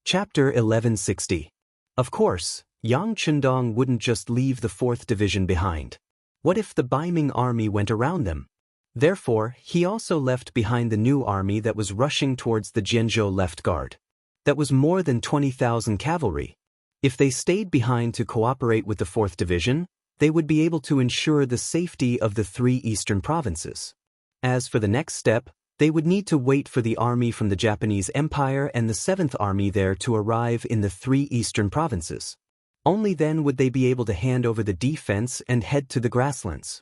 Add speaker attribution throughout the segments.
Speaker 1: Chapter 1160. Of course, Yang Chendong wouldn't just leave the 4th Division behind. What if the Baiming army went around them? Therefore, he also left behind the new army that was rushing towards the Jianzhou left guard. That was more than 20,000 cavalry. If they stayed behind to cooperate with the 4th Division, they would be able to ensure the safety of the 3 eastern provinces. As for the next step, they would need to wait for the army from the Japanese Empire and the 7th Army there to arrive in the 3 eastern provinces. Only then would they be able to hand over the defense and head to the grasslands.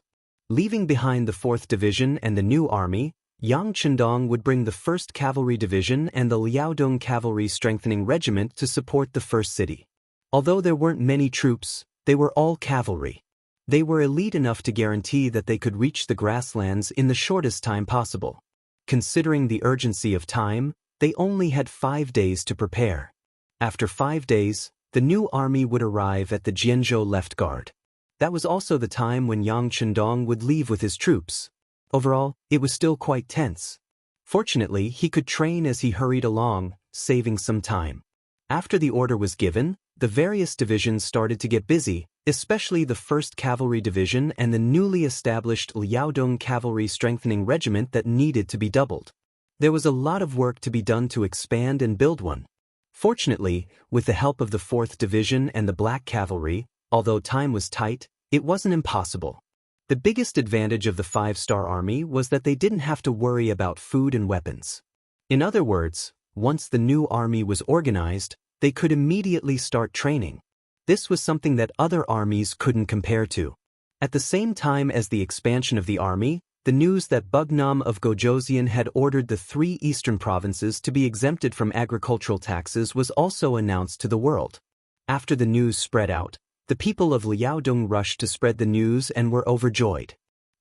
Speaker 1: Leaving behind the 4th Division and the new army, Yang Chendong would bring the 1st Cavalry Division and the Liaodong Cavalry Strengthening Regiment to support the first city. Although there weren't many troops, they were all cavalry. They were elite enough to guarantee that they could reach the grasslands in the shortest time possible. Considering the urgency of time, they only had 5 days to prepare. After 5 days, the new army would arrive at the Jianzhou left guard. That was also the time when Yang Chendong would leave with his troops. Overall, it was still quite tense. Fortunately, he could train as he hurried along, saving some time. After the order was given, the various divisions started to get busy, especially the 1st Cavalry Division and the newly established Liaodong Cavalry Strengthening Regiment that needed to be doubled. There was a lot of work to be done to expand and build one. Fortunately, with the help of the 4th Division and the Black Cavalry, although time was tight, it wasn't impossible. The biggest advantage of the 5-star army was that they didn't have to worry about food and weapons. In other words, once the new army was organized, they could immediately start training. This was something that other armies couldn't compare to. At the same time as the expansion of the army, the news that Bugnam of Gojosian had ordered the 3 eastern provinces to be exempted from agricultural taxes was also announced to the world. After the news spread out, the people of Liaodong rushed to spread the news and were overjoyed.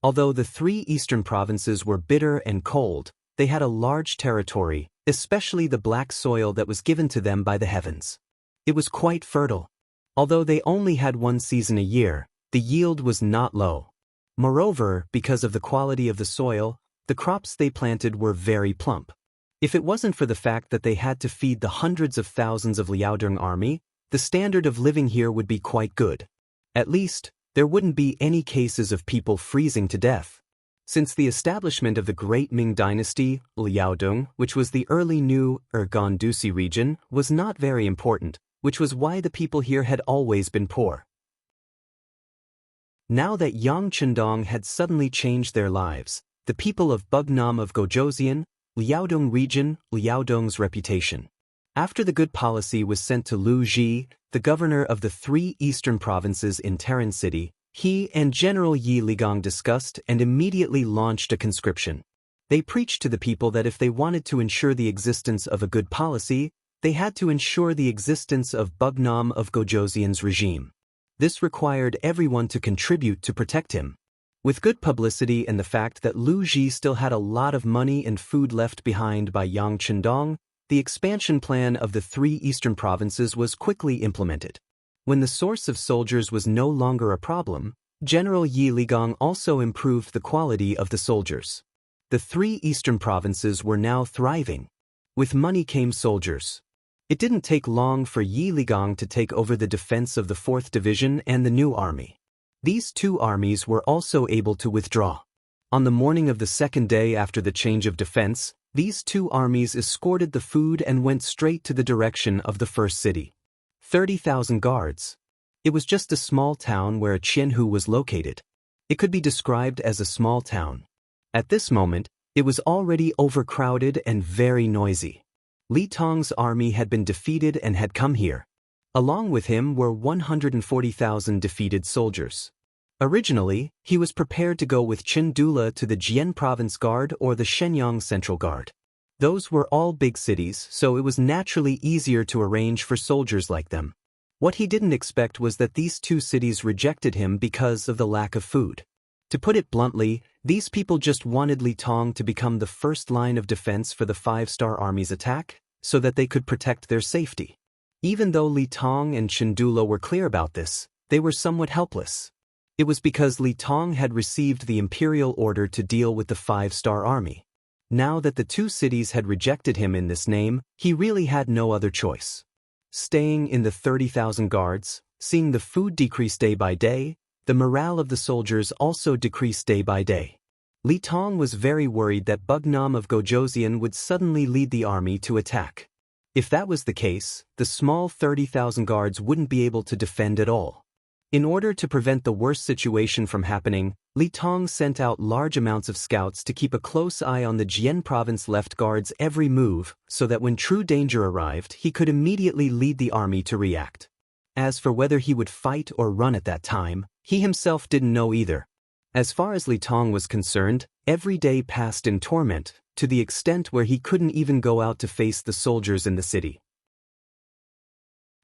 Speaker 1: Although the 3 eastern provinces were bitter and cold, they had a large territory, especially the black soil that was given to them by the heavens. It was quite fertile. Although they only had 1 season a year, the yield was not low. Moreover, because of the quality of the soil, the crops they planted were very plump. If it wasn't for the fact that they had to feed the hundreds of thousands of Liaodong army, the standard of living here would be quite good. At least, there wouldn't be any cases of people freezing to death. Since the establishment of the Great Ming Dynasty, Liaodong, which was the early new Gandusi region, was not very important, which was why the people here had always been poor. Now that Yang Chendong had suddenly changed their lives, the people of Bugnam of Gojosian, Liaodong region, Liaodong's reputation. After the good policy was sent to Lu Ji, the governor of the 3 eastern provinces in Terran City, he and General Yi Ligang discussed and immediately launched a conscription. They preached to the people that if they wanted to ensure the existence of a good policy, they had to ensure the existence of Bugnam of Gojosian's regime. This required everyone to contribute to protect him. With good publicity and the fact that Lu Ji still had a lot of money and food left behind by Yang Chendong, the expansion plan of the 3 eastern provinces was quickly implemented. When the source of soldiers was no longer a problem, General Yi Ligang also improved the quality of the soldiers. The 3 eastern provinces were now thriving. With money came soldiers. It didn't take long for Yi Ligang to take over the defense of the 4th Division and the new army. These 2 armies were also able to withdraw. On the morning of the 2nd day after the change of defense, these 2 armies escorted the food and went straight to the direction of the first city. 30,000 guards. It was just a small town where Qianhu was located. It could be described as a small town. At this moment, it was already overcrowded and very noisy. Li Tong's army had been defeated and had come here. Along with him were 140,000 defeated soldiers. Originally, he was prepared to go with Qin Dula to the Jian Province Guard or the Shenyang Central Guard. Those were all big cities, so it was naturally easier to arrange for soldiers like them. What he didn't expect was that these 2 cities rejected him because of the lack of food. To put it bluntly, these people just wanted Li Tong to become the first line of defense for the 5-star army's attack, so that they could protect their safety. Even though Li Tong and Chindulo were clear about this, they were somewhat helpless. It was because Li Tong had received the imperial order to deal with the 5-star army. Now that the 2 cities had rejected him in this name, he really had no other choice. staying in the 30,000 guards, seeing the food decrease day by day, the morale of the soldiers also decreased day by day. Li Tong was very worried that Bugnam of Gojosian would suddenly lead the army to attack. If that was the case, the small 30,000 guards wouldn't be able to defend at all. In order to prevent the worst situation from happening, Li Tong sent out large amounts of scouts to keep a close eye on the Jian province left guard's every move so that when true danger arrived, he could immediately lead the army to react. As for whether he would fight or run at that time, he himself didn't know either. As far as Li Tong was concerned, every day passed in torment, to the extent where he couldn't even go out to face the soldiers in the city.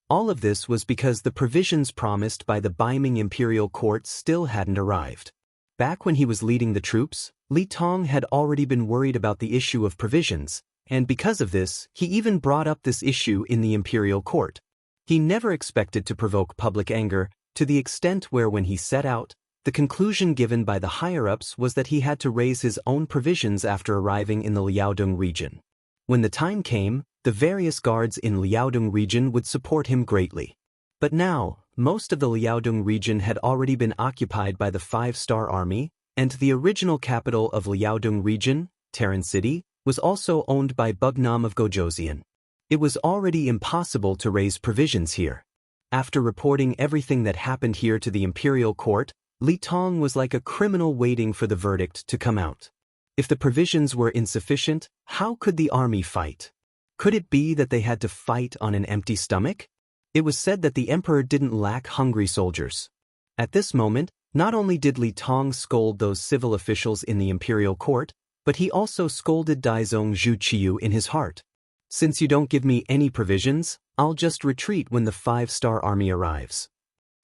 Speaker 1: All of this was because the provisions promised by the Baiming imperial court still hadn't arrived. Back when he was leading the troops, Li Tong had already been worried about the issue of provisions, and because of this, he even brought up this issue in the imperial court. He never expected to provoke public anger, to the extent where when he set out, the conclusion given by the higher-ups was that he had to raise his own provisions after arriving in the Liaodong region. When the time came, the various guards in Liaodong region would support him greatly. But now, most of the Liaodong region had already been occupied by the 5-star army, and the original capital of Liaodong region, Terran City, was also owned by Bugnam of Gojosian. It was already impossible to raise provisions here. After reporting everything that happened here to the imperial court, Li Tong was like a criminal waiting for the verdict to come out. If the provisions were insufficient, how could the army fight? Could it be that they had to fight on an empty stomach? It was said that the emperor didn't lack hungry soldiers. At this moment, not only did Li Tong scold those civil officials in the imperial court, but he also scolded Daizong Zhu Qiu in his heart. Since you don't give me any provisions, I'll just retreat when the 5-star army arrives.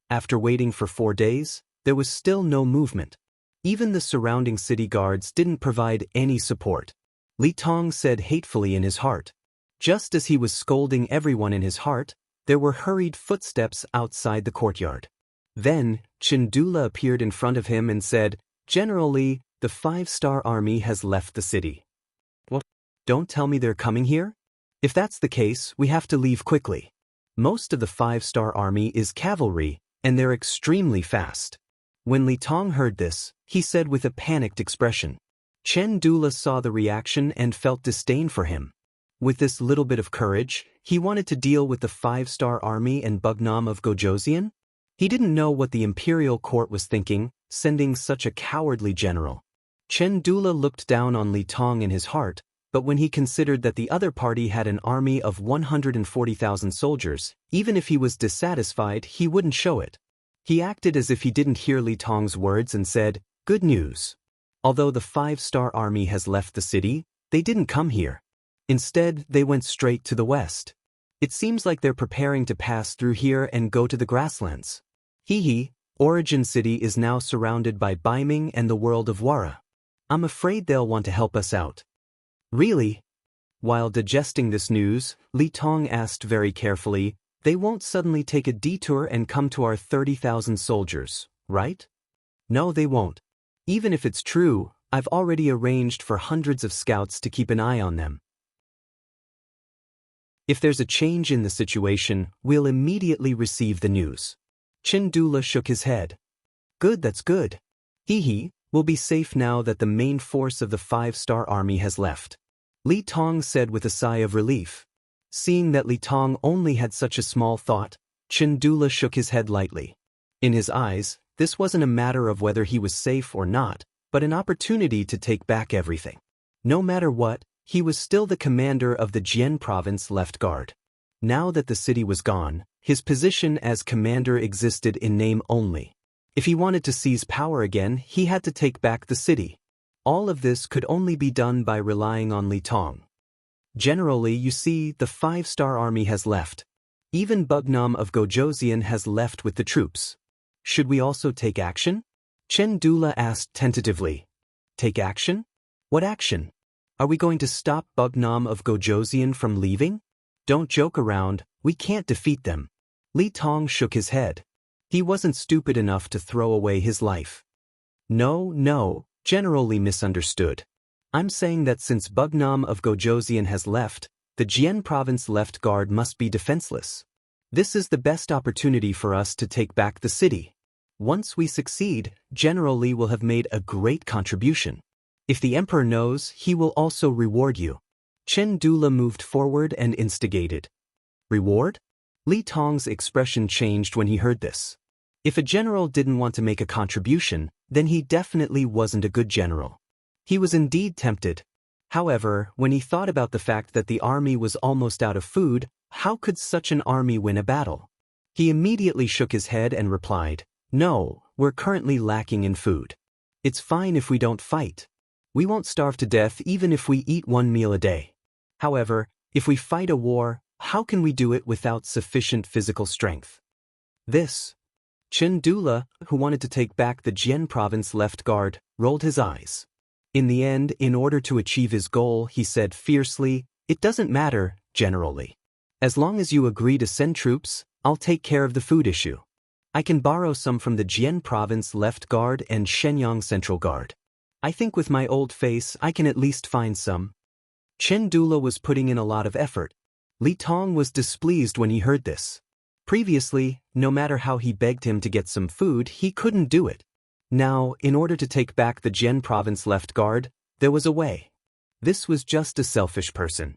Speaker 1: After waiting for 4 days, there was still no movement. Even the surrounding city guards didn't provide any support. Li Tong said hatefully in his heart. Just as he was scolding everyone in his heart, there were hurried footsteps outside the courtyard. Then, Chindula appeared in front of him and said, "General Li, the 5-star army has left the city." "What? Don't tell me they're coming here? If that's the case, we have to leave quickly. Most of the 5-star army is cavalry, and they're extremely fast." When Li Tong heard this, he said with a panicked expression. Chen Dula saw the reaction and felt disdain for him. With this little bit of courage, he wanted to deal with the 5-star army and Bugnam of Gojosian? He didn't know what the imperial court was thinking, sending such a cowardly general. Chen Dula looked down on Li Tong in his heart, but when he considered that the other party had an army of 140,000 soldiers, even if he was dissatisfied, he wouldn't show it. He acted as if he didn't hear Li Tong's words and said, "Good news. Although the 5-star army has left the city, they didn't come here. Instead, they went straight to the west. It seems like they're preparing to pass through here and go to the grasslands. Origin City is now surrounded by Baiming and the world of Wara. I'm afraid they'll want to help us out." "Really?" While digesting this news, Li Tong asked very carefully, "They won't suddenly take a detour and come to our 30,000 soldiers, right?" "No, they won't. Even if it's true, I've already arranged for hundreds of scouts to keep an eye on them. If there's a change in the situation, we'll immediately receive the news." Chindula shook his head. "Good, that's good. We'll be safe now that the main force of the 5-star army has left," Li Tong said with a sigh of relief. Seeing that Li Tong only had such a small thought, Chindula shook his head lightly. In his eyes, this wasn't a matter of whether he was safe or not, but an opportunity to take back everything. No matter what, he was still the commander of the Jian province left guard. Now that the city was gone, his position as commander existed in name only. If he wanted to seize power again, he had to take back the city. All of this could only be done by relying on Li Tong. "Generally, you see, the 5-star army has left. Even Bugnam of Gojosian has left with the troops. Should we also take action?" Chen Dula asked tentatively. "Take action? What action? Are we going to stop Bugnam of Gojosian from leaving? Don't joke around, we can't defeat them." Li Tong shook his head. He wasn't stupid enough to throw away his life. No, General Li misunderstood. I'm saying that since Bugnam of Gojosian has left, the Jian province left guard must be defenseless. This is the best opportunity for us to take back the city. Once we succeed, General Li will have made a great contribution. If the emperor knows, he will also reward you. Chen Dula moved forward and instigated. Reward? Li Tong's expression changed when he heard this. If a general didn't want to make a contribution, then he definitely wasn't a good general. He was indeed tempted. However, when he thought about the fact that the army was almost out of food, how could such an army win a battle? He immediately shook his head and replied, "No, we're currently lacking in food. It's fine if we don't fight. We won't starve to death even if we eat 1 meal a day. However, if we fight a war, how can we do it without sufficient physical strength?" This. Chen Dula, who wanted to take back the Jian province left guard, rolled his eyes. In the end, in order to achieve his goal, he said fiercely, "It doesn't matter, General Li. As long as you agree to send troops, I'll take care of the food issue. I can borrow some from the Jian province left guard and Shenyang central guard. I think with my old face I can at least find some." Chen Dula was putting in a lot of effort. Li Tong was displeased when he heard this. Previously, no matter how he begged him to get some food, he couldn't do it. Now, in order to take back the Jian province left guard, there was a way. This was just a selfish person.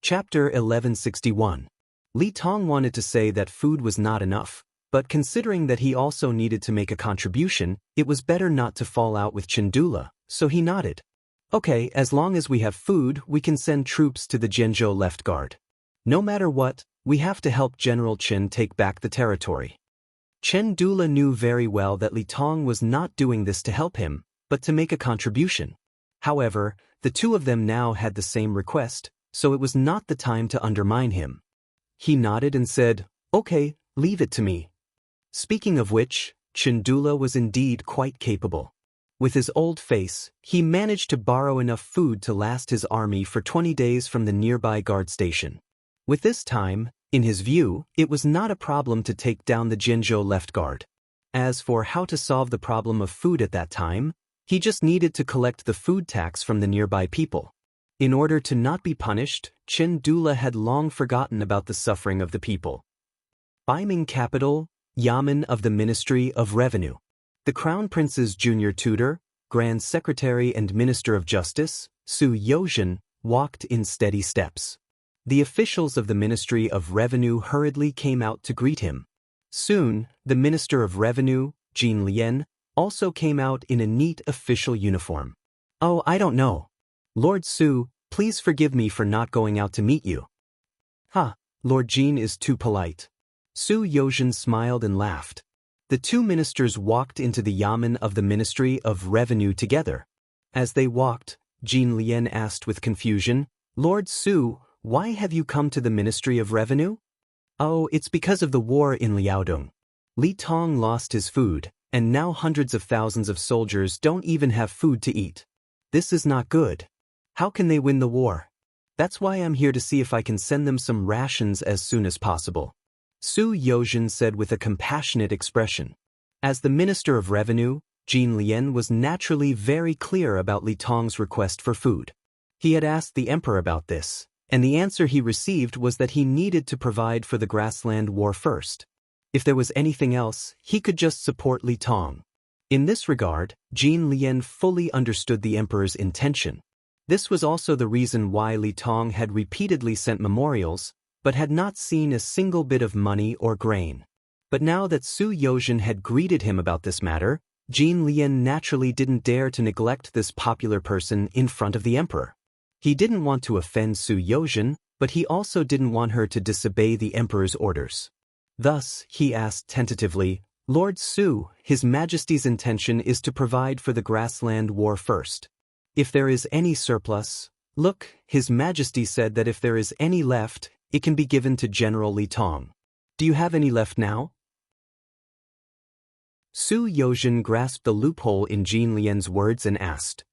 Speaker 1: Chapter 1161. Li Tong wanted to say that food was not enough, but considering that he also needed to make a contribution, it was better not to fall out with Chen Dula, so he nodded. "Okay, as long as we have food, we can send troops to the Zhenzhou left guard. No matter what, we have to help General Chen take back the territory." Chen Dula knew very well that Li Tong was not doing this to help him, but to make a contribution. However, the two of them now had the same request, so it was not the time to undermine him. He nodded and said, "Okay, leave it to me." Speaking of which, Chen Dula was indeed quite capable. With his old face, he managed to borrow enough food to last his army for 20 days from the nearby guard station. With this time, in his view, it was not a problem to take down the Zhenzhou left guard. As for how to solve the problem of food at that time, he just needed to collect the food tax from the nearby people. In order to not be punished, Chen Dula had long forgotten about the suffering of the people. Baiming capital, Yamen of the Ministry of Revenue. The Crown Prince's junior tutor, Grand Secretary and Minister of Justice, Su Yozhen, walked in steady steps. The officials of the Ministry of Revenue hurriedly came out to greet him. Soon, the Minister of Revenue, Jin Lian, also came out in a neat official uniform. "Oh, I don't know. Lord Su, please forgive me for not going out to meet you." "Ha, Lord Jin is too polite." Su Yozhen smiled and laughed. The two ministers walked into the Yamen of the Ministry of Revenue together. As they walked, Jin Lian asked with confusion, "Lord Su, why have you come to the Ministry of Revenue?" "Oh, it's because of the war in Liaodong. Li Tong lost his food, and now hundreds of thousands of soldiers don't even have food to eat. This is not good. How can they win the war? That's why I'm here to see if I can send them some rations as soon as possible." Su Yozhen said with a compassionate expression. As the Minister of Revenue, Jin Lian was naturally very clear about Li Tong's request for food. He had asked the emperor about this, and the answer he received was that he needed to provide for the grassland war first. If there was anything else, he could just support Li Tong. In this regard, Jin Lian fully understood the emperor's intention. This was also the reason why Li Tong had repeatedly sent memorials, but had not seen a single bit of money or grain. But now that Su Yozhen had greeted him about this matter, Jin Lian naturally didn't dare to neglect this popular person in front of the emperor. He didn't want to offend Su Yozhen, but he also didn't want her to disobey the emperor's orders. Thus, he asked tentatively, "Lord Su, His Majesty's intention is to provide for the grassland war first. If there is any surplus, look, His Majesty said that if there is any left, it can be given to General Li Tong. Do you have any left now?" Su Yozhen grasped the loophole in Jin Lian's words and asked.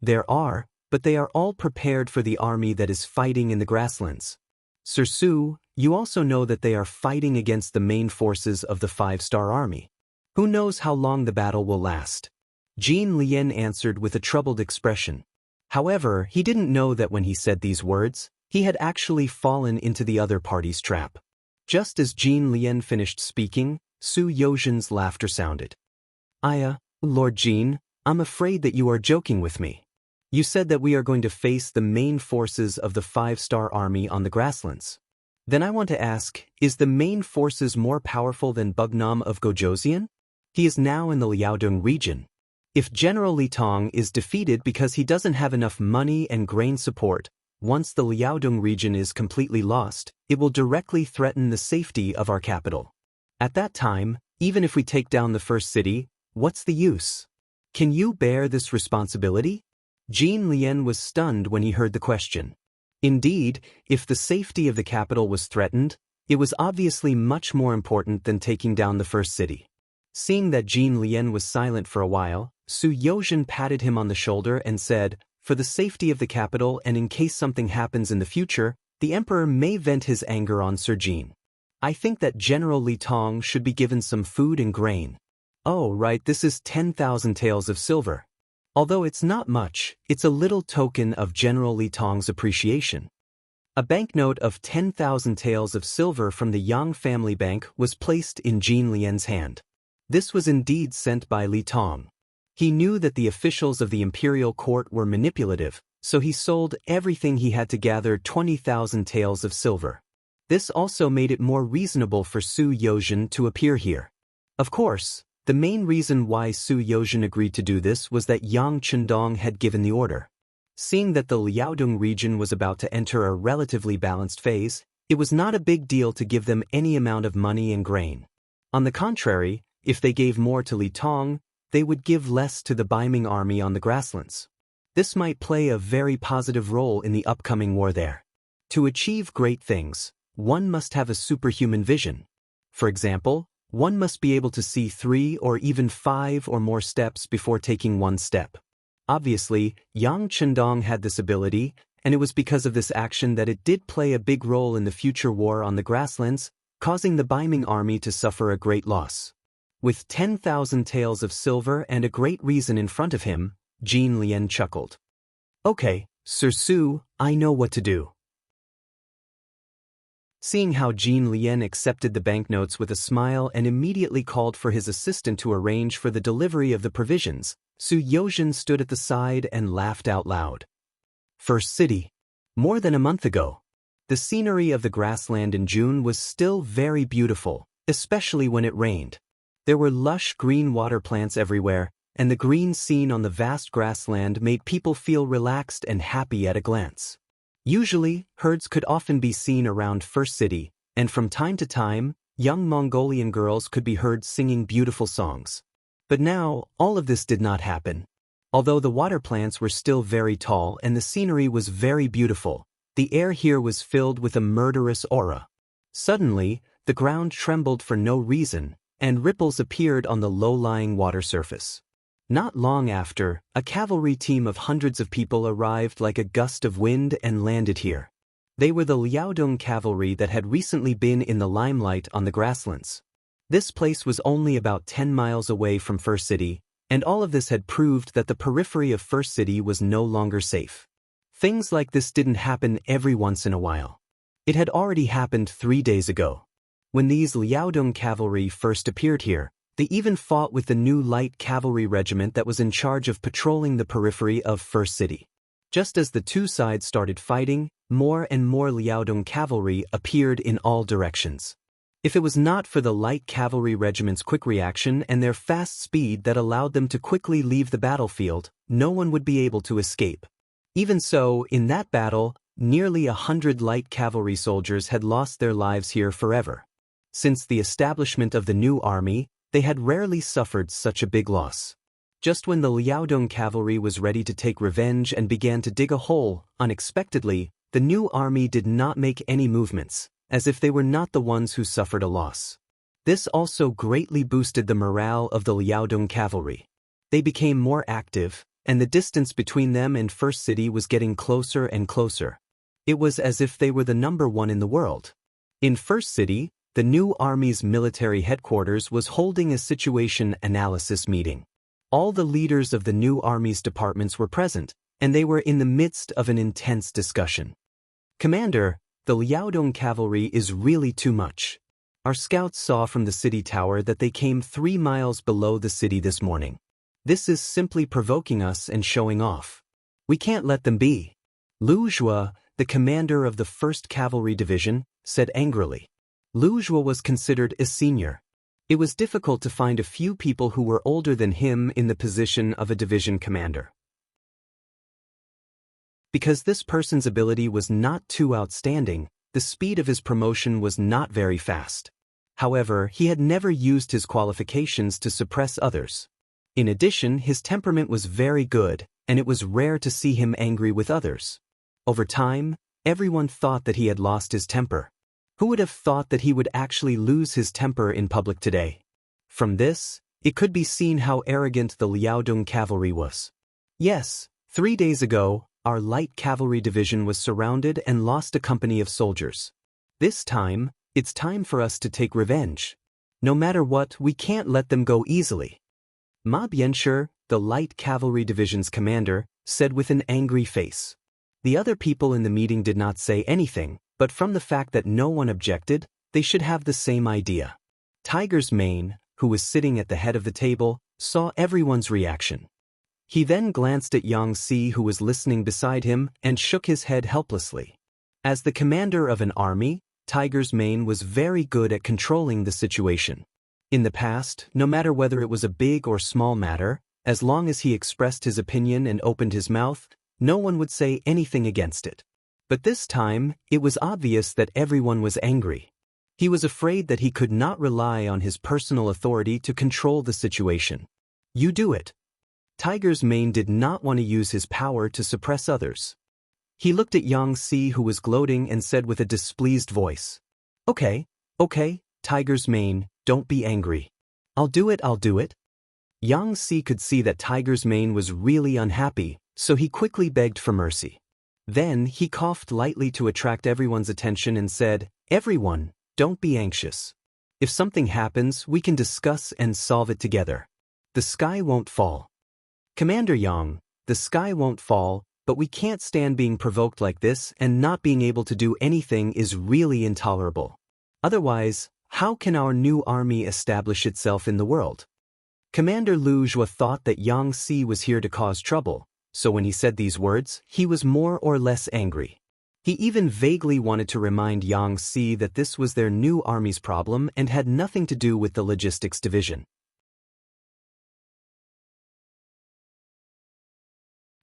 Speaker 1: "There are, but they are all prepared for the army that is fighting in the grasslands. Sir Su, you also know that they are fighting against the main forces of the 5-star army. Who knows how long the battle will last?" Jin Lian answered with a troubled expression. However, he didn't know that when he said these words, He had actually fallen into the other party's trap. Just as Jin Lian finished speaking, Su Yozhen's laughter sounded. Lord Jin, I'm afraid that you are joking with me. You said that we are going to face the main forces of the 5-star army on the grasslands. Then I want to ask, is the main forces more powerful than Bugnam of Gojoseon? He is now in the Liaodong region. If General Li Tong is defeated because he doesn't have enough money and grain support, once the Liaodong region is completely lost, it will directly threaten the safety of our capital. At that time, even if we take down the first city, what's the use? Can you bear this responsibility? Jin Lian was stunned when he heard the question. Indeed, if the safety of the capital was threatened, it was obviously much more important than taking down the first city. Seeing that Jin Lian was silent for a while, Su Yozhen patted him on the shoulder and said, for the safety of the capital and in case something happens in the future, the emperor may vent his anger on Sir Jin. I think that General Li Tong should be given some food and grain. Oh right, this is 10,000 taels of silver. Although it's not much, it's a little token of General Li Tong's appreciation. A banknote of 10,000 taels of silver from the Yang family bank was placed in Jin Lian's hand. This was indeed sent by Li Tong. He knew that the officials of the imperial court were manipulative, so he sold everything he had to gather 20,000 taels of silver. This also made it more reasonable for Su Yozhen to appear here. Of course, the main reason why Su Yozhen agreed to do this was that Yang Chendong had given the order. Seeing that the Liaodong region was about to enter a relatively balanced phase, it was not a big deal to give them any amount of money and grain. On the contrary, if they gave more to Li Tong, they would give less to the Baiming army on the grasslands. This might play a very positive role in the upcoming war there. To achieve great things, one must have a superhuman vision. For example, one must be able to see 3 or even 5 or more steps before taking one step. Obviously, Yang Chendong had this ability, and it was because of this action that it did play a big role in the future war on the grasslands, causing the Baiming army to suffer a great loss. With 10,000 taels of silver and a great reason in front of him, Jin Lian chuckled. Okay, Sir Su, I know what to do. Seeing how Jin Lian accepted the banknotes with a smile and immediately called for his assistant to arrange for the delivery of the provisions, Su Yozhen stood at the side and laughed out loud. First city. More than a month ago. The scenery of the grassland in June was still very beautiful, especially when it rained. There were lush green water plants everywhere, and the green scene on the vast grassland made people feel relaxed and happy at a glance. Usually, herds could often be seen around First City, and from time to time, young Mongolian girls could be heard singing beautiful songs. But now, all of this did not happen. Although the water plants were still very tall and the scenery was very beautiful, the air here was filled with a murderous aura. Suddenly, the ground trembled for no reason, and ripples appeared on the low-lying water surface. Not long after, a cavalry team of hundreds of people arrived like a gust of wind and landed here. They were the Liaodong cavalry that had recently been in the limelight on the grasslands. This place was only about 10 miles away from First City, and all of this had proved that the periphery of First City was no longer safe. Things like this didn't happen every once in a while. It had already happened 3 days ago. When these Liaodong cavalry first appeared here, they even fought with the new light cavalry regiment that was in charge of patrolling the periphery of First City. Just as the two sides started fighting, more and more Liaodong cavalry appeared in all directions. If it was not for the light cavalry regiment's quick reaction and their fast speed that allowed them to quickly leave the battlefield, no one would be able to escape. Even so, in that battle, nearly 100 light cavalry soldiers had lost their lives here forever. Since the establishment of the new army, they had rarely suffered such a big loss. Just when the Liaodong cavalry was ready to take revenge and began to dig a hole, unexpectedly, the new army did not make any movements, as if they were not the ones who suffered a loss. This also greatly boosted the morale of the Liaodong cavalry. They became more active, and the distance between them and First City was getting closer and closer. It was as if they were the number one in the world. In First City, the new army's military headquarters was holding a situation analysis meeting. All the leaders of the new army's departments were present, and they were in the midst of an intense discussion. "Commander, the Liaodong cavalry is really too much. Our scouts saw from the city tower that they came 3 miles below the city this morning. This is simply provoking us and showing off. We can't let them be." Lu Zhuo, the commander of the 1st Cavalry Division, said angrily. Lu Zhuo was considered a senior. It was difficult to find a few people who were older than him in the position of a division commander. Because this person's ability was not too outstanding, the speed of his promotion was not very fast. However, he had never used his qualifications to suppress others. In addition, his temperament was very good, and it was rare to see him angry with others. Over time, everyone thought that he had lost his temper. Who would have thought that he would actually lose his temper in public today? From this, it could be seen how arrogant the Liaodong cavalry was. Yes, 3 days ago, our light cavalry division was surrounded and lost a company of soldiers. This time, it's time for us to take revenge. No matter what, we can't let them go easily. Ma Bianshi, the light cavalry division's commander, said with an angry face. The other people in the meeting did not say anything, but from the fact that no one objected, they should have the same idea. Tiger's Mane, who was sitting at the head of the table, saw everyone's reaction. He then glanced at Xianxia, who was listening beside him, and shook his head helplessly. As the commander of an army, Tiger's Mane was very good at controlling the situation. In the past, no matter whether it was a big or small matter, as long as he expressed his opinion and opened his mouth, no one would say anything against it. But this time, it was obvious that everyone was angry. He was afraid that he could not rely on his personal authority to control the situation. "You do it." Tiger's Mane did not want to use his power to suppress others. He looked at Xianxia, who was gloating, and said with a displeased voice, Okay, Tiger's Mane, don't be angry. I'll do it. Xianxia could see that Tiger's Mane was really unhappy, so he quickly begged for mercy. Then he coughed lightly to attract everyone's attention and said, "Everyone, don't be anxious. If something happens, we can discuss and solve it together. The sky won't fall." "Commander Yang, the sky won't fall, but we can't stand being provoked like this, and not being able to do anything is really intolerable. Otherwise, how can our new army establish itself in the world?" Commander Lu Zhuo thought that Xianxia was here to cause trouble, so when he said these words, he was more or less angry. He even vaguely wanted to remind Xianxia that this was their new army's problem and had nothing to do with the logistics division.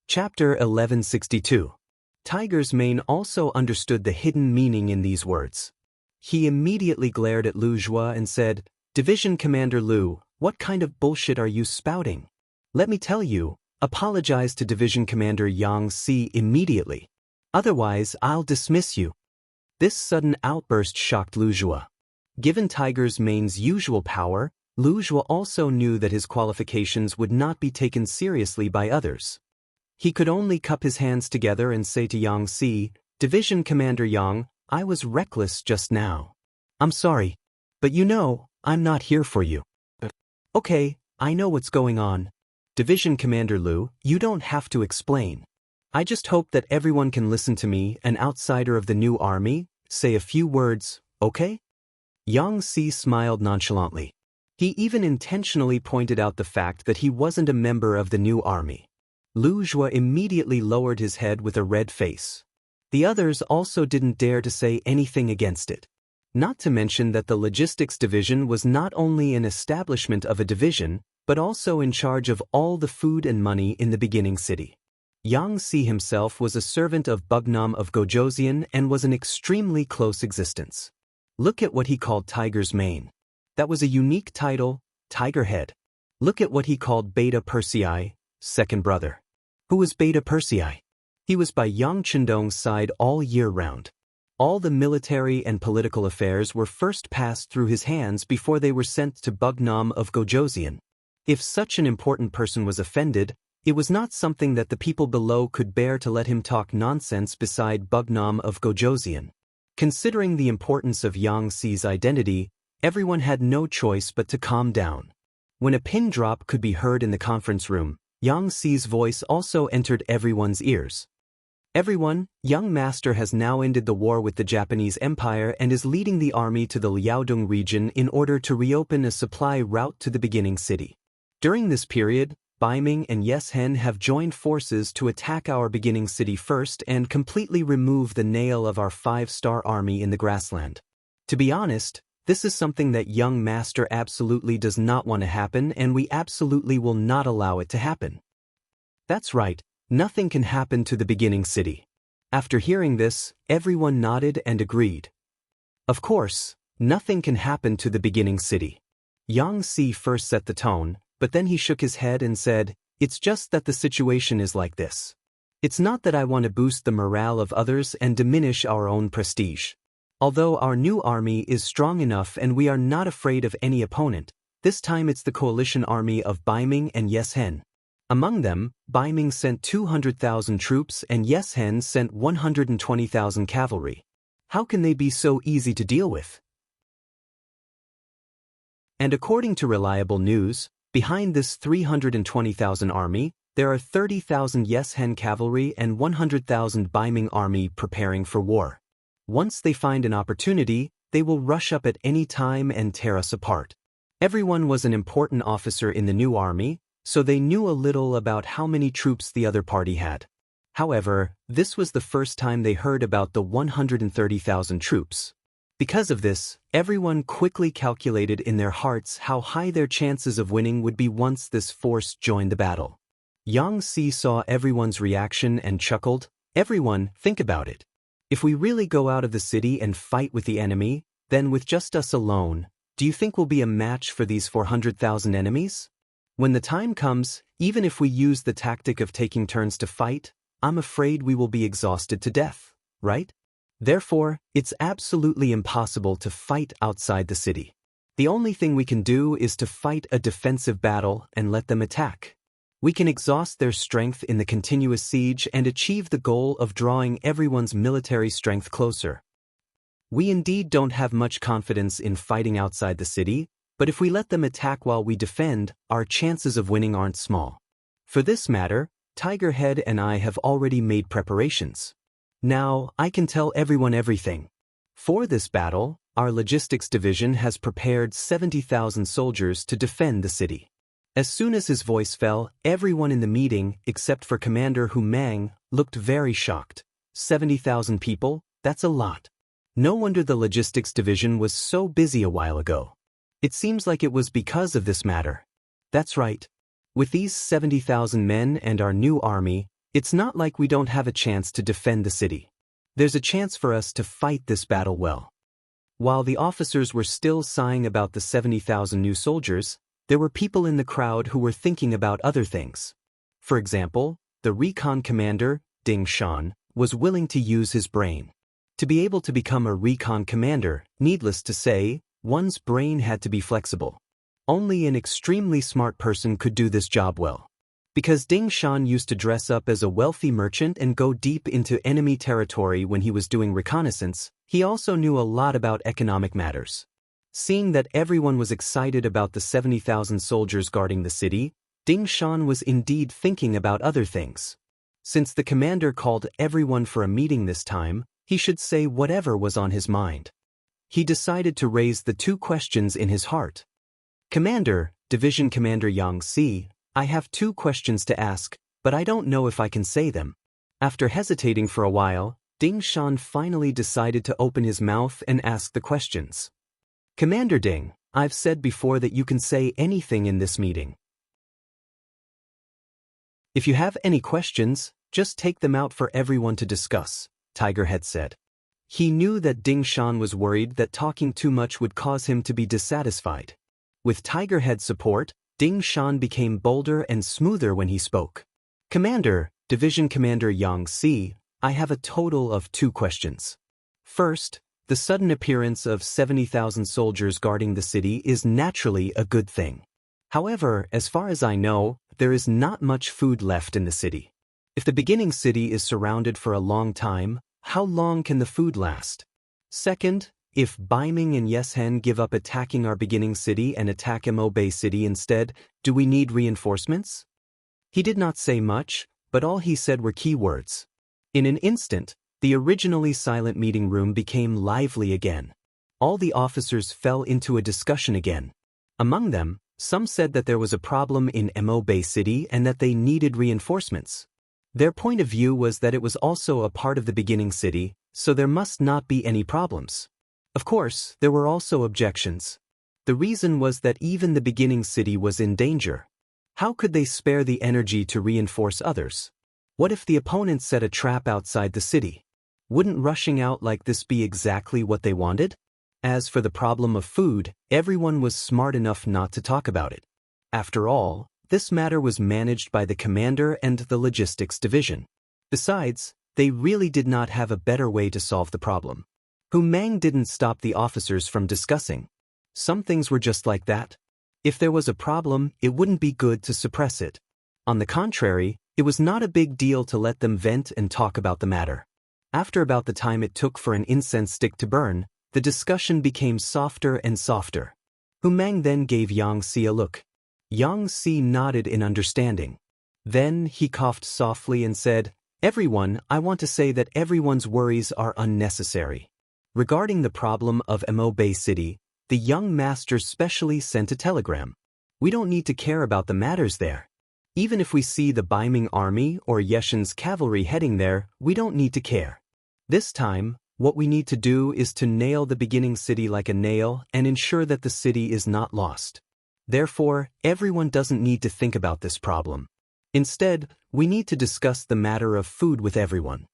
Speaker 1: Chapter 1162. Tiger's Mane also understood the hidden meaning in these words. He immediately glared at Lu Zhuo and said, "Division Commander Lu, what kind of bullshit are you spouting? Let me tell you, apologize to Division Commander Xianxia immediately. Otherwise, I'll dismiss you." This sudden outburst shocked Lu Zhuo. Given Tiger's Mane's usual power, Lu Zhuo also knew that his qualifications would not be taken seriously by others. He could only cup his hands together and say to Xianxia, "Division Commander Yang, I was reckless just now. I'm sorry. But you know, I'm not here for you." "Okay, I know what's going on. Division Commander Lu, you don't have to explain. I just hope that everyone can listen to me, an outsider of the new army, say a few words, okay?" Xianxia smiled nonchalantly. He even intentionally pointed out the fact that he wasn't a member of the new army. Lu Zhuo immediately lowered his head with a red face. The others also didn't dare to say anything against it. Not to mention that the logistics division was not only an establishment of a division, but also in charge of all the food and money in the beginning city. Xianxia himself was a servant of Bugnam of Gojoseon and was an extremely close existence. Look at what he called Tiger's Mane. That was a unique title, Tiger Head. Look at what he called Beta Persei, second brother. Who was Beta Persei? He was by Yang Chendong's side all year round. All the military and political affairs were first passed through his hands before they were sent to Bugnam of Gojoseon. If such an important person was offended, it was not something that the people below could bear to let him talk nonsense beside Bugnam of Gojoseon. Considering the importance of Xia's identity, everyone had no choice but to calm down. When a pin drop could be heard in the conference room, Xi's voice also entered everyone's ears. Everyone, young master has now ended the war with the Japanese Empire and is leading the army to the Liaodong region in order to reopen a supply route to the beginning city. During this period, Baiming and Yeshen have joined forces to attack our beginning city first and completely remove the nail of our 5-star army in the grassland. To be honest, this is something that young master absolutely does not want to happen, and we absolutely will not allow it to happen. That's right, nothing can happen to the beginning city. After hearing this, everyone nodded and agreed. Of course, nothing can happen to the beginning city. Xianxia first set the tone, but then he shook his head and said, "It's just that the situation is like this. It's not that I want to boost the morale of others and diminish our own prestige. Although our new army is strong enough and we are not afraid of any opponent, this time it's the coalition army of Baiming and Yeshen. Among them, Baiming sent 200,000 troops and Yeshen sent 120,000 cavalry. How can they be so easy to deal with?" And according to reliable news, behind this 320,000 army, there are 30,000 Yeshen cavalry and 100,000 Baiming army preparing for war. Once they find an opportunity, they will rush up at any time and tear us apart. Everyone was an important officer in the new army, so they knew a little about how many troops the other party had. However, this was the first time they heard about the 130,000 troops. Because of this, everyone quickly calculated in their hearts how high their chances of winning would be once this force joined the battle. Xianxia saw everyone's reaction and chuckled. "Everyone, think about it. If we really go out of the city and fight with the enemy, then with just us alone, do you think we'll be a match for these 400,000 enemies? When the time comes, even if we use the tactic of taking turns to fight, I'm afraid we will be exhausted to death, right? Therefore, it's absolutely impossible to fight outside the city. The only thing we can do is to fight a defensive battle and let them attack. We can exhaust their strength in the continuous siege and achieve the goal of drawing everyone's military strength closer. We indeed don't have much confidence in fighting outside the city, but if we let them attack while we defend, our chances of winning aren't small. For this matter, Tigerhead and I have already made preparations. Now, I can tell everyone everything. For this battle, our logistics division has prepared 70,000 soldiers to defend the city." As soon as his voice fell, everyone in the meeting, except for Commander Hu Mang, looked very shocked. 70,000 people? That's a lot. No wonder the logistics division was so busy a while ago. It seems like it was because of this matter. That's right. With these 70,000 men and our new army, it's not like we don't have a chance to defend the city. There's a chance for us to fight this battle well. While the officers were still sighing about the 70,000 new soldiers, there were people in the crowd who were thinking about other things. For example, the recon commander, Ding Shan, was willing to use his brain. To be able to become a recon commander, needless to say, one's brain had to be flexible. Only an extremely smart person could do this job well. Because Ding Shan used to dress up as a wealthy merchant and go deep into enemy territory when he was doing reconnaissance, he also knew a lot about economic matters. Seeing that everyone was excited about the 70,000 soldiers guarding the city, Ding Shan was indeed thinking about other things. Since the commander called everyone for a meeting this time, he should say whatever was on his mind. He decided to raise the 2 questions in his heart. "Commander, Division Commander Xianxia, I have 2 questions to ask, but I don't know if I can say them." After hesitating for a while, Ding Shan finally decided to open his mouth and ask the questions. "Commander Ding, I've said before that you can say anything in this meeting. If you have any questions, just take them out for everyone to discuss," Tigerhead said. He knew that Ding Shan was worried that talking too much would cause him to be dissatisfied. With Tigerhead's support, Ding Shan became bolder and smoother when he spoke. "Commander, Division Commander Xianxia, I have a total of 2 questions. First, the sudden appearance of 70,000 soldiers guarding the city is naturally a good thing. However, as far as I know, there is not much food left in the city. If the beginning city is surrounded for a long time, how long can the food last? Second, if Baiming and Yeshen give up attacking our beginning city and attack Bay City instead, do we need reinforcements?" He did not say much, but all he said were key words. In an instant, the originally silent meeting room became lively again. All the officers fell into a discussion again. Among them, some said that there was a problem in Mo Bay City and that they needed reinforcements. Their point of view was that it was also a part of the beginning city, so there must not be any problems. Of course, there were also objections. The reason was that even the beginning city was in danger. How could they spare the energy to reinforce others? What if the opponents set a trap outside the city? Wouldn't rushing out like this be exactly what they wanted? As for the problem of food, everyone was smart enough not to talk about it. After all, this matter was managed by the commander and the logistics division. Besides, they really did not have a better way to solve the problem. Mang didn't stop the officers from discussing. Some things were just like that. If there was a problem, it wouldn't be good to suppress it. On the contrary, it was not a big deal to let them vent and talk about the matter. After about the time it took for an incense stick to burn, the discussion became softer and softer. Mang then gave Xianxia a look. Xianxia nodded in understanding. Then he coughed softly and said, "Everyone, I want to say that everyone's worries are unnecessary." Regarding the problem of Mo Bay City, the young master specially sent a telegram. "We don't need to care about the matters there. Even if we see the Baiming army or Yeshen's cavalry heading there, we don't need to care. This time, what we need to do is to nail the beginning city like a nail and ensure that the city is not lost. Therefore, everyone doesn't need to think about this problem. Instead, we need to discuss the matter of food with everyone."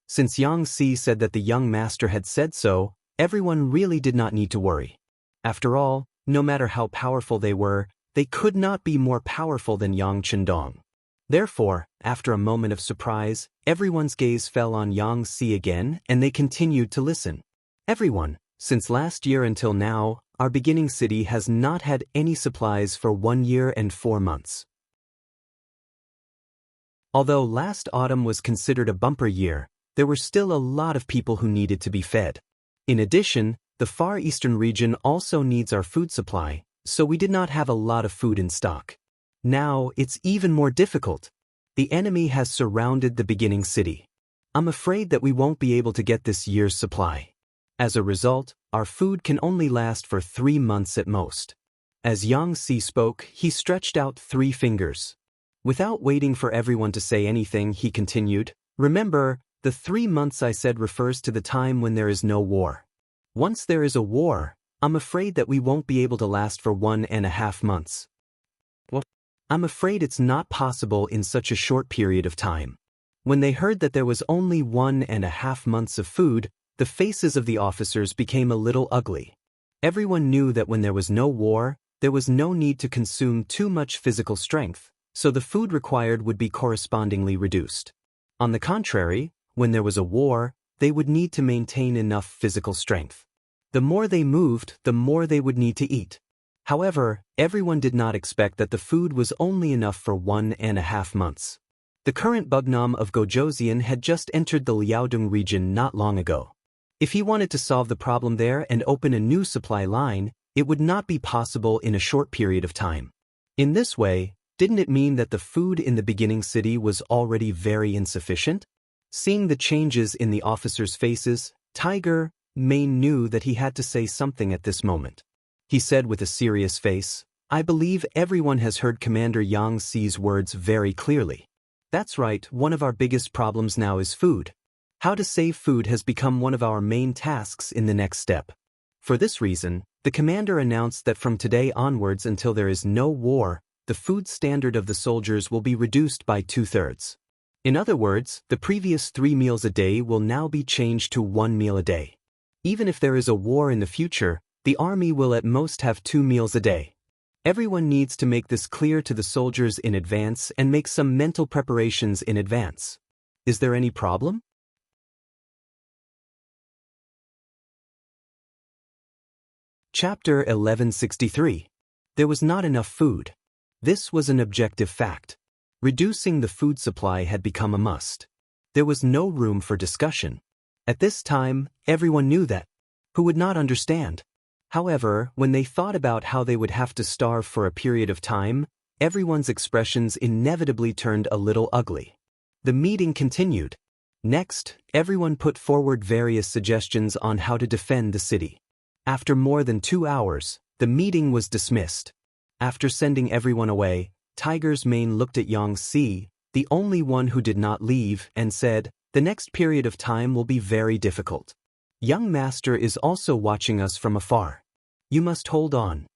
Speaker 1: Since Xianxia said that the young master had said so, everyone really did not need to worry. After all, no matter how powerful they could not be more powerful than Yang Chendong. Therefore, after a moment of surprise, everyone's gaze fell on Xianxia again and they continued to listen. "Everyone, since last year until now, our beginning city has not had any supplies for 1 year and 4 months. Although last autumn was considered a bumper year, there were still a lot of people who needed to be fed. In addition, the Far Eastern region also needs our food supply, so we did not have a lot of food in stock. Now, it's even more difficult. The enemy has surrounded the beginning city. I'm afraid that we won't be able to get this year's supply. As a result, our food can only last for 3 months at most." As Xianxia spoke, he stretched out 3 fingers. Without waiting for everyone to say anything, he continued, "Remember, the 3 months I said refers to the time when there is no war. Once there is a war, I'm afraid that we won't be able to last for 1.5 months. What? I'm afraid it's not possible in such a short period of time." When they heard that there was only 1.5 months of food, the faces of the officers became a little ugly. Everyone knew that when there was no war, there was no need to consume too much physical strength, so the food required would be correspondingly reduced. On the contrary, when there was a war, they would need to maintain enough physical strength. The more they moved, the more they would need to eat. However, everyone did not expect that the food was only enough for 1.5 months. The current Bugnam of Gojoseon had just entered the Liaodong region not long ago. If he wanted to solve the problem there and open a new supply line, it would not be possible in a short period of time. In this way, didn't it mean that the food in the beginning city was already very insufficient? Seeing the changes in the officers' faces, Tiger Mane knew that he had to say something at this moment. He said with a serious face, "I believe everyone has heard Commander Xi's words very clearly. That's right, one of our biggest problems now is food. How to save food has become one of our main tasks in the next step. For this reason, the commander announced that from today onwards until there is no war, the food standard of the soldiers will be reduced by 2/3. In other words, the previous 3 meals a day will now be changed to 1 meal a day. Even if there is a war in the future, the army will at most have 2 meals a day. Everyone needs to make this clear to the soldiers in advance and make some mental preparations in advance. Is there any problem?" Chapter 1163. There was not enough food. This was an objective fact. Reducing the food supply had become a must. There was no room for discussion. At this time, everyone knew that. Who would not understand? However, when they thought about how they would have to starve for a period of time, everyone's expressions inevitably turned a little ugly. The meeting continued. Next, everyone put forward various suggestions on how to defend the city. After more than 2 hours, the meeting was dismissed. After sending everyone away, Tiger's Mane looked at Xianxia, the only one who did not leave, and said, "The next period of time will be very difficult. Young Master is also watching us from afar. You must hold on."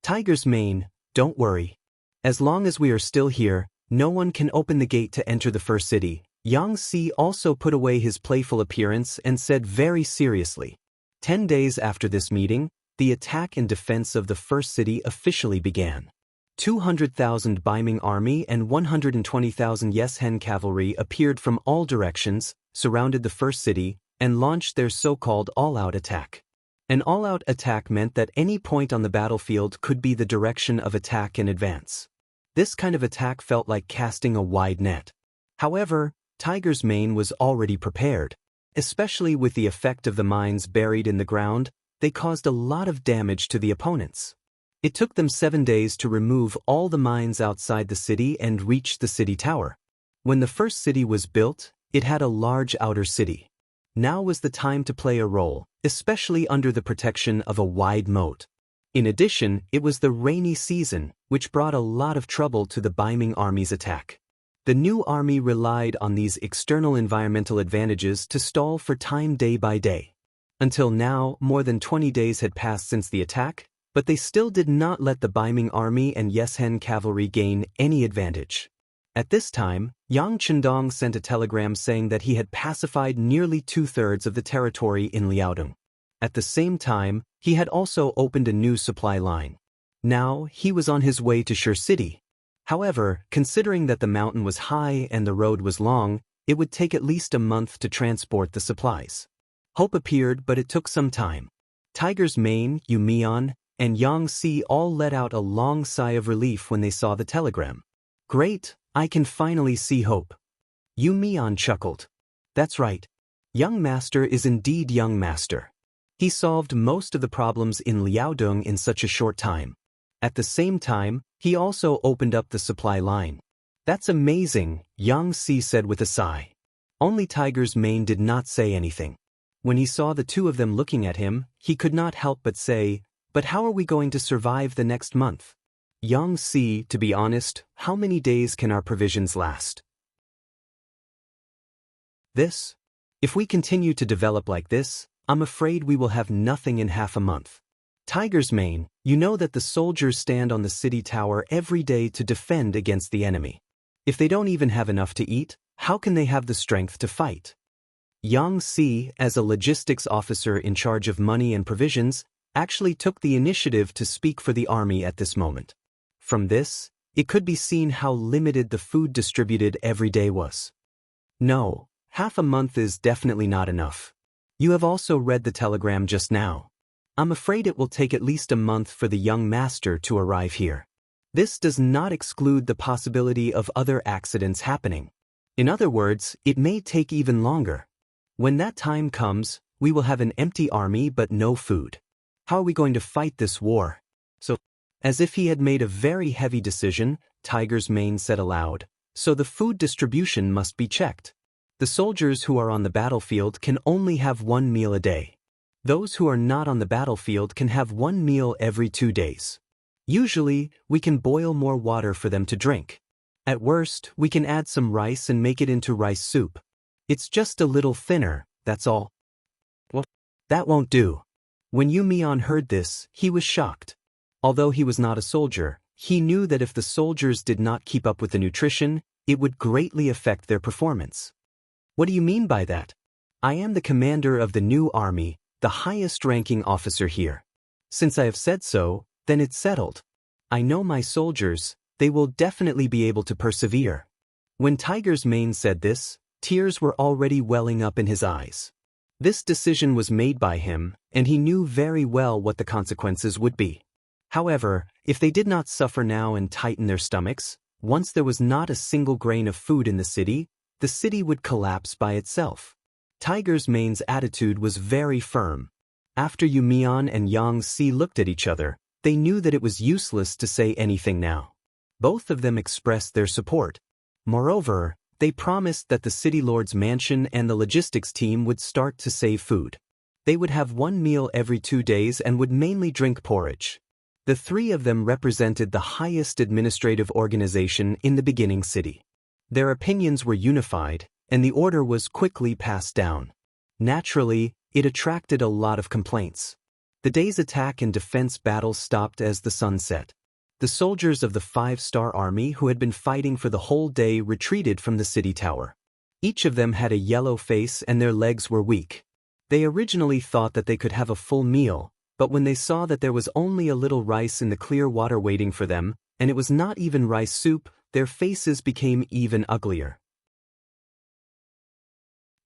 Speaker 1: Tiger's Mane, "Don't worry. As long as we are still here, no one can open the gate to enter the first city." Xianxia also put away his playful appearance and said very seriously. 10 days after this meeting, the attack and defense of the first city officially began. 200,000 Baiming army and 120,000 Yeshen cavalry appeared from all directions, surrounded the first city, and launched their so-called all-out attack. An all-out attack meant that any point on the battlefield could be the direction of attack and advance. This kind of attack felt like casting a wide net. However, Tiger's Mane was already prepared. Especially with the effect of the mines buried in the ground, they caused a lot of damage to the opponents. It took them 7 days to remove all the mines outside the city and reach the city tower. When the first city was built, it had a large outer city. Now was the time to play a role, especially under the protection of a wide moat. In addition, it was the rainy season, which brought a lot of trouble to the Baiming army's attack. The new army relied on these external environmental advantages to stall for time day by day. Until now, more than 20 days had passed since the attack, but they still did not let the Baiming army and Yeshen cavalry gain any advantage. At this time, Yang Chendong sent a telegram saying that he had pacified nearly 2/3 of the territory in Liaodong. At the same time, he had also opened a new supply line. Now, he was on his way to Shi City. However, considering that the mountain was high and the road was long, it would take at least a month to transport the supplies. Hope appeared, but it took some time. Tiger's Mane, Yumian, and Xianxia all let out a long sigh of relief when they saw the telegram. "Great, I can finally see hope." Yumian chuckled. "That's right. Young Master is indeed Young Master. He solved most of the problems in Liaodong in such a short time. At the same time, he also opened up the supply line." "That's amazing," Xianxia said with a sigh. Only Tiger's Mane did not say anything. When he saw the two of them looking at him, he could not help but say, "But how are we going to survive the next month?" "Xianxia, to be honest, how many days can our provisions last?" If we continue to develop like this, I'm afraid we will have nothing in half a month." "Tiger's Mane, you know that the soldiers stand on the city tower every day to defend against the enemy. If they don't even have enough to eat, how can they have the strength to fight?" Xianxia, as a logistics officer in charge of money and provisions, actually took the initiative to speak for the army at this moment. From this, it could be seen how limited the food distributed every day was. "No, half a month is definitely not enough. You have also read the telegram just now. I'm afraid it will take at least a month for the young master to arrive here. This does not exclude the possibility of other accidents happening. In other words, it may take even longer. When that time comes, we will have an empty army but no food. How are we going to fight this war?" "So," as if he had made a very heavy decision, Tiger's Mane said aloud, "So the food distribution must be checked. The soldiers who are on the battlefield can only have 1 meal a day. Those who are not on the battlefield can have 1 meal every 2 days. Usually, we can boil more water for them to drink. At worst, we can add some rice and make it into rice soup. It's just a little thinner, that's all." "Well, that won't do." When Yumian heard this, he was shocked. Although he was not a soldier, he knew that if the soldiers did not keep up with the nutrition, it would greatly affect their performance. "What do you mean by that?" "I am the commander of the new army, the highest-ranking officer here. Since I have said so, then it's settled. I know my soldiers, they will definitely be able to persevere." When Tiger's Mane said this, tears were already welling up in his eyes. This decision was made by him, and he knew very well what the consequences would be. However, if they did not suffer now and tighten their stomachs, once there was not a single grain of food in the city would collapse by itself. Tiger's Mane's attitude was very firm. After Yumian and Xianxia looked at each other, they knew that it was useless to say anything now. Both of them expressed their support. Moreover, they promised that the city lord's mansion and the logistics team would start to save food. They would have one meal every 2 days and would mainly drink porridge. The three of them represented the highest administrative organization in the beginning city. Their opinions were unified, and the order was quickly passed down. Naturally, it attracted a lot of complaints. The day's attack and defense battles stopped as the sun set. The soldiers of the 5-star army who had been fighting for the whole day retreated from the city tower. Each of them had a yellow face and their legs were weak. They originally thought that they could have a full meal, but when they saw that there was only a little rice in the clear water waiting for them, and it was not even rice soup, their faces became even uglier.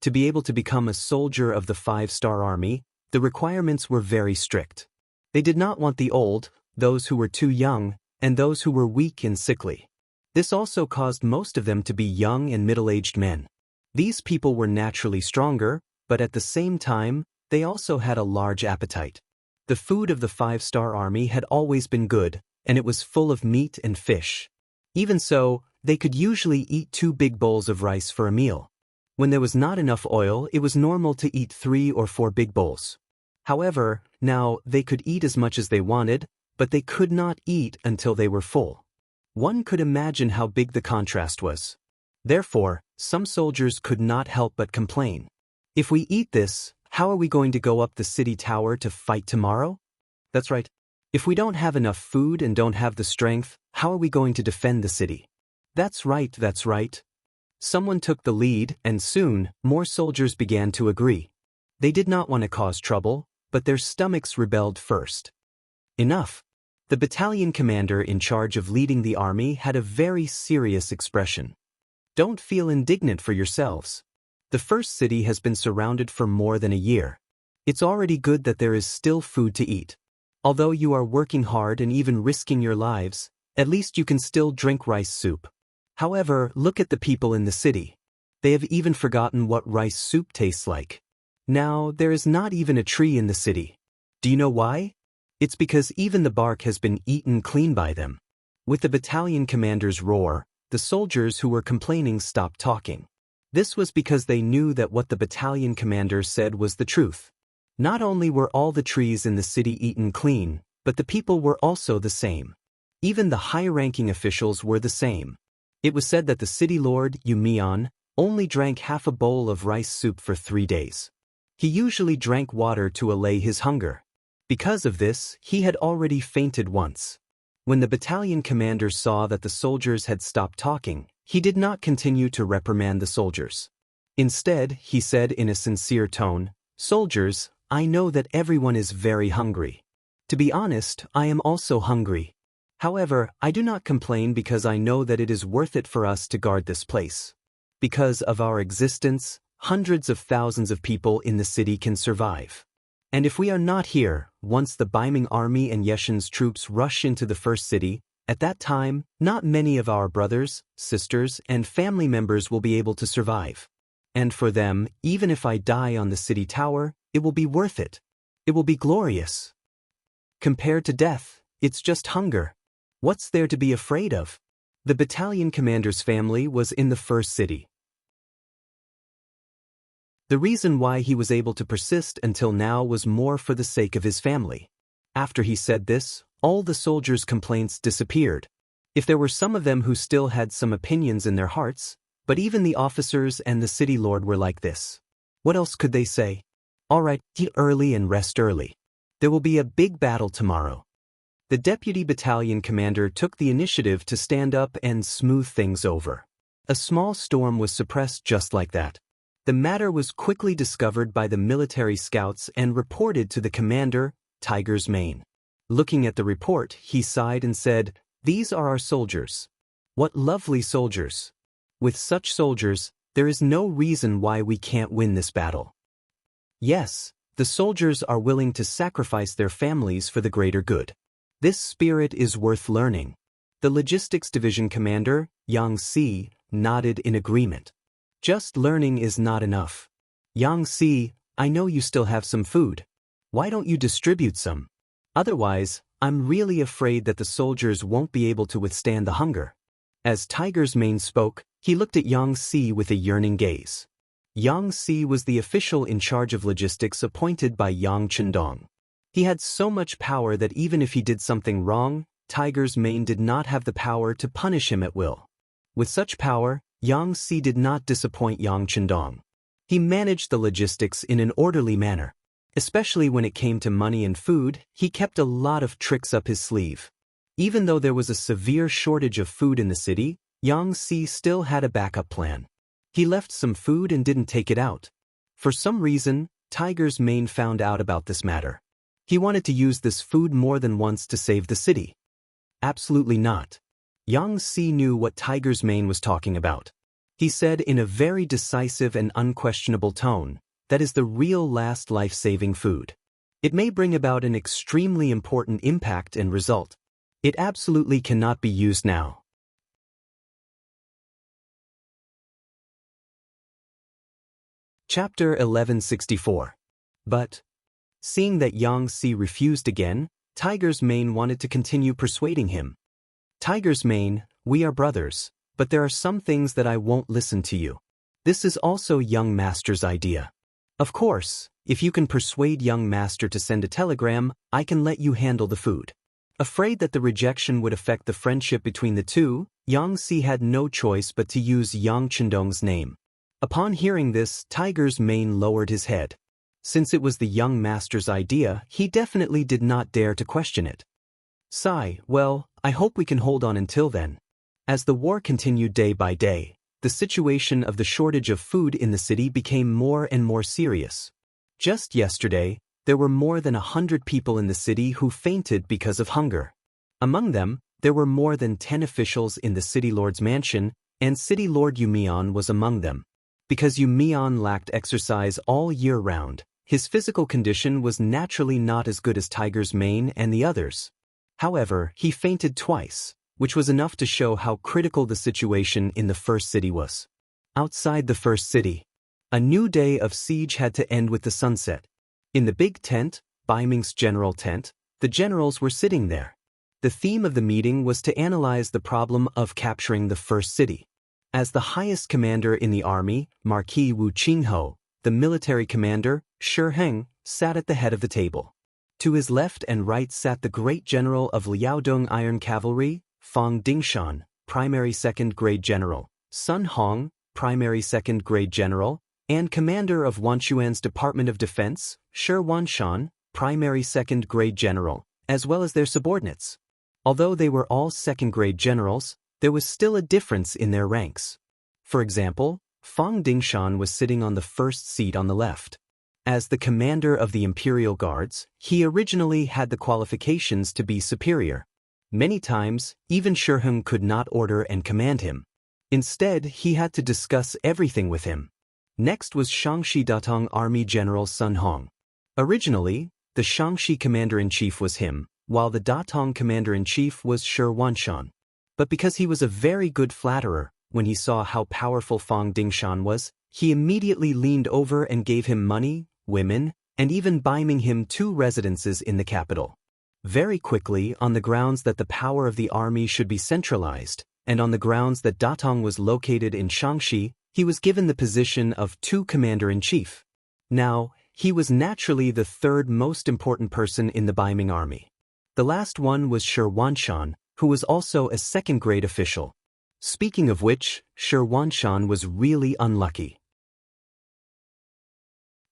Speaker 1: To be able to become a soldier of the 5-star army, the requirements were very strict. They did not want the old, those who were too young, and those who were weak and sickly. This also caused most of them to be young and middle-aged men. These people were naturally stronger, but at the same time, they also had a large appetite. The food of the 5-star army had always been good, and it was full of meat and fish. Even so, they could usually eat 2 big bowls of rice for a meal. When there was not enough oil, it was normal to eat 3 or 4 big bowls. However, now they could eat as much as they wanted, but they could not eat until they were full. One could imagine how big the contrast was. Therefore, some soldiers could not help but complain. If we eat this, how are we going to go up the city tower to fight tomorrow? That's right. If we don't have enough food and don't have the strength, how are we going to defend the city? That's right, that's right. Someone took the lead, and soon, more soldiers began to agree. They did not want to cause trouble, but their stomachs rebelled first. Enough. The battalion commander in charge of leading the army had a very serious expression. Don't feel indignant for yourselves. The first city has been surrounded for more than a year. It's already good that there is still food to eat. Although you are working hard and even risking your lives, at least you can still drink rice soup. However, look at the people in the city. They have even forgotten what rice soup tastes like. Now, there is not even a tree in the city. Do you know why? It's because even the bark has been eaten clean by them. With the battalion commander's roar, the soldiers who were complaining stopped talking. This was because they knew that what the battalion commander said was the truth. Not only were all the trees in the city eaten clean, but the people were also the same. Even the high-ranking officials were the same. It was said that the city lord, Yumian, only drank half a bowl of rice soup for 3 days. He usually drank water to allay his hunger. Because of this, he had already fainted once. When the battalion commander saw that the soldiers had stopped talking, he did not continue to reprimand the soldiers. Instead, he said in a sincere tone, "Soldiers, I know that everyone is very hungry. To be honest, I am also hungry. However, I do not complain because I know that it is worth it for us to guard this place. Because of our existence, hundreds of thousands of people in the city can survive. And if we are not here, once the Baiming army and Yeshen's troops rush into the first city, at that time, not many of our brothers, sisters, and family members will be able to survive. And for them, even if I die on the city tower, it will be worth it. It will be glorious. Compared to death, it's just hunger. What's there to be afraid of?" The battalion commander's family was in the first city. The reason why he was able to persist until now was more for the sake of his family. After he said this, all the soldiers' complaints disappeared. If there were some of them who still had some opinions in their hearts, but even the officers and the city lord were like this. What else could they say? All right, eat early and rest early. There will be a big battle tomorrow. The deputy battalion commander took the initiative to stand up and smooth things over. A small storm was suppressed just like that. The matter was quickly discovered by the military scouts and reported to the commander, Tiger's Mane. Looking at the report, he sighed and said, "These are our soldiers. What lovely soldiers. With such soldiers, there is no reason why we can't win this battle." Yes, the soldiers are willing to sacrifice their families for the greater good. This spirit is worth learning. The logistics division commander, Yang Si, nodded in agreement. Just learning is not enough. Yang Si, I know you still have some food. Why don't you distribute some? Otherwise, I'm really afraid that the soldiers won't be able to withstand the hunger. As Tiger's Mane spoke, He looked at Yang Si with a yearning gaze. Yang Si was the official in charge of logistics appointed by Yang Chendong. He had so much power that even if he did something wrong, Tiger's Mane did not have the power to punish him at will. With such power, Yang Si did not disappoint Yang Chendong. He managed the logistics in an orderly manner. Especially when it came to money and food, he kept a lot of tricks up his sleeve. Even though there was a severe shortage of food in the city, Yang Si still had a backup plan. He left some food and didn't take it out. For some reason, Tiger's Mane found out about this matter. He wanted to use this food more than once to save the city. Absolutely not. Yang Si knew what Tiger's Mane was talking about. He said in a very decisive and unquestionable tone, "That is the real last life-saving food. It may bring about an extremely important impact and result. It absolutely cannot be used now." Chapter 1164. But, seeing that Yang Si refused again, Tiger's Mane wanted to continue persuading him. "Tiger's Mane, we are brothers, but there are some things that I won't listen to you. This is also young master's idea. Of course, if you can persuade young master to send a telegram, I can let you handle the food." Afraid that the rejection would affect the friendship between the two, Yang Si had no choice but to use Yang Chendong's name. Upon hearing this, Tiger's Mane lowered his head. Since it was the young master's idea, he definitely did not dare to question it. Sigh, well, I hope we can hold on until then. As the war continued day by day, the situation of the shortage of food in the city became more and more serious. Just yesterday, there were more than 100 people in the city who fainted because of hunger. Among them, there were more than 10 officials in the city lord's mansion, and City Lord Yumian was among them. Because Yumian lacked exercise all year round, his physical condition was naturally not as good as Tiger's Mane and the others. However, he fainted twice, which was enough to show how critical the situation in the first city was. Outside the first city, a new day of siege had to end with the sunset. In the big tent, Baiming's general tent, the generals were sitting there. The theme of the meeting was to analyze the problem of capturing the first city. As the highest commander in the army, Marquis Wu Qingho, the military commander, Shi Heng, sat at the head of the table. To his left and right sat the great general of Liaodong Iron Cavalry, Fang Dingshan, primary second-grade general, Sun Hong, primary second-grade general, and commander of Wanchuan's Department of Defense, Shi Wanshan, primary second-grade general, as well as their subordinates. Although they were all second-grade generals, there was still a difference in their ranks. For example, Fang Dingshan was sitting on the first seat on the left. As the commander of the Imperial Guards, he originally had the qualifications to be superior. Many times, even Shi Heng could not order and command him. Instead, he had to discuss everything with him. Next was Xianxia Datong Army General Sun Hong. Originally, the Xianxia commander-in-chief was him, while the Datong commander-in-chief was Shi Wanshan. But because he was a very good flatterer, when he saw how powerful Fang Dingshan was, he immediately leaned over and gave him money, women, and even buying him 2 residences in the capital. Very quickly, on the grounds that the power of the army should be centralized, and on the grounds that Datong was located in Xianxia, he was given the position of 2 commander-in-chief. Now, he was naturally the 3rd most important person in the Baiming army. The last one was Shi Wanshan, who was also a second-grade official. Speaking of which, Shi Wanshan was really unlucky.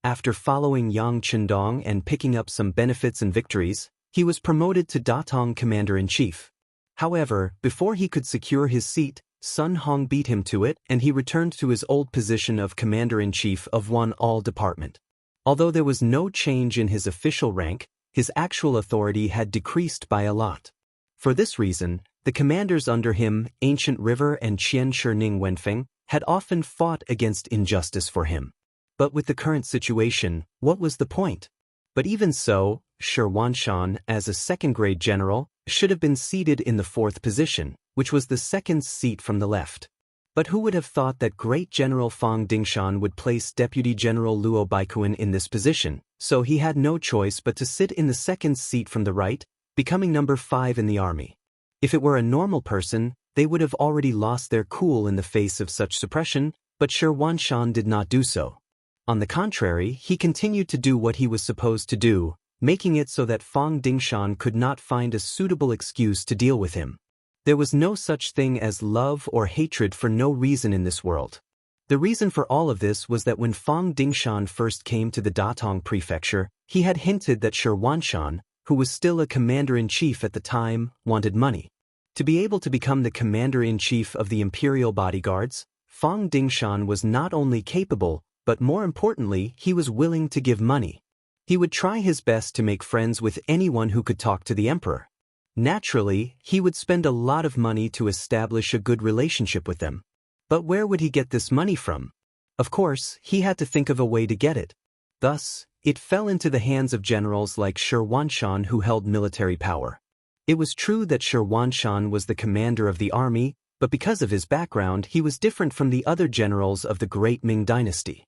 Speaker 1: After following Yang Chendong and picking up some benefits and victories, he was promoted to Datong commander-in-chief. However, before he could secure his seat, Sun Hong beat him to it and he returned to his old position of commander-in-chief of one all department. Although there was no change in his official rank, his actual authority had decreased by a lot. For this reason, the commanders under him, Ancient River and Qian Shining Wenfeng, had often fought against injustice for him. But with the current situation, what was the point? But even so, Shi Wanshan, as a second-grade general, should have been seated in the 4th position, which was the 2nd seat from the left. But who would have thought that great General Fang Dingshan would place Deputy General Luo Baikuan in this position, so he had no choice but to sit in the 2nd seat from the right, becoming number 5 in the army. If it were a normal person, they would have already lost their cool in the face of such suppression, but Shi Huanshan did not do so. On the contrary, he continued to do what he was supposed to do, making it so that Fang Dingshan could not find a suitable excuse to deal with him. There was no such thing as love or hatred for no reason in this world. The reason for all of this was that when Fang Dingshan first came to the Datong prefecture, he had hinted that Shi Huanshan, who was still a commander-in-chief at the time, wanted money. To be able to become the commander-in-chief of the imperial bodyguards, Fang Dingshan was not only capable, but more importantly, he was willing to give money. He would try his best to make friends with anyone who could talk to the emperor. Naturally, he would spend a lot of money to establish a good relationship with them. But where would he get this money from? Of course, he had to think of a way to get it. Thus, it fell into the hands of generals like Shi Huanshan who held military power. It was true that Shi Huanshan was the commander of the army, but because of his background he was different from the other generals of the great Ming dynasty.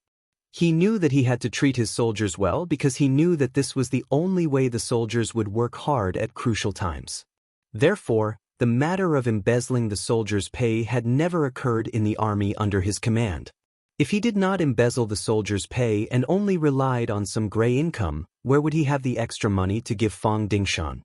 Speaker 1: He knew that he had to treat his soldiers well because he knew that this was the only way the soldiers would work hard at crucial times. Therefore, the matter of embezzling the soldiers' pay had never occurred in the army under his command. If he did not embezzle the soldiers' pay and only relied on some gray income, where would he have the extra money to give Fang Dingshan?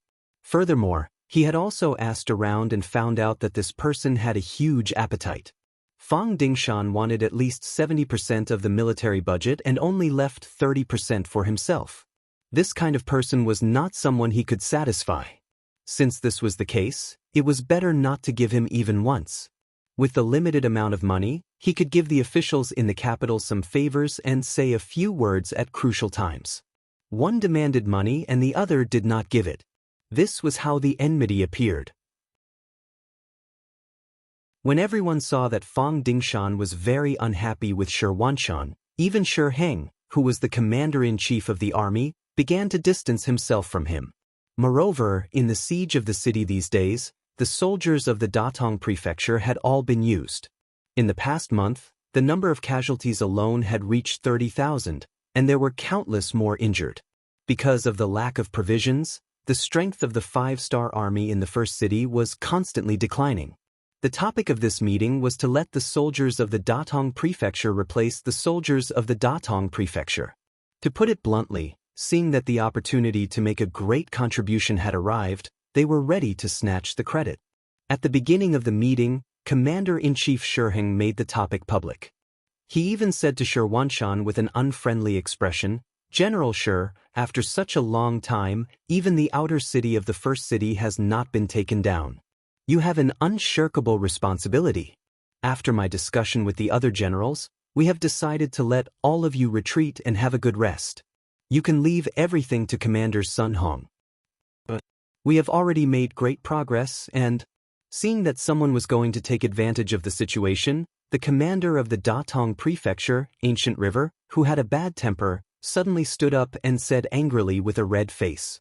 Speaker 1: Furthermore, he had also asked around and found out that this person had a huge appetite. Fang Dingshan wanted at least 70% of the military budget and only left 30% for himself. This kind of person was not someone he could satisfy. Since this was the case, it was better not to give him even once. With the limited amount of money, he could give the officials in the capital some favors and say a few words at crucial times. One demanded money and the other did not give it. This was how the enmity appeared. When everyone saw that Fang Dingshan was very unhappy with Shi Huanshan, even Shi Heng, who was the commander-in-chief of the army, began to distance himself from him. Moreover, in the siege of the city these days, the soldiers of the Datong prefecture had all been used. In the past month, the number of casualties alone had reached 30,000, and there were countless more injured. Because of the lack of provisions, the strength of the five-star army in the first city was constantly declining. The topic of this meeting was to let the soldiers of the Datong prefecture replace the soldiers of the Datong prefecture. To put it bluntly, seeing that the opportunity to make a great contribution had arrived, they were ready to snatch the credit. At the beginning of the meeting, Commander-in-Chief Shi Heng made the topic public. He even said to Shi Huanshan with an unfriendly expression, "General Shi, after such a long time, even the outer city of the first city has not been taken down. You have an unshirkable responsibility. After my discussion with the other generals, we have decided to let all of you retreat and have a good rest. You can leave everything to Commander Sun Hong. But we have already made great progress and..." Seeing that someone was going to take advantage of the situation, the commander of the Datong prefecture, Ancient River, who had a bad temper, suddenly stood up and said angrily with a red face,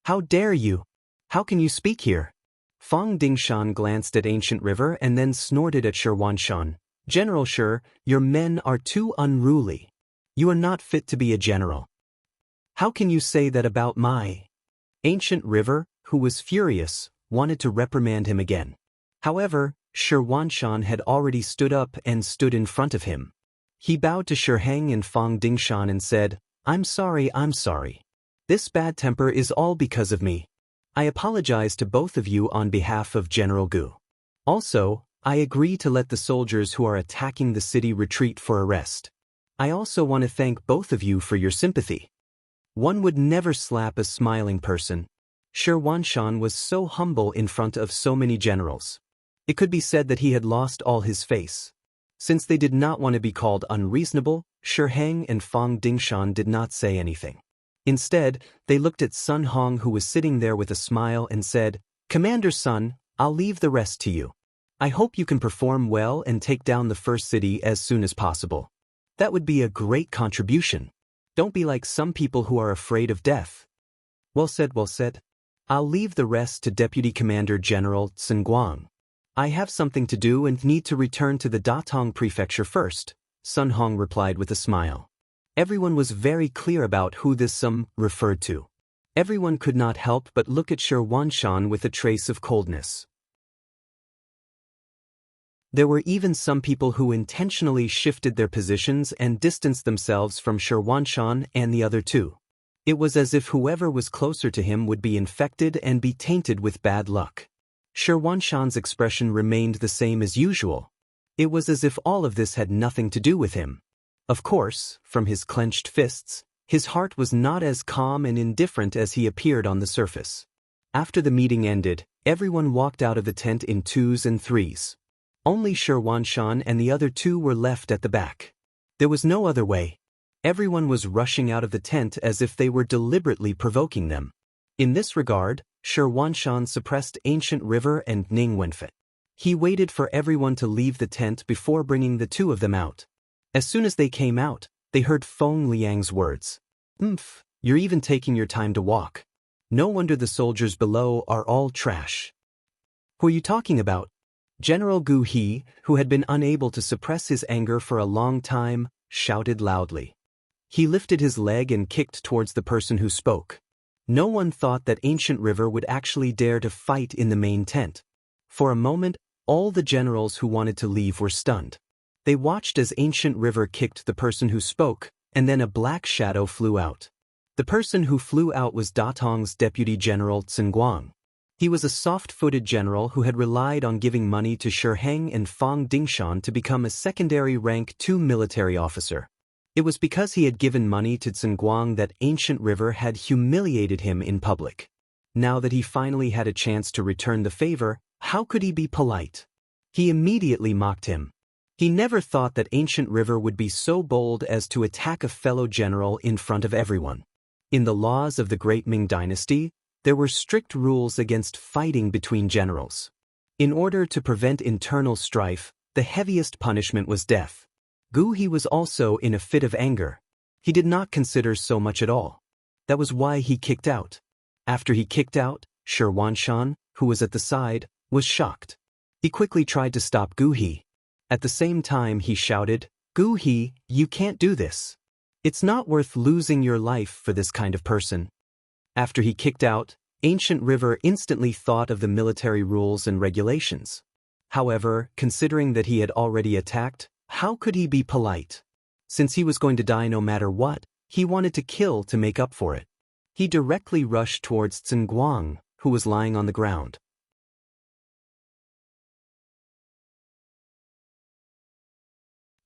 Speaker 1: "How dare you? How can you speak here?" Fang Dingshan glanced at Ancient River and then snorted at Shi Huanshan, "General Shi, your men are too unruly. You are not fit to be a general. How can you say that about my..." Ancient River, who was furious, wanted to reprimand him again. However, Shi Huanshan had already stood up and stood in front of him. He bowed to Shi Heng and Fang Dingshan and said, I'm sorry. This bad temper is all because of me. I apologize to both of you on behalf of General Gu. Also, I agree to let the soldiers who are attacking the city retreat for a rest. I also want to thank both of you for your sympathy." One would never slap a smiling person. Shi Huanshan was so humble in front of so many generals. It could be said that he had lost all his face. Since they did not want to be called unreasonable, Shi Heng and Fang Dingshan did not say anything. Instead, they looked at Sun Hong, who was sitting there with a smile, and said, "Commander Sun, I'll leave the rest to you. I hope you can perform well and take down the first city as soon as possible. That would be a great contribution. Don't be like some people who are afraid of death." Well said. I'll leave the rest to Deputy Commander General Sun Guang. I have something to do and need to return to the Datong prefecture first, Sun Hong replied with a smile. Everyone was very clear about who this "some" referred to. Everyone could not help but look at Shi Huanshan with a trace of coldness. There were even some people who intentionally shifted their positions and distanced themselves from Wanshan and the other two. It was as if whoever was closer to him would be infected and be tainted with bad luck. Wanshan's expression remained the same as usual. It was as if all of this had nothing to do with him. Of course, from his clenched fists, his heart was not as calm and indifferent as he appeared on the surface. After the meeting ended, everyone walked out of the tent in twos and threes. Only Wanshan and the other two were left at the back. There was no other way. Everyone was rushing out of the tent as if they were deliberately provoking them. In this regard, Wanshan suppressed Ancient River and Ning Wenfei. He waited for everyone to leave the tent before bringing the two of them out. As soon as they came out, they heard Feng Liang's words. You're even taking your time to walk. No wonder the soldiers below are all trash. Who are you talking about? General Gu He, who had been unable to suppress his anger for a long time, shouted loudly. He lifted his leg and kicked towards the person who spoke. No one thought that Ancient River would actually dare to fight in the main tent. For a moment, all the generals who wanted to leave were stunned. They watched as Ancient River kicked the person who spoke, and then a black shadow flew out. The person who flew out was Datong's deputy general Guang. He was a soft-footed general who had relied on giving money to Heng and Fang Dingshan to become a secondary rank 2 military officer. It was because he had given money to Guang that Ancient River had humiliated him in public. Now that he finally had a chance to return the favor, how could he be polite? He immediately mocked him. He never thought that Ancient River would be so bold as to attack a fellow general in front of everyone. In the laws of the Great Ming Dynasty, there were strict rules against fighting between generals. In order to prevent internal strife, the heaviest punishment was death. Gu He was also in a fit of anger. He did not consider so much at all. That was why he kicked out. After he kicked out, Wanshan, who was at the side, was shocked. He quickly tried to stop Gu He. At the same time he shouted, "Gu He, you can't do this. It's not worth losing your life for this kind of person." After he kicked out, Ancient River instantly thought of the military rules and regulations. However, considering that he had already attacked, how could he be polite? Since he was going to die no matter what, he wanted to kill to make up for it. He directly rushed towards Guang, who was lying on the ground.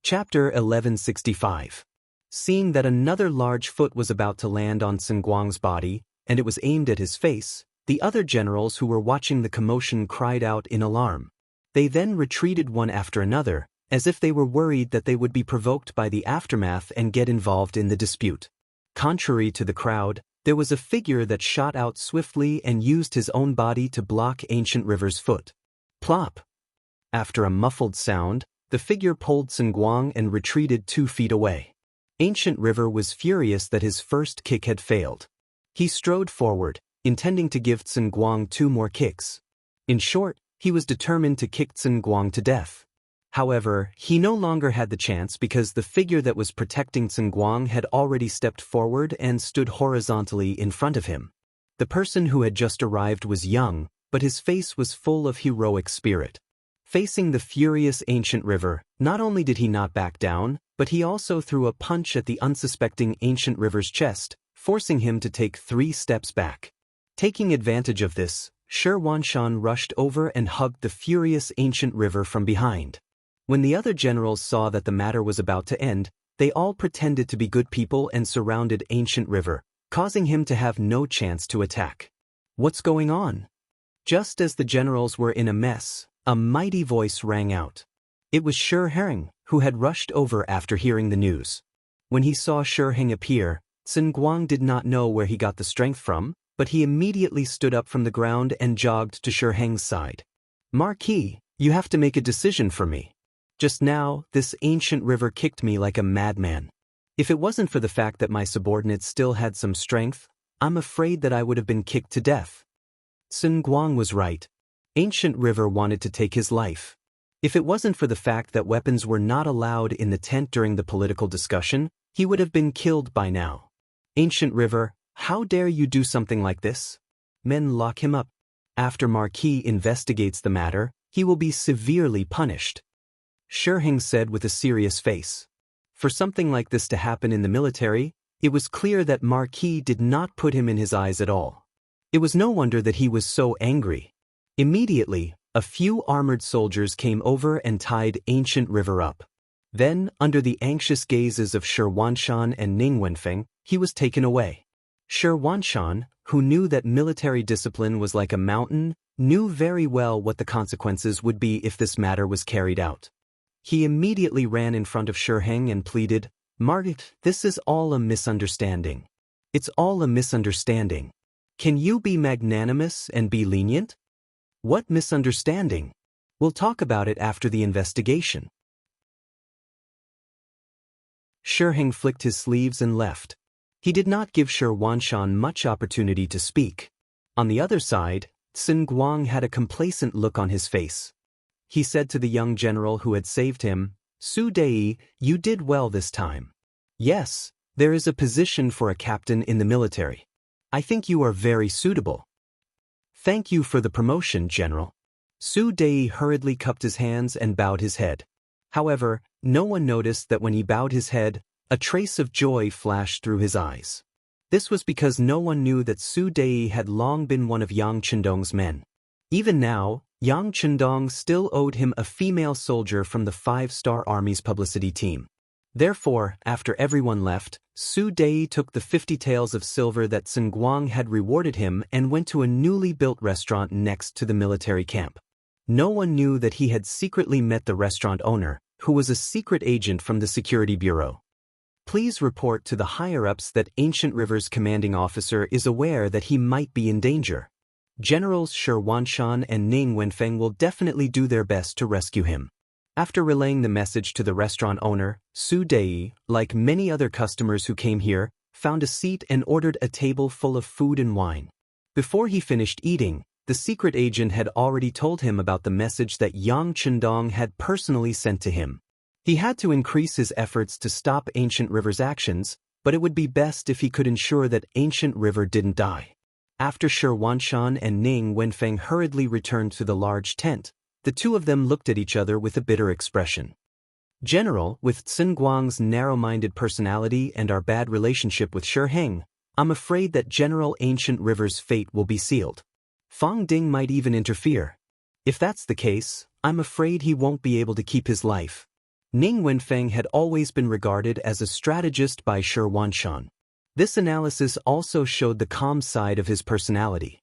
Speaker 1: Chapter 1165. Seeing that another large foot was about to land on Guang's body, and it was aimed at his face, the other generals who were watching the commotion cried out in alarm. They then retreated one after another, as if they were worried that they would be provoked by the aftermath and get involved in the dispute. Contrary to the crowd, there was a figure that shot out swiftly and used his own body to block Ancient River's foot. Plop! After a muffled sound, the figure pulled Guang and retreated 2 feet away. Ancient River was furious that his first kick had failed. He strode forward, intending to give Guang 2 more kicks. In short, he was determined to kick Guang to death. However, he no longer had the chance because the figure that was protecting Guang had already stepped forward and stood horizontally in front of him. The person who had just arrived was young, but his face was full of heroic spirit. Facing the furious Ancient River, not only did he not back down, but he also threw a punch at the unsuspecting Ancient River's chest, forcing him to take 3 steps back. Taking advantage of this, Wanshan rushed over and hugged the furious Ancient River from behind. When the other generals saw that the matter was about to end, they all pretended to be good people and surrounded Ancient River, causing him to have no chance to attack. What's going on? Just as the generals were in a mess, a mighty voice rang out. It was Heng, who had rushed over after hearing the news. When he saw Heng appear, Guang did not know where he got the strength from, but he immediately stood up from the ground and jogged to Heng's side. "Marquis, you have to make a decision for me. Just now, this Ancient River kicked me like a madman. If it wasn't for the fact that my subordinates still had some strength, I'm afraid that I would have been kicked to death." Guang was right. Ancient River wanted to take his life. If it wasn't for the fact that weapons were not allowed in the tent during the political discussion, he would have been killed by now. "Ancient River, how dare you do something like this? Men, lock him up. After Marquis investigates the matter, he will be severely punished. Shiheng said with a serious face. For something like this to happen in the military, it was clear that Marquis did not put him in his eyes at all. It was no wonder that he was so angry. Immediately, a few armored soldiers came over and tied Ancient River up. Then, under the anxious gazes of Shi Wanshan and Ning Wenfeng, he was taken away. Shi Wanshan, who knew that military discipline was like a mountain, knew very well what the consequences would be if this matter was carried out. He immediately ran in front of Shiheng and pleaded, "Margaret, this is all a misunderstanding. It's all a misunderstanding. Can you be magnanimous and be lenient?" "What misunderstanding? We'll talk about it after the investigation." Shiheng flicked his sleeves and left. He did not give Shi Wanshan much opportunity to speak. On the other side, Sun Guang had a complacent look on his face. He said to the young general who had saved him, "Su Dei, you did well this time. Yes, there is a position for a captain in the military. I think you are very suitable." "Thank you for the promotion, General." Su Dei hurriedly cupped his hands and bowed his head. However, no one noticed that when he bowed his head, a trace of joy flashed through his eyes. This was because no one knew that Su Dei had long been one of Yang Chendong's men. Even now, Yang Chendong still owed him a female soldier from the 5-Star Army's publicity team. Therefore, after everyone left, Su Dei took the 50 taels of silver that Sun Guang had rewarded him and went to a newly built restaurant next to the military camp. No one knew that he had secretly met the restaurant owner, who was a secret agent from the Security Bureau. Please report to the higher-ups that Ancient River's commanding officer is aware that he might be in danger. Generals Shi Wanshan and Ning Wenfeng will definitely do their best to rescue him. After relaying the message to the restaurant owner, Su Dei, like many other customers who came here, found a seat and ordered a table full of food and wine. Before he finished eating, the secret agent had already told him about the message that Yang Chendong had personally sent to him. He had to increase his efforts to stop Ancient River's actions, but it would be best if he could ensure that Ancient River didn't die. After Shi Wanshan and Ning Wenfeng hurriedly returned to the large tent, the two of them looked at each other with a bitter expression. "General, with Sun Guang's narrow-minded personality and our bad relationship with Shiheng, I'm afraid that General Ancient River's fate will be sealed. Fang Ding might even interfere. If that's the case, I'm afraid he won't be able to keep his life." Ning Wenfeng had always been regarded as a strategist by Shi Wanshan. This analysis also showed the calm side of his personality.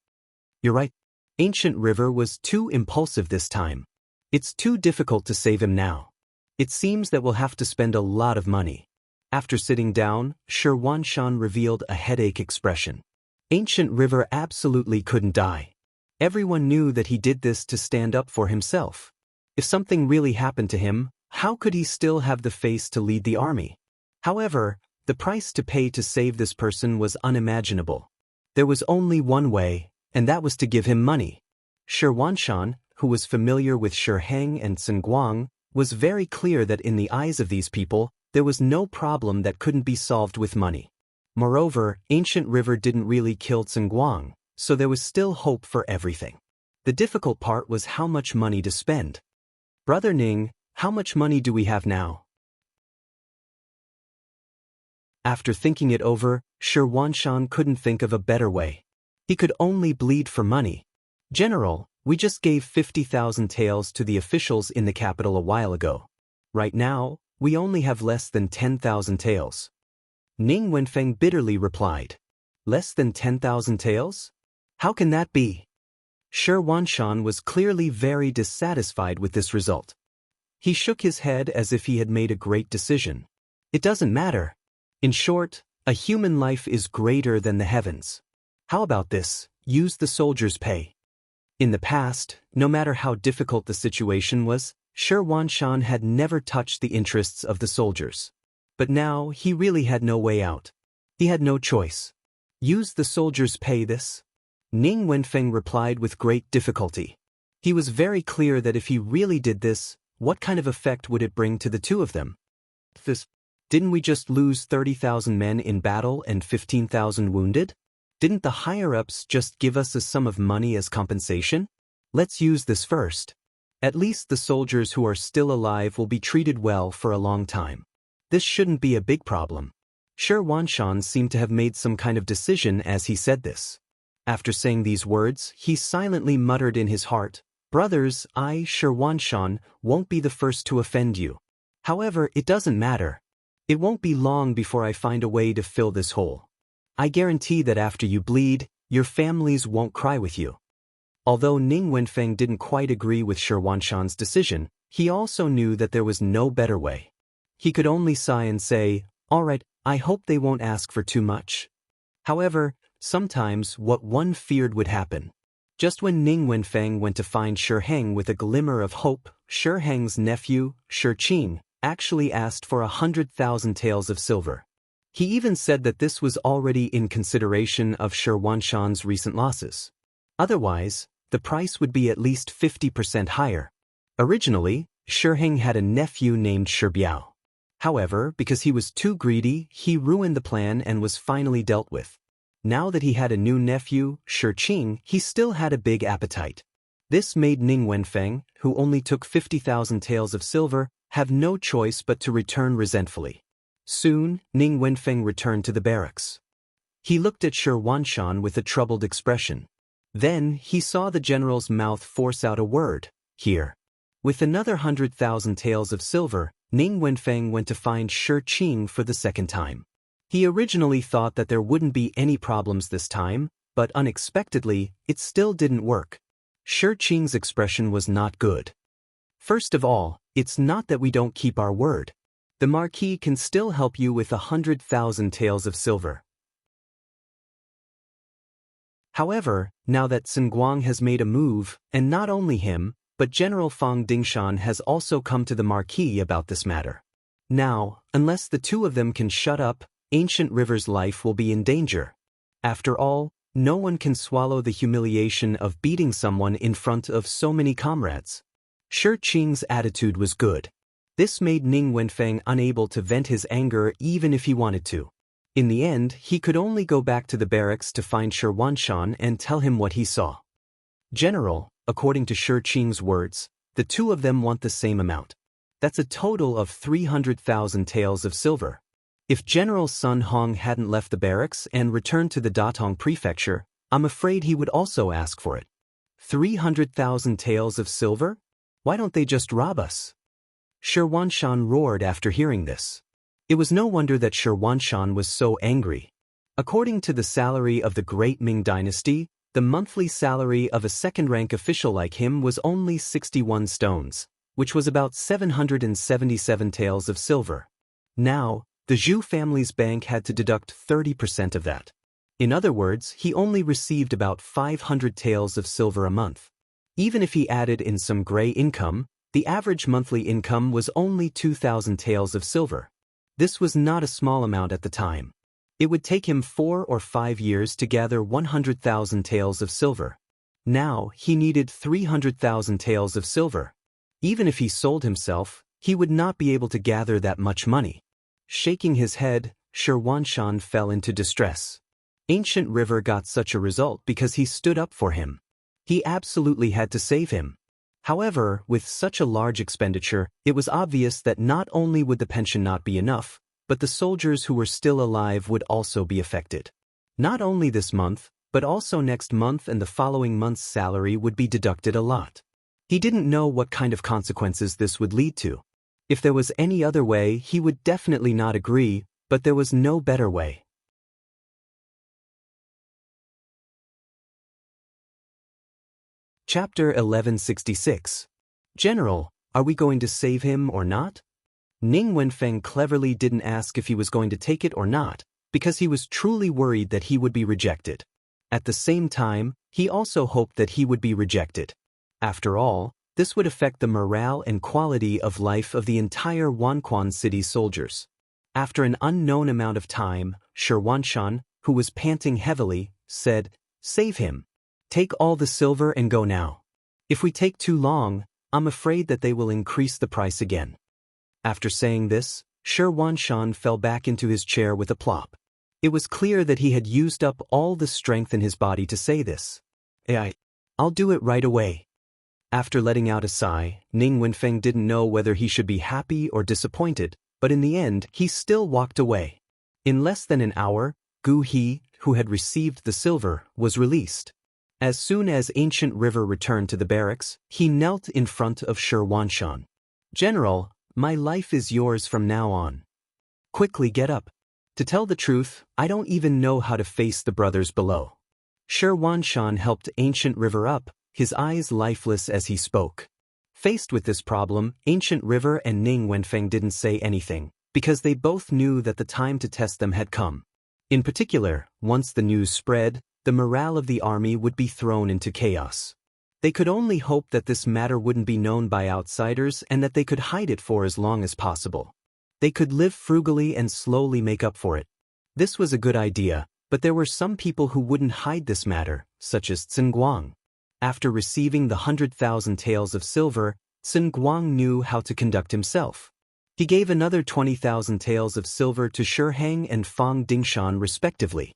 Speaker 1: "You're right. Ancient River was too impulsive this time. It's too difficult to save him now. It seems that we'll have to spend a lot of money." After sitting down, Shi Wanshan revealed a headache expression. Ancient River absolutely couldn't die. Everyone knew that he did this to stand up for himself. If something really happened to him, how could he still have the face to lead the army? However, the price to pay to save this person was unimaginable. There was only one way, and that was to give him money. Shi Wanshan, who was familiar with Shiheng and Sun Guang, was very clear that in the eyes of these people, there was no problem that couldn't be solved with money. Moreover, Ancient River didn't really kill Sun Guang, so there was still hope for everything. The difficult part was how much money to spend. "Brother Ning, how much money do we have now?" After thinking it over, Shi Wanshan couldn't think of a better way. He could only bleed for money. "General, we just gave 50,000 taels to the officials in the capital a while ago. Right now, we only have less than 10,000 taels." Ning Wenfeng bitterly replied. "Less than 10,000 taels? How can that be?" Shi Wanshan was clearly very dissatisfied with this result. He shook his head as if he had made a great decision. "It doesn't matter. In short, a human life is greater than the heavens. How about this? Use the soldiers' pay." In the past, no matter how difficult the situation was, Shi Wanshan had never touched the interests of the soldiers. But now he really had no way out. He had no choice. "Use the soldiers' pay this?" Ning Wenfeng replied with great difficulty. He was very clear that if he really did this, what kind of effect would it bring to the two of them? Didn't we just lose 30,000 men in battle and 15,000 wounded? Didn't the higher-ups just give us a sum of money as compensation? Let's use this first. At least the soldiers who are still alive will be treated well for a long time. This shouldn't be a big problem. Shi Wanshan seemed to have made some kind of decision as he said this. After saying these words, he silently muttered in his heart, "Brothers, I, Shi Wanshan, won't be the first to offend you. However, it doesn't matter. It won't be long before I find a way to fill this hole. I guarantee that after you bleed, your families won't cry with you." Although Ning Wenfeng didn't quite agree with Shi Wanshan's decision, he also knew that there was no better way. He could only sigh and say, "All right, I hope they won't ask for too much." However, sometimes what one feared would happen. Just when Ning Wenfeng went to find Shi Heng with a glimmer of hope, Shi Heng's nephew, Shi Qing, actually asked for 100,000 taels of silver. He even said that this was already in consideration of Shi Wanshan's recent losses. Otherwise, the price would be at least 50% higher. Originally, Shi Heng had a nephew named Shi Biao. However, because he was too greedy, he ruined the plan and was finally dealt with. Now that he had a new nephew, Shi Qing, he still had a big appetite. This made Ning Wenfeng, who only took 50,000 taels of silver, have no choice but to return resentfully. Soon, Ning Wenfeng returned to the barracks. He looked at Shi Wanshan with a troubled expression. Then, he saw the general's mouth force out a word, "Here." With another 100,000 taels of silver, Ning Wenfeng went to find Shi Qing for the second time. He originally thought that there wouldn't be any problems this time, but unexpectedly, it still didn't work. Shi Qing's expression was not good. "First of all, it's not that we don't keep our word. The Marquis can still help you with 100,000 taels of silver. However, now that Sun Guang has made a move, and not only him, but General Fang Dingshan has also come to the Marquis about this matter. Now, unless the two of them can shut up, Ancient River's life will be in danger. After all, no one can swallow the humiliation of beating someone in front of so many comrades." Shi Qing's attitude was good. This made Ning Wenfeng unable to vent his anger even if he wanted to. In the end, he could only go back to the barracks to find Shi Wanshan and tell him what he saw. "General, according to Shi Qing's words, the two of them want the same amount. That's a total of 300,000 taels of silver. If General Sun Hong hadn't left the barracks and returned to the Datong prefecture, I'm afraid he would also ask for it. 300,000 taels of silver? Why don't they just rob us?" Shi Wanshan roared after hearing this. It was no wonder that Shi Wanshan was so angry. According to the salary of the Great Ming Dynasty, the monthly salary of a second-rank official like him was only 61 stones, which was about 777 taels of silver. Now, the Zhu family's bank had to deduct 30% of that. In other words, he only received about 500 taels of silver a month. Even if he added in some gray income, the average monthly income was only 2,000 taels of silver. This was not a small amount at the time. It would take him 4 or 5 years to gather 100,000 taels of silver. Now, he needed 300,000 taels of silver. Even if he sold himself, he would not be able to gather that much money. Shaking his head, Shi Wanshan fell into distress. Ancient River got such a result because he stood up for him. He absolutely had to save him. However, with such a large expenditure, it was obvious that not only would the pension not be enough, but the soldiers who were still alive would also be affected. Not only this month, but also next month and the following month's salary would be deducted a lot. He didn't know what kind of consequences this would lead to. If there was any other way, he would definitely not agree, but there was no better way. Chapter 1166. General, are we going to save him or not? Ning Wenfeng cleverly didn't ask if he was going to take it or not, because he was truly worried that he would be rejected. At the same time, he also hoped that he would be rejected. After all, this would affect the morale and quality of life of the entire Wanquan City soldiers. After an unknown amount of time, Shi Wanshan, who was panting heavily, said, "Save him. Take all the silver and go now. If we take too long, I'm afraid that they will increase the price again." After saying this, Shi Wanshan fell back into his chair with a plop. It was clear that he had used up all the strength in his body to say this. I'll do it right away." After letting out a sigh, Ning Wenfeng didn't know whether he should be happy or disappointed, but in the end, he still walked away. In less than an hour, Gu He, who had received the silver, was released. As soon as Ancient River returned to the barracks, he knelt in front of Shi Wanshan. "General, my life is yours from now on. Quickly get up. To tell the truth, I don't even know how to face the brothers below." Shi Wanshan helped Ancient River up, his eyes lifeless as he spoke. Faced with this problem, Ancient River and Ning Wenfeng didn't say anything, because they both knew that the time to test them had come. In particular, once the news spread, the morale of the army would be thrown into chaos. They could only hope that this matter wouldn't be known by outsiders and that they could hide it for as long as possible. They could live frugally and slowly make up for it. This was a good idea, but there were some people who wouldn't hide this matter, such as Sun Guang. After receiving the 100,000 taels of silver, Sun Guang knew how to conduct himself. He gave another 20,000 taels of silver to Shi Heng and Fang Dingshan respectively.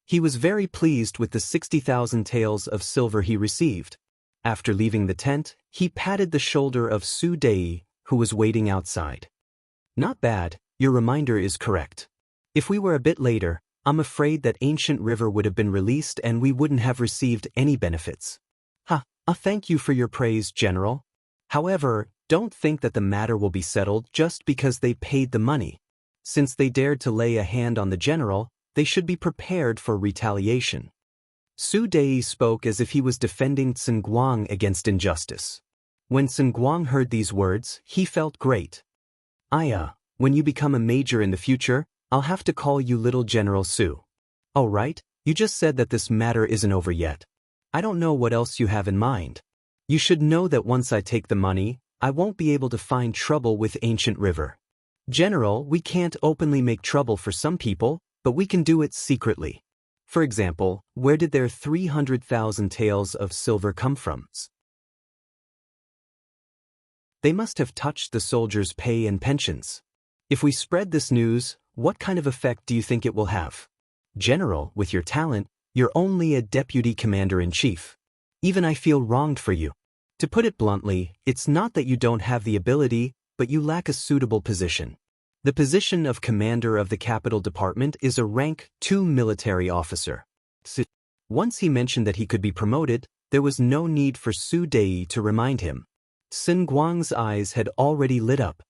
Speaker 1: He was very pleased with the 60,000 taels of silver he received. After leaving the tent, he patted the shoulder of Su Dei, who was waiting outside. "Not bad, your reminder is correct. If we were a bit later, I'm afraid that Ancient River would have been released and we wouldn't have received any benefits." Thank you for your praise, General. However, don't think that the matter will be settled just because they paid the money. Since they dared to lay a hand on the general, they should be prepared for retaliation. Su Dei spoke as if he was defending Sun Guang against injustice. When Sun Guang heard these words, he felt great. When you become a major in the future, I'll have to call you Little General Su. Oh right, you just said that this matter isn't over yet. I don't know what else you have in mind. You should know that once I take the money, I won't be able to find trouble with Ancient River. General, we can't openly make trouble for some people, but we can do it secretly. For example, where did their 300,000 taels of silver come from? They must have touched the soldiers' pay and pensions. If we spread this news, what kind of effect do you think it will have? General, with your talent, you're only a deputy commander-in-chief. Even I feel wronged for you. To put it bluntly, it's not that you don't have the ability, but you lack a suitable position. The position of commander of the capital department is a rank 2 military officer. Once he mentioned that he could be promoted, there was no need for Su Dei to remind him. Sun Guang's eyes had already lit up.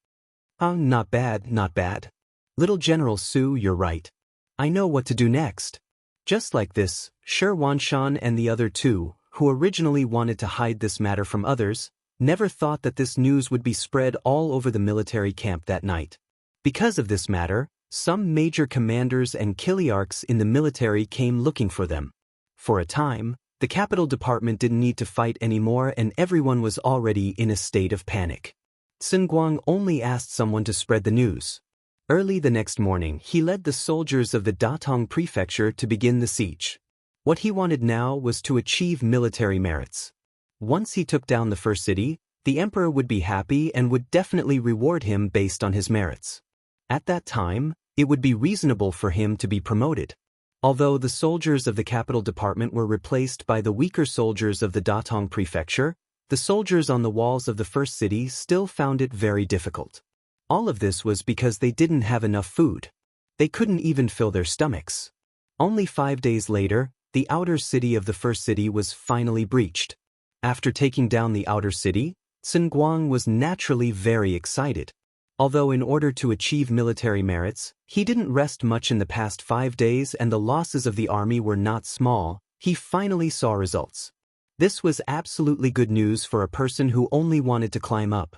Speaker 1: Not bad, not bad. Little General Su, you're right. I know what to do next. Just like this, Shi Wanshan and the other two, who originally wanted to hide this matter from others, never thought that this news would be spread all over the military camp that night. Because of this matter, some major commanders and kiliarchs in the military came looking for them. For a time, the capital department didn't need to fight anymore and everyone was already in a state of panic. Sun Guang only asked someone to spread the news. Early the next morning, he led the soldiers of the Datong prefecture to begin the siege. What he wanted now was to achieve military merits. Once he took down the first city, the emperor would be happy and would definitely reward him based on his merits. At that time, it would be reasonable for him to be promoted. Although the soldiers of the capital department were replaced by the weaker soldiers of the Datong prefecture, the soldiers on the walls of the first city still found it very difficult. All of this was because they didn't have enough food. They couldn't even fill their stomachs. Only 5 days later, the outer city of the first city was finally breached. After taking down the outer city, Sun Guang was naturally very excited. Although in order to achieve military merits, he didn't rest much in the past 5 days and the losses of the army were not small, he finally saw results. This was absolutely good news for a person who only wanted to climb up.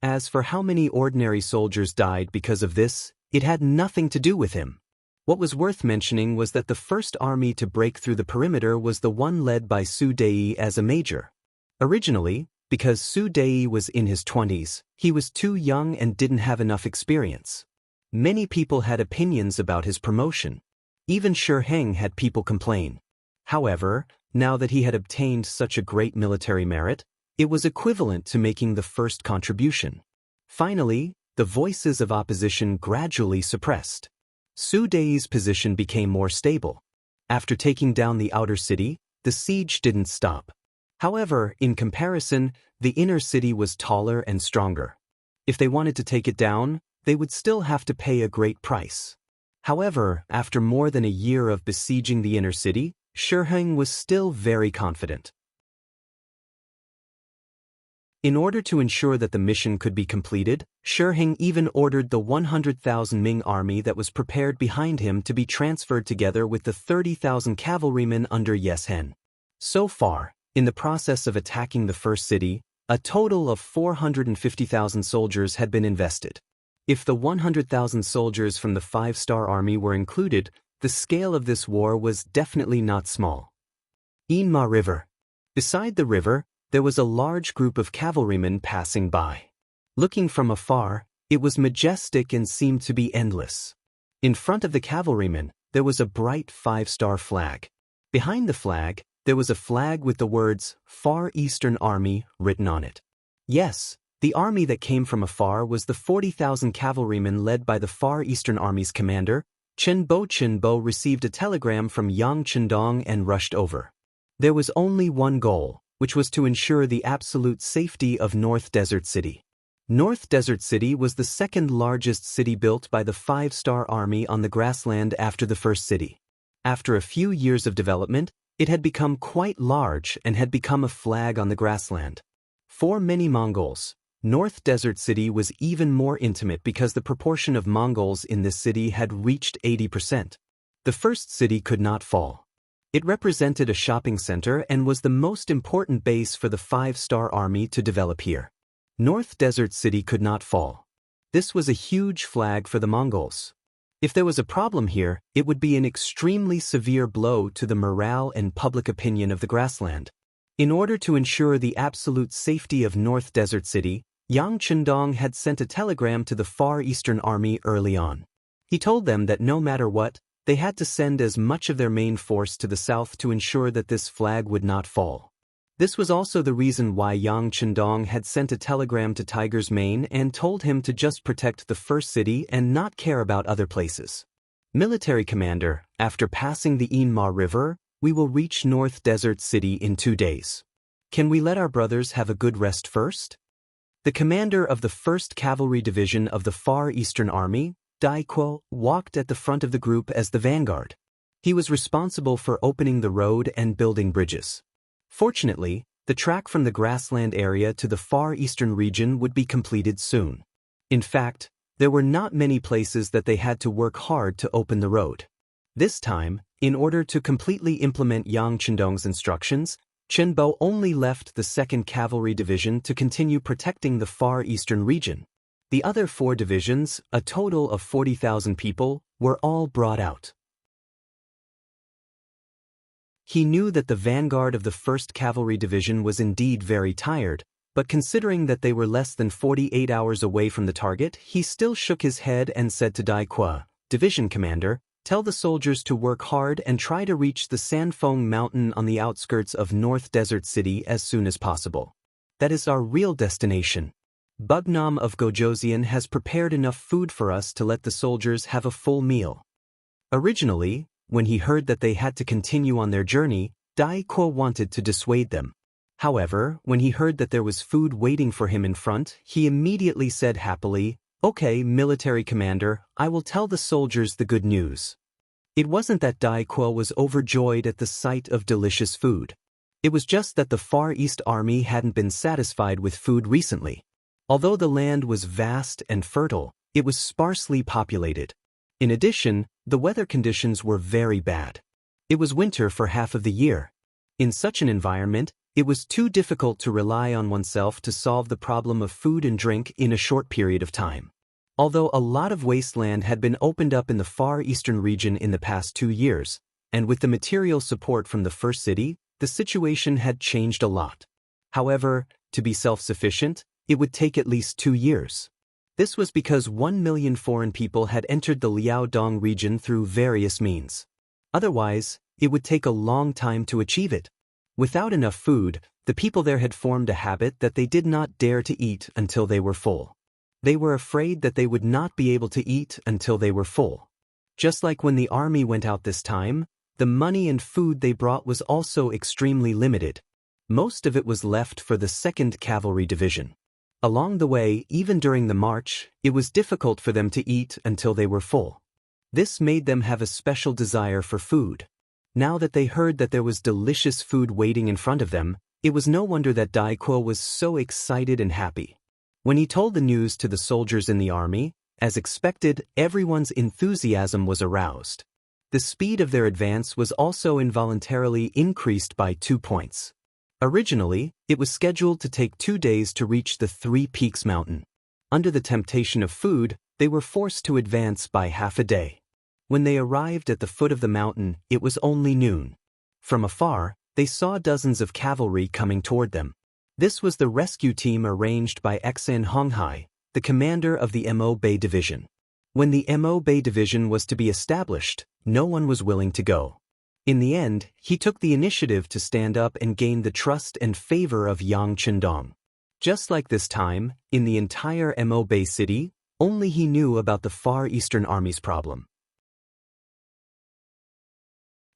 Speaker 1: As for how many ordinary soldiers died because of this, it had nothing to do with him. What was worth mentioning was that the first army to break through the perimeter was the one led by Su Dei as a major. Originally, because Su Dei was in his 20s, he was too young and didn't have enough experience. Many people had opinions about his promotion. Even Shi Heng had people complain. However, now that he had obtained such a great military merit, it was equivalent to making the first contribution. Finally, the voices of opposition gradually suppressed. Su Dei's position became more stable. After taking down the outer city, the siege didn't stop. However, in comparison, The inner city was taller and stronger. If they wanted to take it down, they would still have to pay a great price. However, after more than a year of besieging the inner city, Shiheng was still very confident. In order to ensure that the mission could be completed, Shiheng even ordered the 100,000 Ming army that was prepared behind him to be transferred together with the 30,000 cavalrymen under Yeshen. So far, in the process of attacking the first city, a total of 450,000 soldiers had been invested. If the 100,000 soldiers from the 5-star army were included, the scale of this war was definitely not small. Yinma River. Beside the river, there was a large group of cavalrymen passing by. Looking from afar, it was majestic and seemed to be endless. In front of the cavalrymen, there was a bright 5-star flag. Behind the flag, there was a flag with the words, Far Eastern Army, written on it. Yes, the army that came from afar was the 40,000 cavalrymen led by the Far Eastern Army's commander. Chen Bo received a telegram from Yang Chendong and rushed over. There was only one goal, which was to ensure the absolute safety of North Desert City. North Desert City was the second largest city built by the 5-star army on the grassland after the first city. After a few years of development, it had become quite large and had become a flag on the grassland. For many Mongols, North Desert City was even more intimate because the proportion of Mongols in this city had reached 80%. The first city could not fall. It represented a shopping center and was the most important base for the 5-star army to develop here. North Desert City could not fall. This was a huge flag for the Mongols. If there was a problem here, it would be an extremely severe blow to the morale and public opinion of the grassland. In order to ensure the absolute safety of North Desert City, Yang Chendong had sent a telegram to the Far Eastern Army early on. He told them that no matter what, they had to send as much of their main force to the south to ensure that this flag would not fall. This was also the reason why Yang Chendong had sent a telegram to Tiger's Mane and told him to just protect the first city and not care about other places. Military Commander, after passing the Yinma River, we will reach North Desert City in 2 days. Can we let our brothers have a good rest first? The commander of the 1st Cavalry Division of the Far Eastern Army, Dai Kuo, walked at the front of the group as the vanguard. He was responsible for opening the road and building bridges. Fortunately, the track from the grassland area to the Far Eastern region would be completed soon. In fact, there were not many places that they had to work hard to open the road. This time, in order to completely implement Yang Chendong's instructions, Chen Bo only left the 2nd Cavalry Division to continue protecting the Far Eastern region. The other 4 divisions, a total of 40,000 people, were all brought out. He knew that the vanguard of the 1st Cavalry Division was indeed very tired, but considering that they were less than 48 hours away from the target, he still shook his head and said to Dai Kuo, Division Commander, tell the soldiers to work hard and try to reach the Sanfeng Mountain on the outskirts of North Desert City as soon as possible. That is our real destination. Bugnam of Gojoseon has prepared enough food for us to let the soldiers have a full meal. Originally, when he heard that they had to continue on their journey, Dai Kuo wanted to dissuade them. However, when he heard that there was food waiting for him in front, he immediately said happily, Okay, military commander, I will tell the soldiers the good news. It wasn't that Dai Kuo was overjoyed at the sight of delicious food. It was just that the Far East Army hadn't been satisfied with food recently. Although the land was vast and fertile, it was sparsely populated. In addition, the weather conditions were very bad. It was winter for half of the year. In such an environment, it was too difficult to rely on oneself to solve the problem of food and drink in a short period of time. Although a lot of wasteland had been opened up in the Far Eastern region in the past 2 years, and with the material support from the first city, the situation had changed a lot. However, to be self-sufficient, it would take at least 2 years. This was because 1 million foreign people had entered the Liaodong region through various means. Otherwise, it would take a long time to achieve it. Without enough food, the people there had formed a habit that they did not dare to eat until they were full. They were afraid that they would not be able to eat until they were full. Just like when the army went out this time, the money and food they brought was also extremely limited. Most of it was left for the 2nd Cavalry Division. Along the way, even during the march, it was difficult for them to eat until they were full. This made them have a special desire for food. Now that they heard that there was delicious food waiting in front of them, it was no wonder that Dai Kuo was so excited and happy. When he told the news to the soldiers in the army, as expected, everyone's enthusiasm was aroused. The speed of their advance was also involuntarily increased by 2 points. Originally, it was scheduled to take 2 days to reach the Three Peaks Mountain. Under the temptation of food, they were forced to advance by half a day. When they arrived at the foot of the mountain, it was only noon. From afar, they saw dozens of cavalry coming toward them. This was the rescue team arranged by Xan Honghai, the commander of the Mo Bay Division. When the Mo Bay Division was to be established, no one was willing to go. In the end, he took the initiative to stand up and gain the trust and favor of Yang Chendong. Just like this time, in the entire Mo Bay city, only he knew about the Far Eastern Army's problem.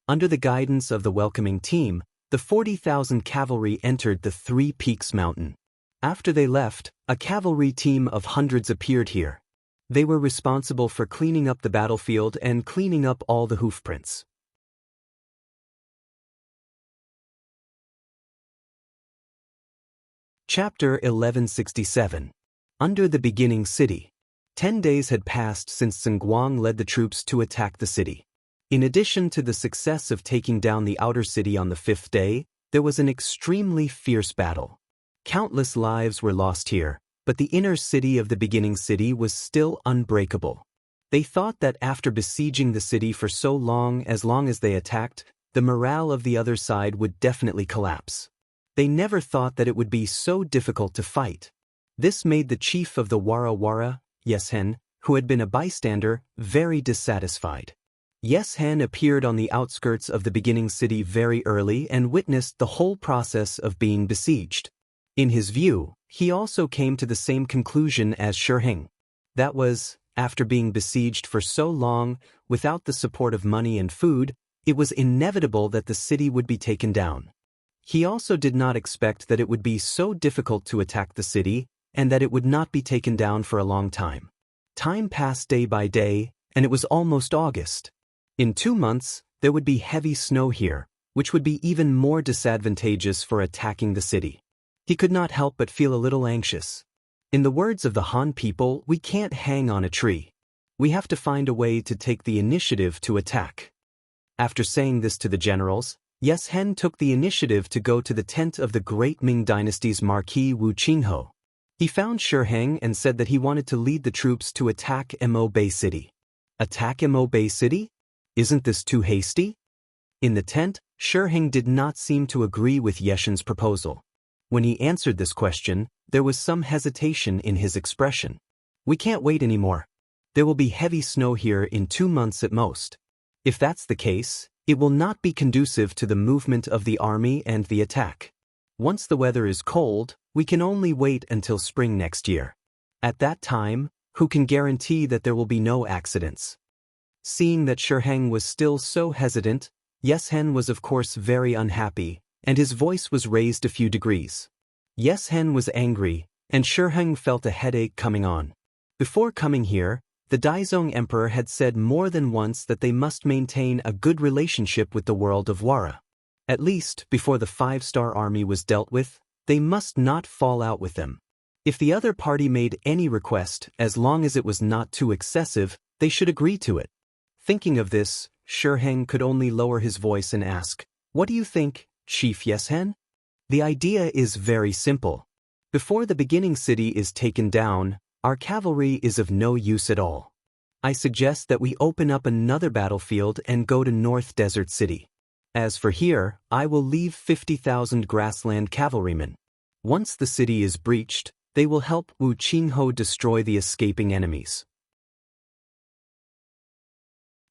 Speaker 1: Under the guidance of the welcoming team, the 40,000 cavalry entered the Three Peaks Mountain. After they left, a cavalry team of hundreds appeared here. They were responsible for cleaning up the battlefield and cleaning up all the hoofprints. Chapter 1167. Under the Beginning City. 10 days had passed since Sun Guang led the troops to attack the city. In addition to the success of taking down the outer city on the 5th day, there was an extremely fierce battle. Countless lives were lost here, but the inner city of the Beginning City was still unbreakable. They thought that after besieging the city for so long as they attacked, the morale of the other side would definitely collapse. They never thought that it would be so difficult to fight. This made the chief of the Wara, Yeshen, who had been a bystander, very dissatisfied. Yeshen appeared on the outskirts of the Beginning City very early and witnessed the whole process of being besieged. In his view, he also came to the same conclusion as Shiheng. That was, after being besieged for so long, without the support of money and food, it was inevitable that the city would be taken down. He also did not expect that it would be so difficult to attack the city, and that it would not be taken down for a long time. Time passed day by day, and it was almost August. In 2 months, there would be heavy snow here, which would be even more disadvantageous for attacking the city. He could not help but feel a little anxious. In the words of the Han people, we can't hang on a tree. We have to find a way to take the initiative to attack. After saying this to the generals, Yeshen took the initiative to go to the tent of the great Ming dynasty's Marquis Wu Qinghe. He found Shiheng and said that he wanted to lead the troops to attack Mo Bay City. Attack Mo Bay City? Isn't this too hasty? In the tent, Shiheng did not seem to agree with Yeshen's proposal. When he answered this question, there was some hesitation in his expression. We can't wait anymore. There will be heavy snow here in 2 months at most. If that's the case, it will not be conducive to the movement of the army and the attack. Once the weather is cold, we can only wait until spring next year. At that time, who can guarantee that there will be no accidents? Seeing that Shiheng was still so hesitant, Yeshen was of course very unhappy, and his voice was raised a few degrees. Yeshen was angry, and Shiheng felt a headache coming on. Before coming here, the Daizong Emperor had said more than once that they must maintain a good relationship with the world of Wara. At least, before the 5-star army was dealt with, they must not fall out with them. If the other party made any request, as long as it was not too excessive, they should agree to it. Thinking of this, Shiheng could only lower his voice and ask, "What do you think, Chief Yeshen?" The idea is very simple. Before the Beginning City is taken down, our cavalry is of no use at all. I suggest that we open up another battlefield and go to North Desert City. As for here, I will leave 50,000 grassland cavalrymen. Once the city is breached, they will help Wu Qinghe destroy the escaping enemies.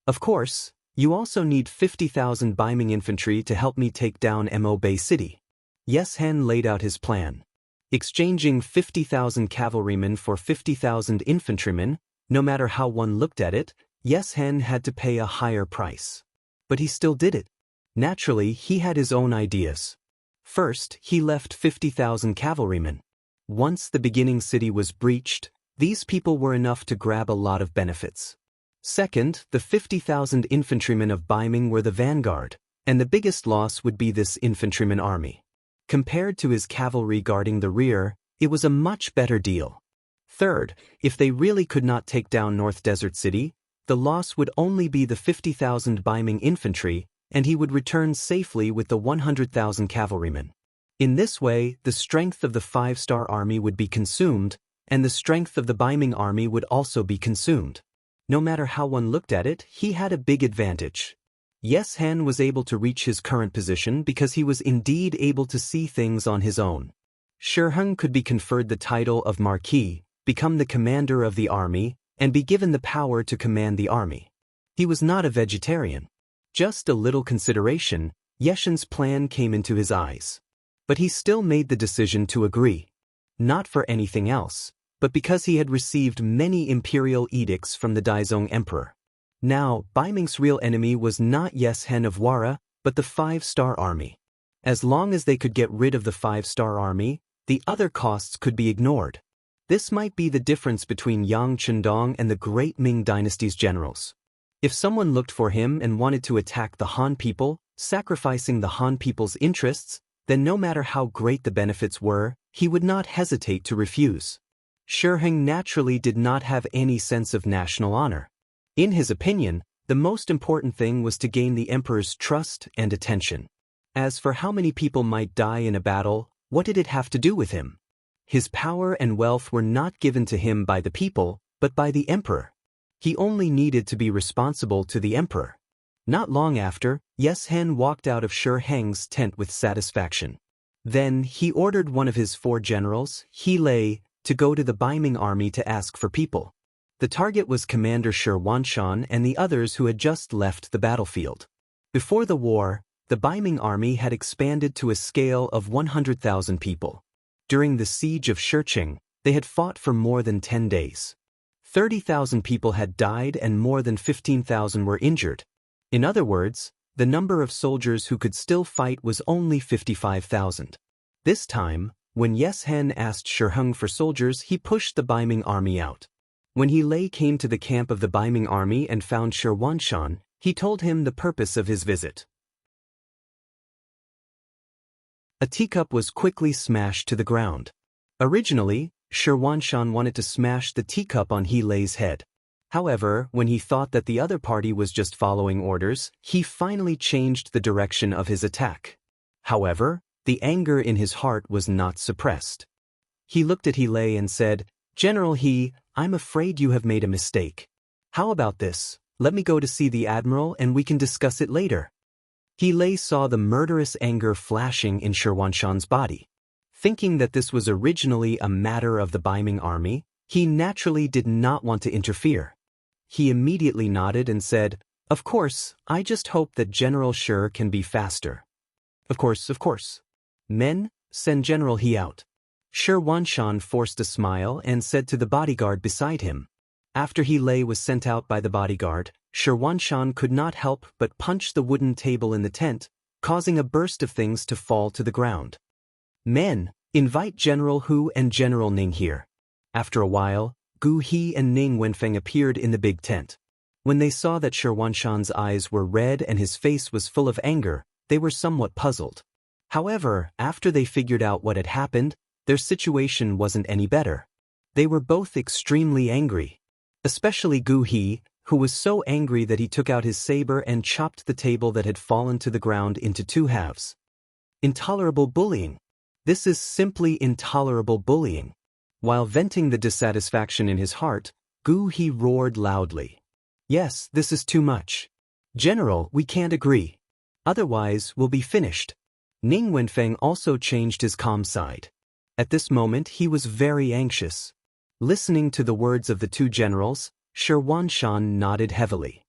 Speaker 1: Of course, you also need 50,000 Baiming infantry to help me take down Mo Bay City. Yeshen laid out his plan. Exchanging 50,000 cavalrymen for 50,000 infantrymen, no matter how one looked at it, Yeshen had to pay a higher price. But he still did it. Naturally, he had his own ideas. First, he left 50,000 cavalrymen. Once the beginning city was breached, these people were enough to grab a lot of benefits. Second, the 50,000 infantrymen of Baiming were the vanguard, and the biggest loss would be this infantryman army. Compared to his cavalry guarding the rear, it was a much better deal. Third, if they really could not take down North Desert City, the loss would only be the 50,000 Baiming infantry, and he would return safely with the 100,000 cavalrymen. In this way, the strength of the 5-star army would be consumed, and the strength of the Baiming army would also be consumed. No matter how one looked at it, he had a big advantage. Yes Han was able to reach his current position because he was indeed able to see things on his own. Shiheng could be conferred the title of Marquis, become the commander of the army, and be given the power to command the army. He was not a vegetarian. Just a little consideration, Yeshen's plan came into his eyes. But he still made the decision to agree. Not for anything else, but because he had received many imperial edicts from the Daizong Emperor. Now, Baiming's real enemy was not Yeshen of Wara, but the 5-star army. As long as they could get rid of the 5-star army, the other costs could be ignored. This might be the difference between Yang Chendong and the great Ming dynasty's generals. If someone looked for him and wanted to attack the Han people, sacrificing the Han people's interests, then no matter how great the benefits were, he would not hesitate to refuse. Shiheng naturally did not have any sense of national honor. In his opinion, the most important thing was to gain the emperor's trust and attention. As for how many people might die in a battle, what did it have to do with him? His power and wealth were not given to him by the people, but by the emperor. He only needed to be responsible to the emperor. Not long after, Yeshen walked out of Shiheng's tent with satisfaction. Then he ordered one of his 4 generals, He Lei, to go to the Baiming army to ask for people. The target was Commander Shi Wanshan and the others who had just left the battlefield. Before the war, the Baiming army had expanded to a scale of 100,000 people. During the siege of Shiqing, they had fought for more than 10 days. 30,000 people had died and more than 15,000 were injured. In other words, the number of soldiers who could still fight was only 55,000. This time, when Yeshen asked Shiheng for soldiers, he pushed the Baiming army out. When He Lei came to the camp of the Baiming army and found Shi Wanshan, he told him the purpose of his visit. A teacup was quickly smashed to the ground. Originally, Shi Wanshan wanted to smash the teacup on He Lei's head. However, when he thought that the other party was just following orders, he finally changed the direction of his attack. However, the anger in his heart was not suppressed. He looked at He Lei and said, "General He, I'm afraid you have made a mistake. How about this? Let me go to see the admiral and we can discuss it later." He Lei saw the murderous anger flashing in Shi Wanshan's body. Thinking that this was originally a matter of the Baiming army, he naturally did not want to interfere. He immediately nodded and said, "Of course, I just hope that General Shi can be faster." Of course. "Men, send General He out." Shi Wanshan forced a smile and said to the bodyguard beside him. After He Lei was sent out by the bodyguard, Shi Wanshan could not help but punch the wooden table in the tent, causing a burst of things to fall to the ground. "Men, invite General Hu and General Ning here." After a while, Gu He and Ning Wenfeng appeared in the big tent. When they saw that Shi Wanshan's eyes were red and his face was full of anger, they were somewhat puzzled. However, after they figured out what had happened, their situation wasn't any better. They were both extremely angry. Especially Gu He, who was so angry that he took out his saber and chopped the table that had fallen to the ground into 2 halves. Intolerable bullying. This is simply intolerable bullying. While venting the dissatisfaction in his heart, Gu He roared loudly. "Yes, this is too much. General, we can't agree. Otherwise, we'll be finished." Ning Wenfeng also changed his calm side. At this moment, he was very anxious. Listening to the words of the 2 generals, Shi Wanshan nodded heavily.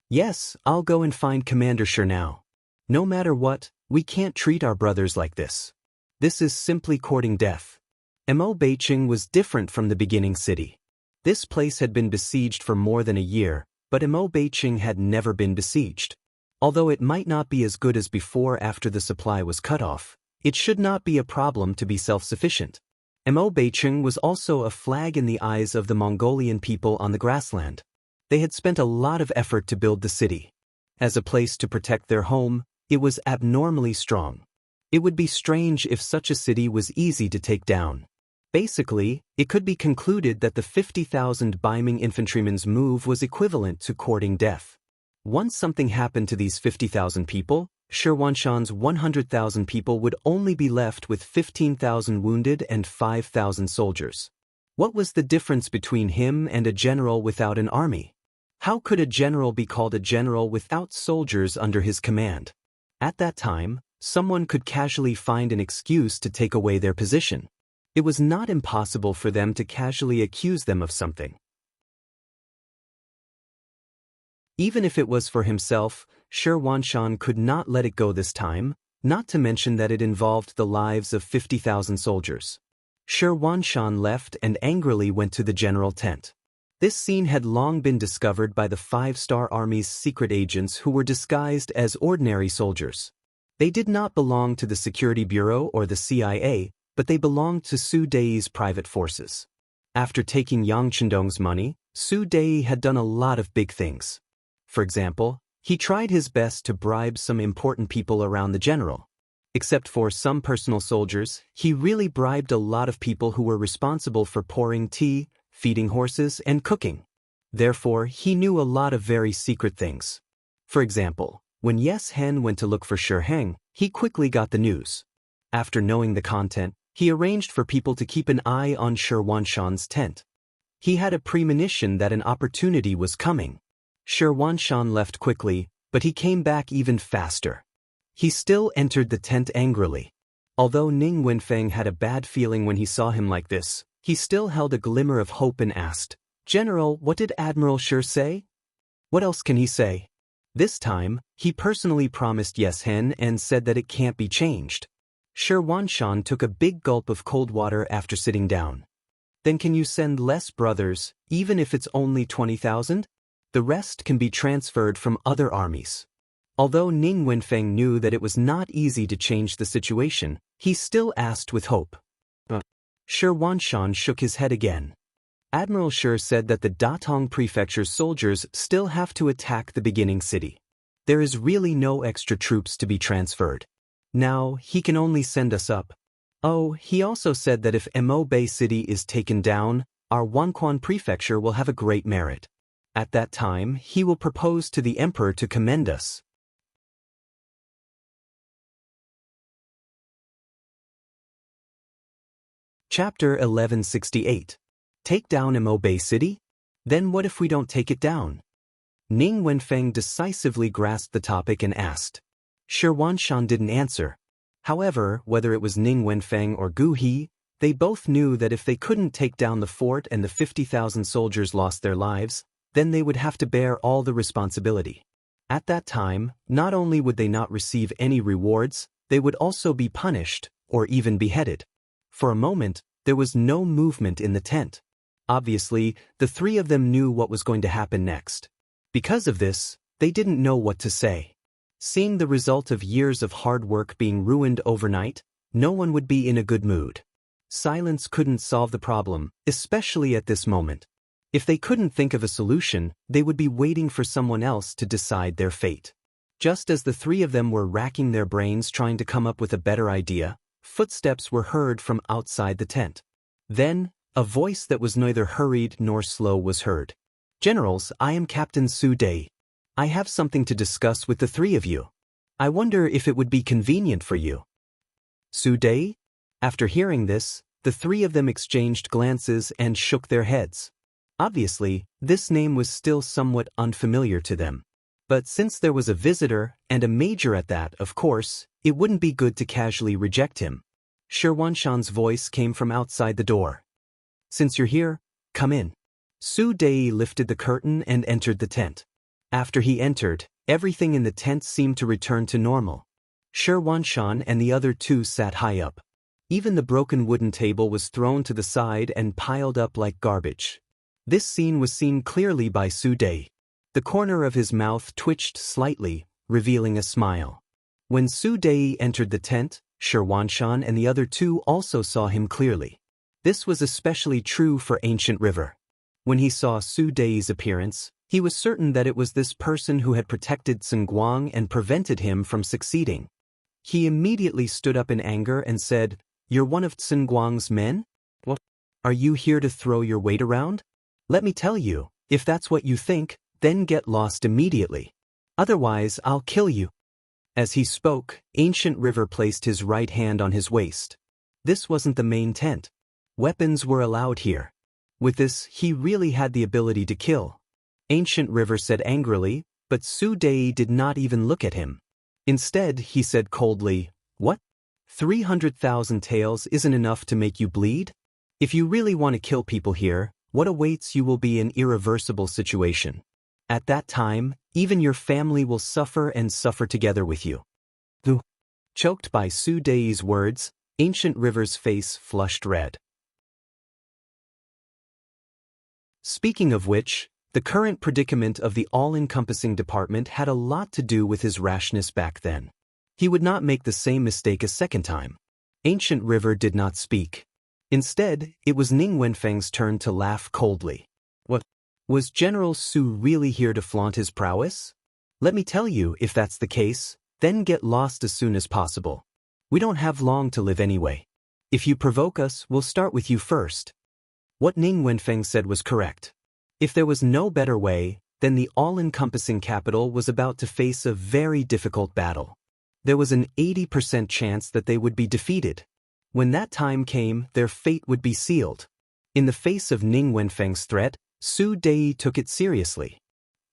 Speaker 1: "Yes, I'll go and find Commander Shi now. No matter what, we can't treat our brothers like this. This is simply courting death." Mo Beiqing was different from the beginning city. This place had been besieged for more than a year, but Mo Beiqing had never been besieged. Although it might not be as good as before after the supply was cut off, It should not be a problem to be self-sufficient. Mo Beicheng was also a flag in the eyes of the Mongolian people on the grassland. They had spent a lot of effort to build the city. As a place to protect their home, it was abnormally strong. It would be strange if such a city was easy to take down. Basically, it could be concluded that the 50,000 Baiming infantrymen's move was equivalent to courting death. Once something happened to these 50,000 people, Shi Huanshan's 100,000 people would only be left with 15,000 wounded and 5,000 soldiers. What was the difference between him and a general without an army? How could a general be called a general without soldiers under his command? At that time, someone could casually find an excuse to take away their position. It was not impossible for them to casually accuse them of something. Even if it was for himself, Shi Huanshan could not let it go this time, not to mention that it involved the lives of 50,000 soldiers. Shi Huanshan left and angrily went to the general tent. This scene had long been discovered by the 5-Star Army's secret agents who were disguised as ordinary soldiers. They did not belong to the Security Bureau or the CIA, but they belonged to Su Dei's private forces. After taking Yang Chendong's money, Su Dei had done a lot of big things. For example, he tried his best to bribe some important people around the general. Except for some personal soldiers, he really bribed a lot of people who were responsible for pouring tea, feeding horses, and cooking. Therefore, he knew a lot of very secret things. For example, when Yes Hen went to look for Shi Heng, he quickly got the news. After knowing the content, he arranged for people to keep an eye on Shi Huanshan's tent. He had a premonition that an opportunity was coming. Shi Huanshan left quickly, but he came back even faster. He still entered the tent angrily. Although Ning Wenfeng had a bad feeling when he saw him like this, he still held a glimmer of hope and asked, "General, what did Admiral Shi say?" What else can he say? This time, he personally promised Yes Hen and said that it can't be changed. Shi Huanshan took a big gulp of cold water after sitting down. Then can you send less brothers, even if it's only 20,000? The rest can be transferred from other armies. Although Ning Wenfeng knew that it was not easy to change the situation, he still asked with hope. Shi Huanshan shook his head again. Admiral Shi said that the Datong Prefecture's soldiers still have to attack the beginning city. There is really no extra troops to be transferred. Now, he can only send us up. Oh, he also said that if Mo Bay City is taken down, our Wanquan Prefecture will have a great merit. At that time, he will propose to the Emperor to commend us. Chapter 1168. Take down Mo Bay City? Then what if we don't take it down? Ning Wenfeng decisively grasped the topic and asked. Shi Huanshan didn't answer. However, whether it was Ning Wenfeng or Gu He, they both knew that if they couldn't take down the fort and the 50,000 soldiers lost their lives, then they would have to bear all the responsibility. At that time, not only would they not receive any rewards, they would also be punished, or even beheaded. For a moment, there was no movement in the tent. Obviously, the three of them knew what was going to happen next. Because of this, they didn't know what to say. Seeing the result of years of hard work being ruined overnight, no one would be in a good mood. Silence couldn't solve the problem, especially at this moment. If they couldn't think of a solution, they would be waiting for someone else to decide their fate. Just as the three of them were racking their brains trying to come up with a better idea, footsteps were heard from outside the tent. Then, a voice that was neither hurried nor slow was heard. "Generals, I am Captain Su Dei. I have something to discuss with the three of you. I wonder if it would be convenient for you." Su Dei? After hearing this, the three of them exchanged glances and shook their heads. Obviously, this name was still somewhat unfamiliar to them. But since there was a visitor, and a major at that, of course, it wouldn't be good to casually reject him. Shi Huanshan's voice came from outside the door. "Since you're here, come in." Su Dei lifted the curtain and entered the tent. After he entered, everything in the tent seemed to return to normal. Shi Huanshan and the other two sat high up. Even the broken wooden table was thrown to the side and piled up like garbage. This scene was seen clearly by Su Dei. The corner of his mouth twitched slightly, revealing a smile. When Su Dei entered the tent, Xianxia and the other two also saw him clearly. This was especially true for Ancient River. When he saw Su Dei's appearance, he was certain that it was this person who had protected Guang and prevented him from succeeding. He immediately stood up in anger and said, "You're one of Guang's men? What? Are you here to throw your weight around? Let me tell you, if that's what you think, then get lost immediately. Otherwise, I'll kill you." As he spoke, Ancient River placed his right hand on his waist. This wasn't the main tent. Weapons were allowed here. With this, he really had the ability to kill. Ancient River said angrily, but Su Dei did not even look at him. Instead, he said coldly, "What? 300,000 taels isn't enough to make you bleed? If you really want to kill people here, what awaits you will be an irreversible situation. At that time, even your family will suffer and suffer together with you." Choked by Su Dei's words, Ancient River's face flushed red. Speaking of which, the current predicament of the all-encompassing department had a lot to do with his rashness back then. He would not make the same mistake a second time. Ancient River did not speak. Instead, it was Ning Wenfeng's turn to laugh coldly. "What? Was General Su really here to flaunt his prowess? Let me tell you, if that's the case, then get lost as soon as possible. We don't have long to live anyway. If you provoke us, we'll start with you first." What Ning Wenfeng said was correct. If there was no better way, then the all-encompassing capital was about to face a very difficult battle. There was an 80% chance that they would be defeated. When that time came, their fate would be sealed. In the face of Ning Wenfeng's threat, Su Dei took it seriously.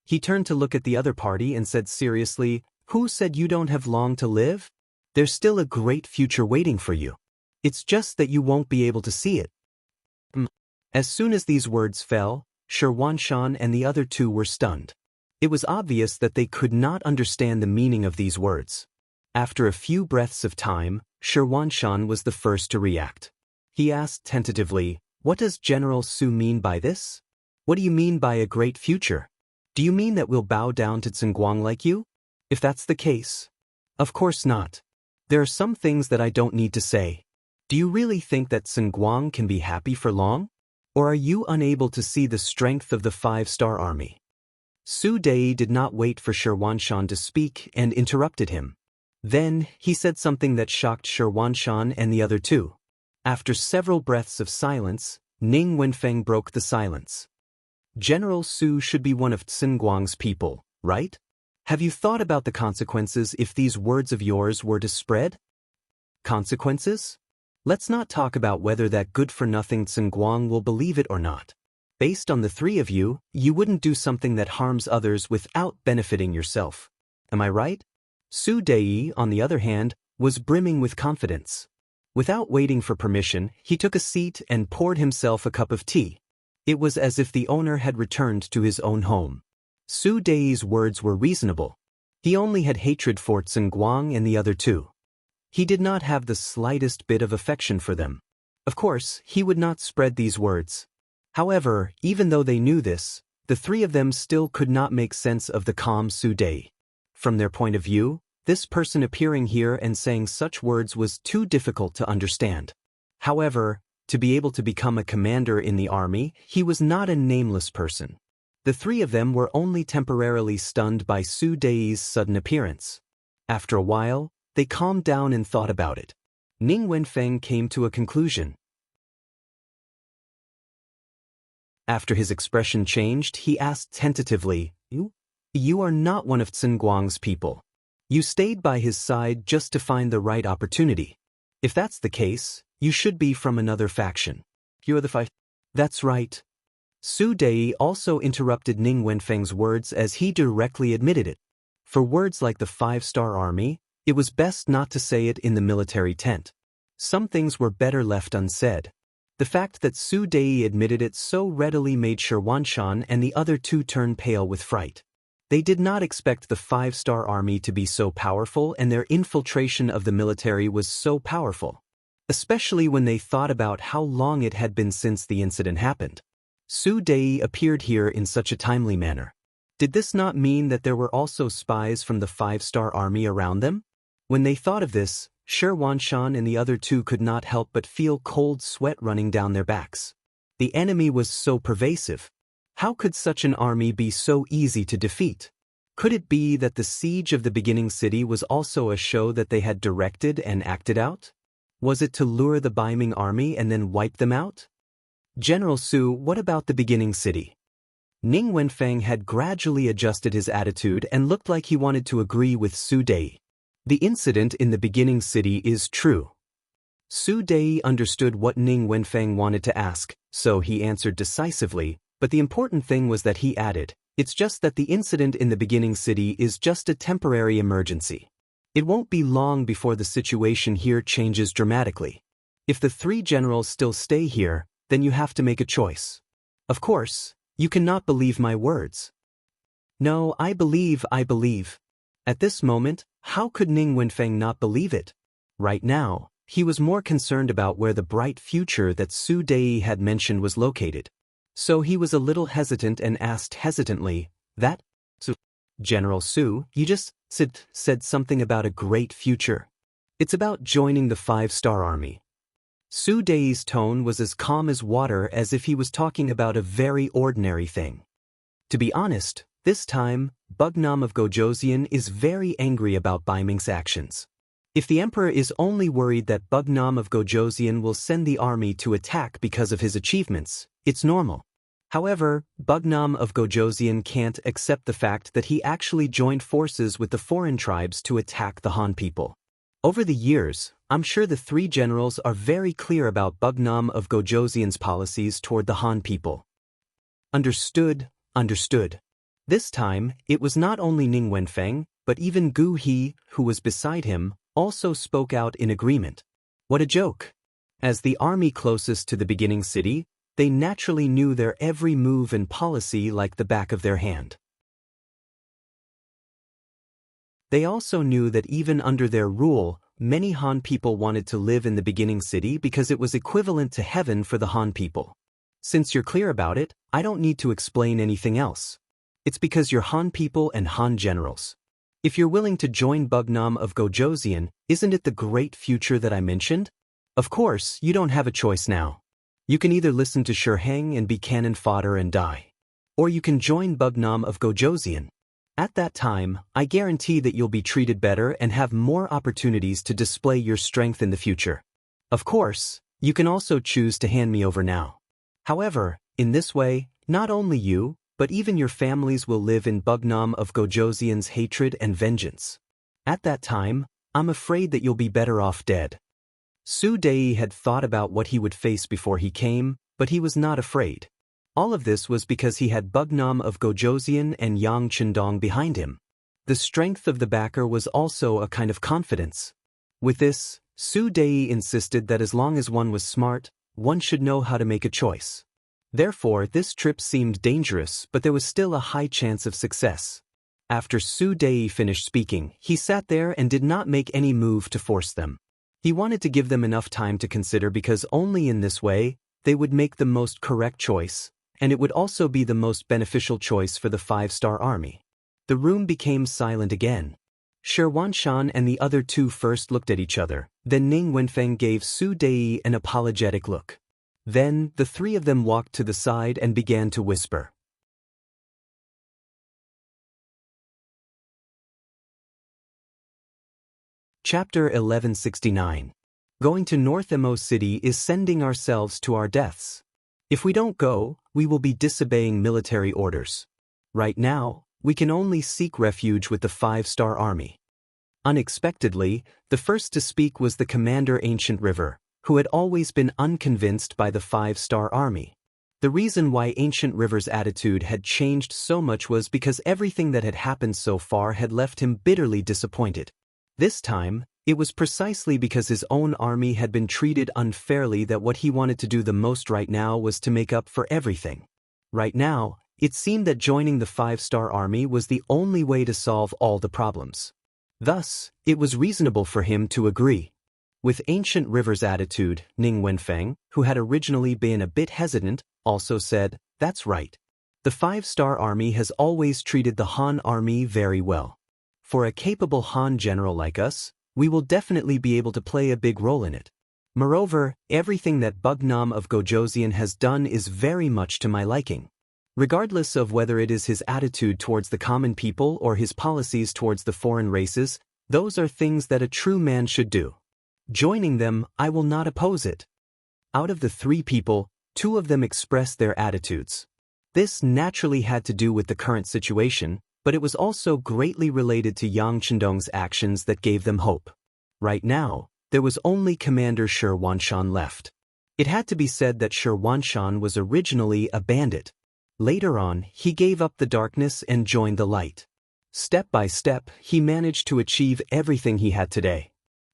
Speaker 1: He turned to look at the other party and said seriously, "Who said you don't have long to live? There's still a great future waiting for you. It's just that you won't be able to see it." As soon as these words fell, Xianxia and the other two were stunned. It was obvious that they could not understand the meaning of these words. After a few breaths of time, Xianxia was the first to react. He asked tentatively, "What does General Su mean by this? What do you mean by a great future? Do you mean that we'll bow down to Guang like you? If that's the case." "Of course not. There are some things that I don't need to say. Do you really think that Guang can be happy for long? Or are you unable to see the strength of the 5-star army?" Su Dei did not wait for Xianxia to speak and interrupted him. Then, he said something that shocked Xianxia and the other two. After several breaths of silence, Ning Wenfeng broke the silence. "General Su should be one of Guang's people, right? Have you thought about the consequences if these words of yours were to spread?" "Consequences? Let's not talk about whether that good-for-nothing Guang will believe it or not. Based on the three of you, you wouldn't do something that harms others without benefiting yourself. Am I right?" Su Dei, on the other hand, was brimming with confidence. Without waiting for permission, he took a seat and poured himself a cup of tea. It was as if the owner had returned to his own home. Su Dei's words were reasonable. He only had hatred for Guang and the other two. He did not have the slightest bit of affection for them. Of course, he would not spread these words. However, even though they knew this, the three of them still could not make sense of the calm Su Dei. From their point of view, this person appearing here and saying such words was too difficult to understand. However, to be able to become a commander in the army, he was not a nameless person. The three of them were only temporarily stunned by Su Dei's sudden appearance. After a while, they calmed down and thought about it. Ning Wenfeng came to a conclusion. After his expression changed, he asked tentatively, You are not one of Guang's people. You stayed by his side just to find the right opportunity. If that's the case, you should be from another faction." "You are the five." "That's right." Su Dei also interrupted Ning Wenfeng's words as he directly admitted it. For words like the 5-star army, it was best not to say it in the military tent. Some things were better left unsaid. The fact that Su Dei admitted it so readily made Xianxia and the other two turn pale with fright. They did not expect the 5-star army to be so powerful, and their infiltration of the military was so powerful. Especially when they thought about how long it had been since the incident happened. Su Dei appeared here in such a timely manner. Did this not mean that there were also spies from the 5-star army around them? When they thought of this, Shi Wanshan and the other two could not help but feel cold sweat running down their backs. The enemy was so pervasive. How could such an army be so easy to defeat? Could it be that the siege of the beginning city was also a show that they had directed and acted out? Was it to lure the Baiming army and then wipe them out? General Su, what about the beginning city? Ning Wenfeng had gradually adjusted his attitude and looked like he wanted to agree with Su Dei. The incident in the beginning city is true. Su Dei understood what Ning Wenfeng wanted to ask, so he answered decisively, but the important thing was that he added, "It's just that the incident in the beginning city is just a temporary emergency. It won't be long before the situation here changes dramatically. If the three generals still stay here, then you have to make a choice. Of course, you cannot believe my words." "No, I believe. At this moment, how could Ning Wenfeng not believe it? Right now, he was more concerned about where the bright future that Su Dei had mentioned was located. So he was a little hesitant and asked hesitantly, "That? So, General Su, you just said something about a great future. It's about joining the 5-star army." Su Dei's tone was as calm as water, as if he was talking about a very ordinary thing. To be honest, this time, Bugnam of Gojoseon is very angry about Baiming's actions. If the emperor is only worried that Bugnam of Gojoseon will send the army to attack because of his achievements, it's normal. However, Bugnam of Gojoseon can't accept the fact that he actually joined forces with the foreign tribes to attack the Han people. Over the years, I'm sure the three generals are very clear about Bugnam of Gojoseon's policies toward the Han people. Understood. This time, it was not only Ning Wenfeng, but even Gu He, who was beside him, also spoke out in agreement. What a joke! As the army closest to the beginning city, they naturally knew their every move and policy like the back of their hand. They also knew that even under their rule, many Han people wanted to live in the beginning city because it was equivalent to heaven for the Han people. Since you're clear about it, I don't need to explain anything else. It's because you're Han people and Han generals. If you're willing to join Bugnam of Gojoseon, isn't it the great future that I mentioned? Of course, you don't have a choice now. You can either listen to Shurheng and be cannon fodder and die. Or you can join Bugnam of Gojoseon. At that time, I guarantee that you'll be treated better and have more opportunities to display your strength in the future. Of course, you can also choose to hand me over now. However, in this way, not only you, but even your families will live in Bugnam of Gojoseon's hatred and vengeance. At that time, I'm afraid that you'll be better off dead. Su Dei had thought about what he would face before he came, but he was not afraid. All of this was because he had Bugnam of Gojoseon and Yang Chendong behind him. The strength of the backer was also a kind of confidence. With this, Su Dei insisted that as long as one was smart, one should know how to make a choice. Therefore, this trip seemed dangerous, but there was still a high chance of success. After Su Dei finished speaking, he sat there and did not make any move to force them. He wanted to give them enough time to consider, because only in this way, they would make the most correct choice, and it would also be the most beneficial choice for the 5-star army. The room became silent again. Shi Wanshan and the other two first looked at each other, then Ning Wenfeng gave Su Dei an apologetic look. Then, the three of them walked to the side and began to whisper. Chapter 1169. Going to North Mo City is sending ourselves to our deaths. If we don't go, we will be disobeying military orders. Right now, we can only seek refuge with the 5-star army. Unexpectedly, the first to speak was the commander Ancient River, who had always been unconvinced by the 5-star army. The reason why Ancient River's attitude had changed so much was because everything that had happened so far had left him bitterly disappointed. This time, it was precisely because his own army had been treated unfairly that what he wanted to do the most right now was to make up for everything. Right now, it seemed that joining the 5-star army was the only way to solve all the problems. Thus, it was reasonable for him to agree. With Ancient River's attitude, Ning Wenfeng, who had originally been a bit hesitant, also said, "That's right. The 5-star army has always treated the Han army very well. For a capable Han general like us, We will definitely be able to play a big role in it. Moreover, everything that Bugnam of Gojosian has done is very much to my liking. Regardless of whether it is his attitude towards the common people or his policies towards the foreign races, those are things that a true man should do. Joining them, I will not oppose it. Out of the 3 people, 2 of them expressed their attitudes. This naturally had to do with the current situation, but it was also greatly related to Yang Chendong's actions that gave them hope. Right now, there was only Commander Shi Wanshan left. It had to be said that Shi Wanshan was originally a bandit. Later on, he gave up the darkness and joined the light. Step by step, he managed to achieve everything he had today.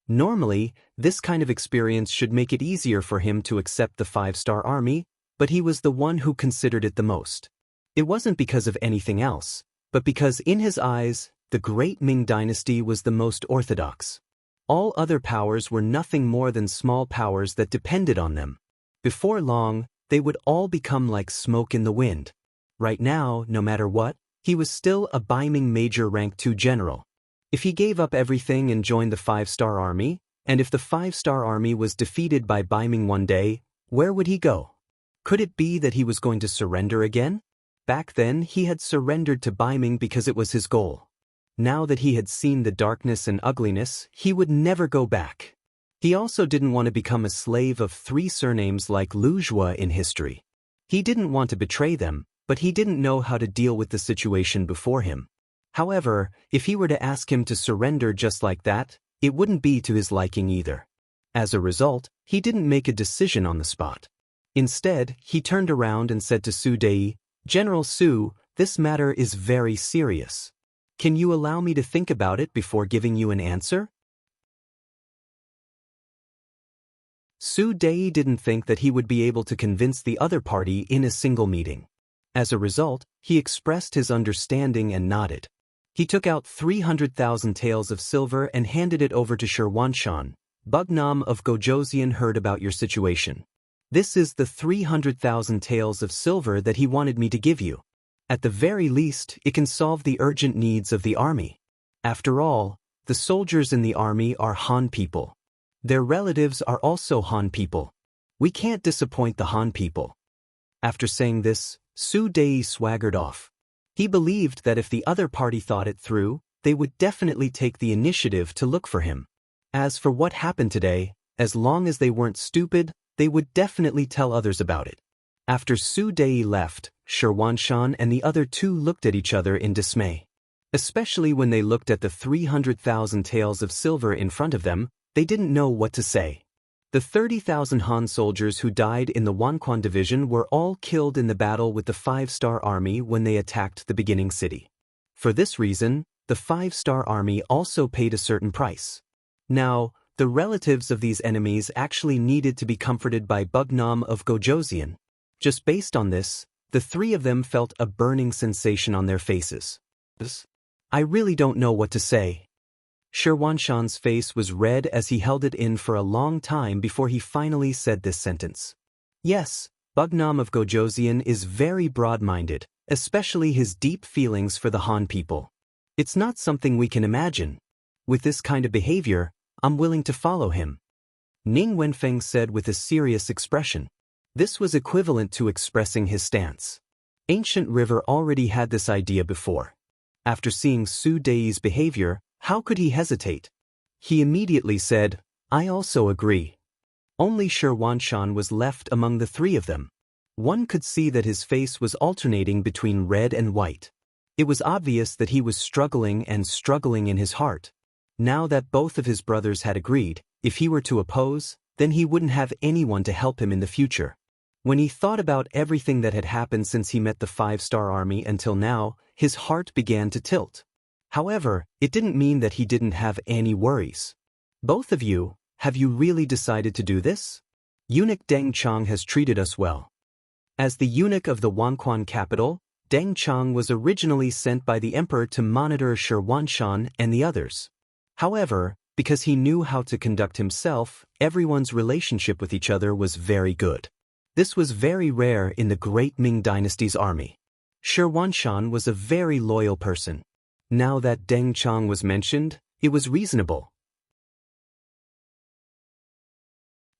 Speaker 1: Normally, this kind of experience should make it easier for him to accept the 5-star army, but he was the one who considered it the most. It wasn't because of anything else, but because in his eyes, the great Ming dynasty was the most orthodox. All other powers were nothing more than small powers that depended on them. Before long, they would all become like smoke in the wind. Right now, no matter what, he was still a Baiming Major Rank 2 general. If he gave up everything and joined the 5-star army, and if the 5-star army was defeated by Baiming one day, where would he go? Could it be that he was going to surrender again? Back then, he had surrendered to Baiming because it was his goal. Now that he had seen the darkness and ugliness, he would never go back. He also didn't want to become a slave of 3 surnames like Lu Zhua in history. He didn't want to betray them, but he didn't know how to deal with the situation before him. However, if he were to ask him to surrender just like that, it wouldn't be to his liking either. As a result, he didn't make a decision on the spot. Instead, he turned around and said to Su Dei, "General Su, this matter is very serious. Can you allow me to think about it before giving you an answer?" Su Dei didn't think that he would be able to convince the other party in a single meeting. As a result, he expressed his understanding and nodded. He took out 300,000 taels of silver and handed it over to Shi Wanshan. "Bugnam of Gojosian heard about your situation. This is the 300,000 taels of silver that he wanted me to give you. At the very least, it can solve the urgent needs of the army. After all, the soldiers in the army are Han people. Their relatives are also Han people. We can't disappoint the Han people." After saying this, Su Dei swaggered off. He believed that if the other party thought it through, they would definitely take the initiative to look for him. As for what happened today, as long as they weren't stupid, they would definitely tell others about it. After Su Dei left, Shi Wanshan and the other 2 looked at each other in dismay. Especially when they looked at the 300,000 taels of silver in front of them, they didn't know what to say. The 30,000 Han soldiers who died in the Wanquan division were all killed in the battle with the 5-star army when they attacked the beginning city. For this reason, the 5-star army also paid a certain price. Now, the relatives of these enemies actually needed to be comforted by Bugnam of Gojosian. Just based on this, the 3 of them felt a burning sensation on their faces. "I really don't know what to say." Shi Wanshan's face was red as he held it in for a long time before he finally said this sentence. Yes, Bugnam of Gojosian is very broad-minded, especially his deep feelings for the Han people. It's not something we can imagine. With this kind of behavior, I'm willing to follow him. Ning Wenfeng said with a serious expression. This was equivalent to expressing his stance. Ancient River already had this idea before. After seeing Su Dei's behavior, how could he hesitate? He immediately said, "I also agree." Only Shi Wanshan was left among the 3 of them. One could see that his face was alternating between red and white. It was obvious that he was struggling in his heart. Now that both of his brothers had agreed, if he were to oppose, then he wouldn't have anyone to help him in the future. When he thought about everything that had happened since he met the 5-star army until now, his heart began to tilt. However, it didn't mean that he didn't have any worries. "Both of you, have you really decided to do this? Eunuch Deng Chang has treated us well." As the eunuch of the Wanquan capital, Deng Chang was originally sent by the emperor to monitor Shi Wanshan and the others. However, because he knew how to conduct himself, everyone's relationship with each other was very good. This was very rare in the great Ming dynasty's army. Shi Wanshan was a very loyal person. Now that Deng Chang was mentioned, it was reasonable.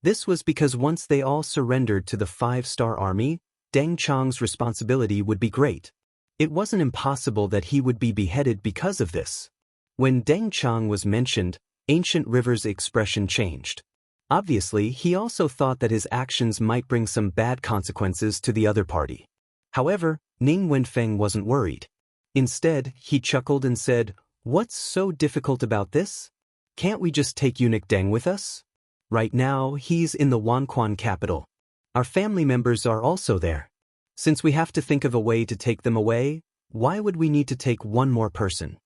Speaker 1: This was because once they all surrendered to the five-star army, Deng Chang's responsibility would be great. It wasn't impossible that he would be beheaded because of this. When Deng Chang was mentioned, Ancient River's expression changed. Obviously, he also thought that his actions might bring some bad consequences to the other party. However, Ning Wenfeng wasn't worried. Instead, he chuckled and said, "What's so difficult about this? Can't we just take eunuch Deng with us? Right now, he's in the Wanquan capital. Our family members are also there. Since we have to think of a way to take them away, why would we need to take one more person?"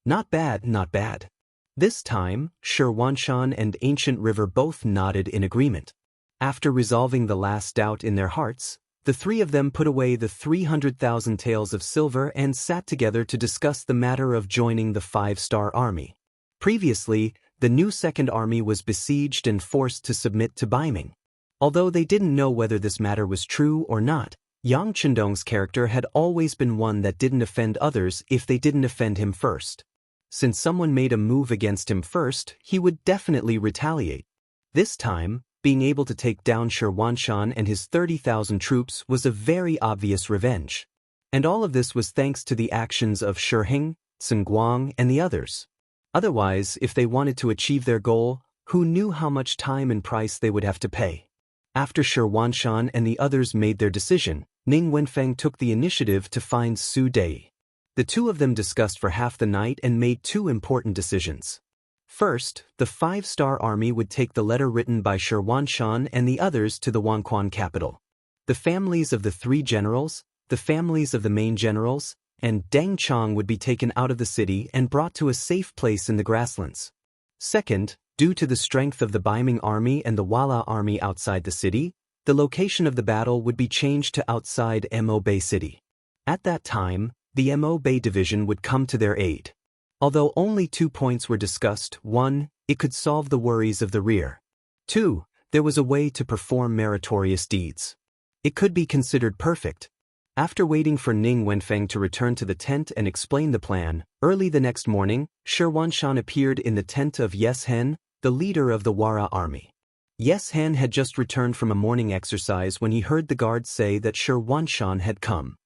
Speaker 1: Not bad, not bad. This time, Shi Wanshan and Ancient River both nodded in agreement. After resolving the last doubt in their hearts, the three of them put away the 300,000 taels of silver and sat together to discuss the matter of joining the five-star army. Previously, the new second army was besieged and forced to submit to Baiming. Although they didn't know whether this matter was true or not, Yang Chendong's character had always been one that didn't offend others if they didn't offend him first. Since someone made a move against him first, he would definitely retaliate. This time, being able to take down Shi Wanshan and his 30,000 troops was a very obvious revenge. And all of this was thanks to the actions of Shi Heng, Sun Guang, and the others. Otherwise, if they wanted to achieve their goal, who knew how much time and price they would have to pay? After Shi Wanshan and the others made their decision, Ning Wenfeng took the initiative to find Su Dei. The two of them discussed for half the night and made two important decisions. First, the five-star army would take the letter written by Shi Wanshan and the others to the Wanquan capital. The families of the three generals, the families of the main generals, and Deng Chang would be taken out of the city and brought to a safe place in the grasslands. Second, due to the strength of the Baiming army and the Wala army outside the city, the location of the battle would be changed to outside Mo Bay City. At that time, the Mo Bay division would come to their aid. Although only 2 points were discussed, 1, it could solve the worries of the rear. 2, there was a way to perform meritorious deeds. It could be considered perfect. After waiting for Ning Wenfeng to return to the tent and explain the plan, early the next morning, Shi Wanshan appeared in the tent of Yes Hen, the leader of the Wara army. Yes Hen had just returned from a morning exercise when he heard the guards say that Shi Wanshan had come.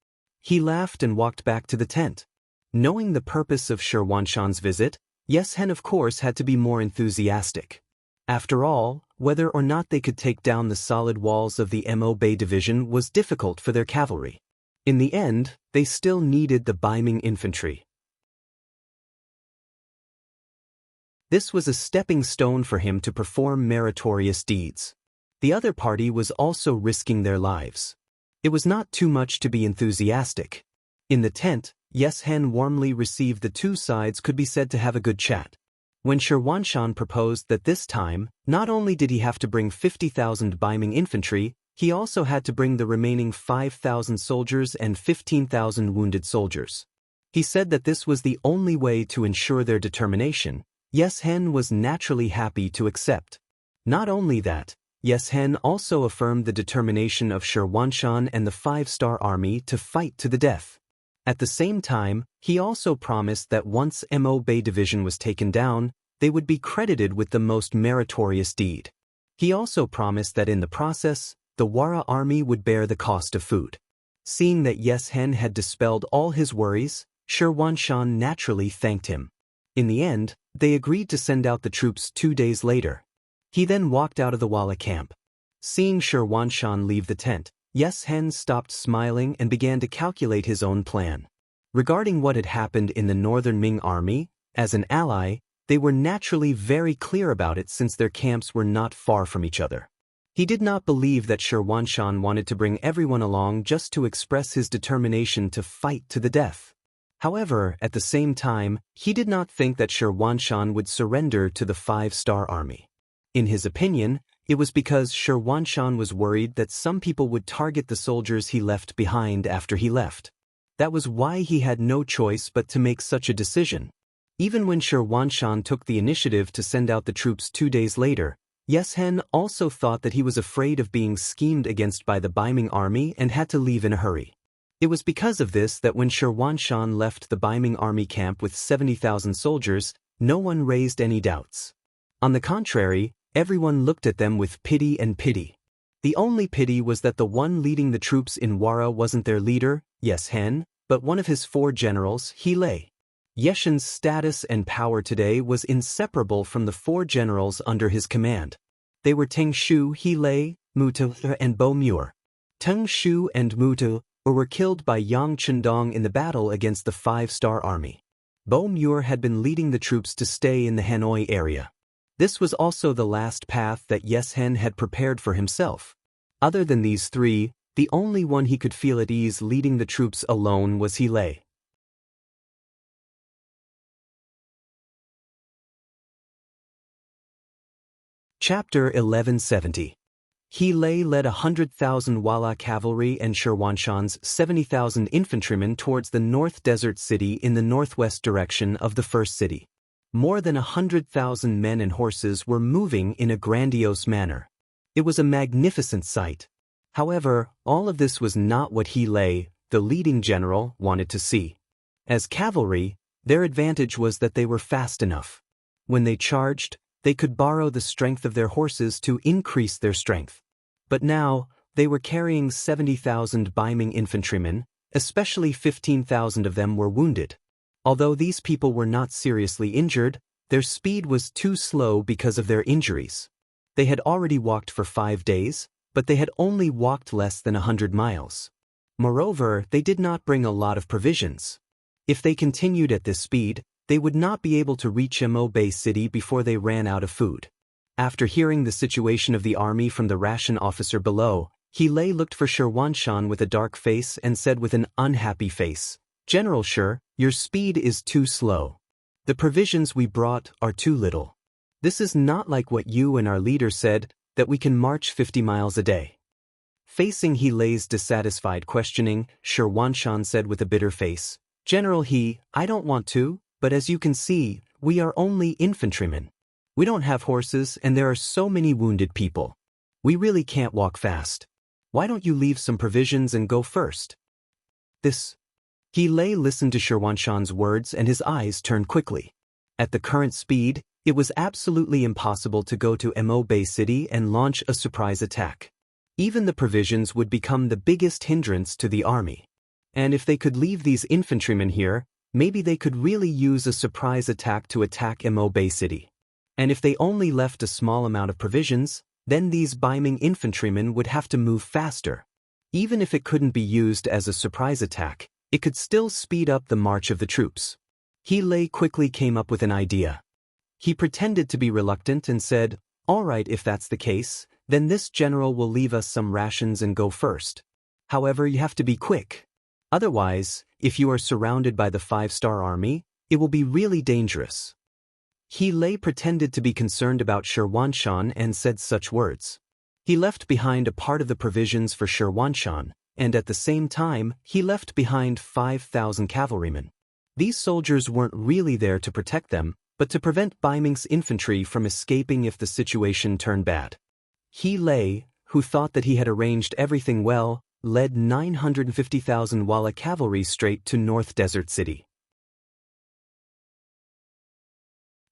Speaker 1: He laughed and walked back to the tent. Knowing the purpose of Shi Wanshan's visit, Yes Hen of course had to be more enthusiastic. After all, whether or not they could take down the solid walls of the Mo Bay division was difficult for their cavalry. In the end, they still needed the Baiming infantry. This was a stepping stone for him to perform meritorious deeds. The other party was also risking their lives. It was not too much to be enthusiastic. In the tent, Yes Hen warmly received the two sides could be said to have a good chat. When Shi Wanshan proposed that this time, not only did he have to bring 50,000 Baiming infantry, he also had to bring the remaining 5,000 soldiers and 15,000 wounded soldiers. He said that this was the only way to ensure their determination. Yes Hen was naturally happy to accept. Not only that, Yes Hen also affirmed the determination of Shi Wanshan and the five-star army to fight to the death. At the same time, he also promised that once Mo Bay division was taken down, they would be credited with the most meritorious deed. He also promised that in the process, the Wara army would bear the cost of food. Seeing that Yes Hen had dispelled all his worries, Shi Wanshan naturally thanked him. In the end, they agreed to send out the troops 2 days later. He then walked out of the Wala camp. Seeing Shi Wanshan leave the tent, Yes Hen stopped smiling and began to calculate his own plan. Regarding what had happened in the Northern Ming army, as an ally, they were naturally very clear about it since their camps were not far from each other. He did not believe that Shi Wanshan wanted to bring everyone along just to express his determination to fight to the death. However, at the same time, he did not think that Shi Wanshan would surrender to the five-star army. In his opinion, it was because Shi Wanshan was worried that some people would target the soldiers he left behind after he left. That was why he had no choice but to make such a decision. Even when Shi Wanshan took the initiative to send out the troops 2 days later, Yes Hen also thought that he was afraid of being schemed against by the Baiming army and had to leave in a hurry. It was because of this that when Shi Wanshan left the Baiming army camp with 70,000 soldiers, no one raised any doubts. On the contrary, Everyone looked at them with pity and pity. The only pity was that the one leading the troops in Wara wasn't their leader, Yeshen, but one of his 4 generals, He Lei. Yeshen's status and power today was inseparable from the 4 generals under his command. They were Teng Shu, He Lei, Mutu, and Bo Muir. Teng Shu and Mutu were killed by Yang Chendong in the battle against the 5-star army. Bo Muir had been leading the troops to stay in the Hanoi area. This was also the last path that Yeshen had prepared for himself. Other than these 3, the only one he could feel at ease leading the troops alone was He Lei. Chapter 1170. He Lei led 100,000 Wala cavalry and Shirwanshan's 70,000 infantrymen towards the North Desert City in the northwest direction of the first city. More than 100,000 men and horses were moving in a grandiose manner. It was a magnificent sight. However, all of this was not what He Lei, the leading general, wanted to see. As cavalry, their advantage was that they were fast enough. When they charged, they could borrow the strength of their horses to increase their strength. But now, they were carrying 70,000 Baiming infantrymen, especially 15,000 of them were wounded. Although these people were not seriously injured, their speed was too slow because of their injuries. They had already walked for 5 days, but they had only walked less than 100 miles. Moreover, they did not bring a lot of provisions. If they continued at this speed, they would not be able to reach Mo Bay City before they ran out of food. After hearing the situation of the army from the ration officer below, He Lei looked for Shirwanshan with a dark face and said with an unhappy face, "General Shir, your speed is too slow. The provisions we brought are too little. This is not like what you and our leader said, that we can march 50 miles a day." Facing He Lei's dissatisfied questioning, Shirwanshan said with a bitter face, "General He, I don't want to, but as you can see, we are only infantrymen. We don't have horses and there are so many wounded people. We really can't walk fast. Why don't you leave some provisions and go first?" He Lei listened to Shirwanshan's words and his eyes turned quickly. At the current speed, it was absolutely impossible to go to Mo Bay City and launch a surprise attack. Even the provisions would become the biggest hindrance to the army. And if they could leave these infantrymen here, maybe they could really use a surprise attack to attack Mo Bay City. And if they only left a small amount of provisions, then these Baiming infantrymen would have to move faster. Even if it couldn't be used as a surprise attack, it could still speed up the march of the troops. He Lei quickly came up with an idea. He pretended to be reluctant and said, "All right, if that's the case, then this general will leave us some rations and go first. However, you have to be quick. Otherwise, if you are surrounded by the 5-star army, it will be really dangerous." He Lei pretended to be concerned about Shirwanshan and said such words. He left behind a part of the provisions for Shirwanshan, and at the same time, he left behind 5,000 cavalrymen. These soldiers weren't really there to protect them, but to prevent Baiming's infantry from escaping if the situation turned bad. He Lei, who thought that he had arranged everything well, led 950,000 Wala cavalry straight to North Desert City.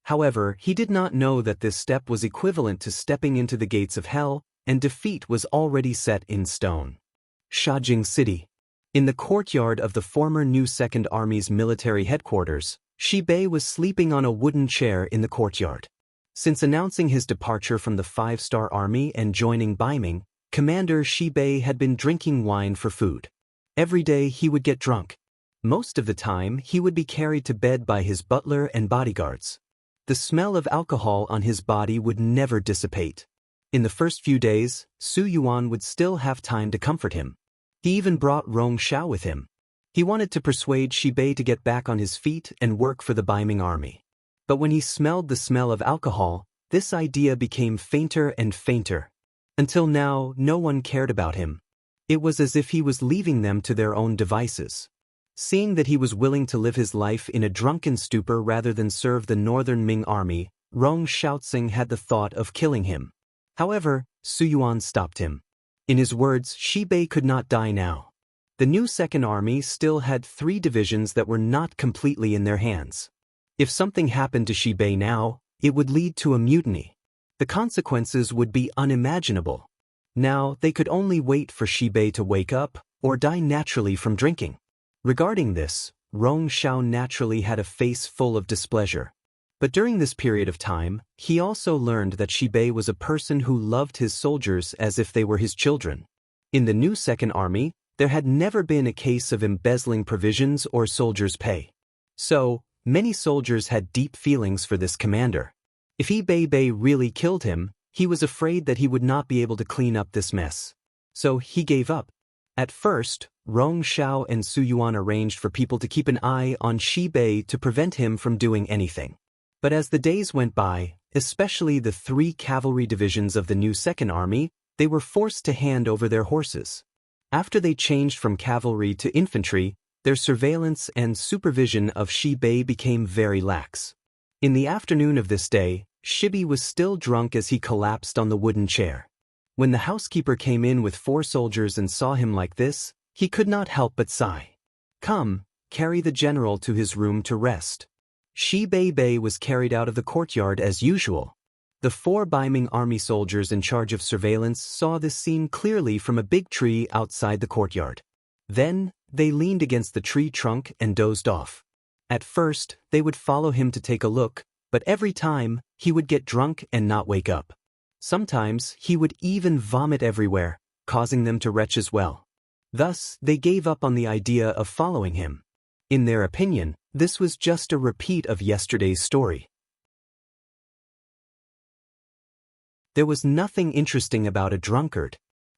Speaker 1: However, he did not know that this step was equivalent to stepping into the gates of hell, and defeat was already set in stone. Shajing City. In the courtyard of the former New Second Army's military headquarters, Shi Bei was sleeping on a wooden chair in the courtyard. Since announcing his departure from the 5-star army and joining Baiming, Commander Shi Bei had been drinking wine for food. Every day he would get drunk. Most of the time he would be carried to bed by his butler and bodyguards. The smell of alcohol on his body would never dissipate. In the first few days, Su Yuan would still have time to comfort him. He even brought Rong Xiao with him. He wanted to persuade Shi Bei to get back on his feet and work for the Baiming army. But when he smelled the smell of alcohol, this idea became fainter and fainter. Until now, no one cared about him. It was as if he was leaving them to their own devices. Seeing that he was willing to live his life in a drunken stupor rather than serve the Northern Ming army, Rong Xiaoxing had the thought of killing him. However, Su Yuan stopped him. In his words, Shi Bei could not die now. The new Second Army still had 3 divisions that were not completely in their hands. If something happened to Shi Bei now, it would lead to a mutiny. The consequences would be unimaginable. Now, they could only wait for Shibei to wake up or die naturally from drinking. Regarding this, Rong Xiao naturally had a face full of displeasure. But during this period of time, he also learned that Shibei was a person who loved his soldiers as if they were his children. In the new Second Army, there had never been a case of embezzling provisions or soldiers' pay. So, many soldiers had deep feelings for this commander. If Bei really killed him, he was afraid that he would not be able to clean up this mess. So he gave up. At first, Rong Xiao and Su Yuan arranged for people to keep an eye on Shibei to prevent him from doing anything. But as the days went by, especially the 3 cavalry divisions of the new Second Army, they were forced to hand over their horses. After they changed from cavalry to infantry, their surveillance and supervision of Shibei became very lax. In the afternoon of this day, Shibei was still drunk as he collapsed on the wooden chair. When the housekeeper came in with 4 soldiers and saw him like this, he could not help but sigh. "Come, carry the general to his room to rest." Shibei was carried out of the courtyard as usual. The 4 Baiming army soldiers in charge of surveillance saw this scene clearly from a big tree outside the courtyard. Then, they leaned against the tree trunk and dozed off. At first, they would follow him to take a look, but every time, he would get drunk and not wake up. Sometimes, he would even vomit everywhere, causing them to retch as well. Thus, they gave up on the idea of following him. In their opinion, this was just a repeat of yesterday's story. There was nothing interesting about a drunkard.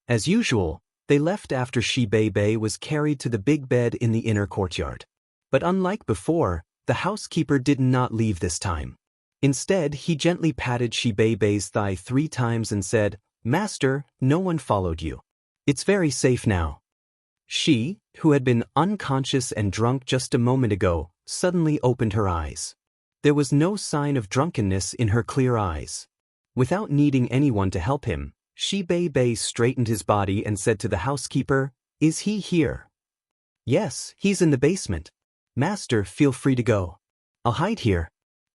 Speaker 1: As usual, they left after Shibei was carried to the big bed in the inner courtyard. But unlike before, the housekeeper did not leave this time. Instead, he gently patted Shibei's thigh 3 times and said, "Master, no one followed you. It's very safe now." She, who had been unconscious and drunk just a moment ago, suddenly opened her eyes. There was no sign of drunkenness in her clear eyes. Without needing anyone to help him, Shibei straightened his body and said to the housekeeper, "Is he here?" "Yes, he's in the basement." "Master, feel free to go. I'll hide here.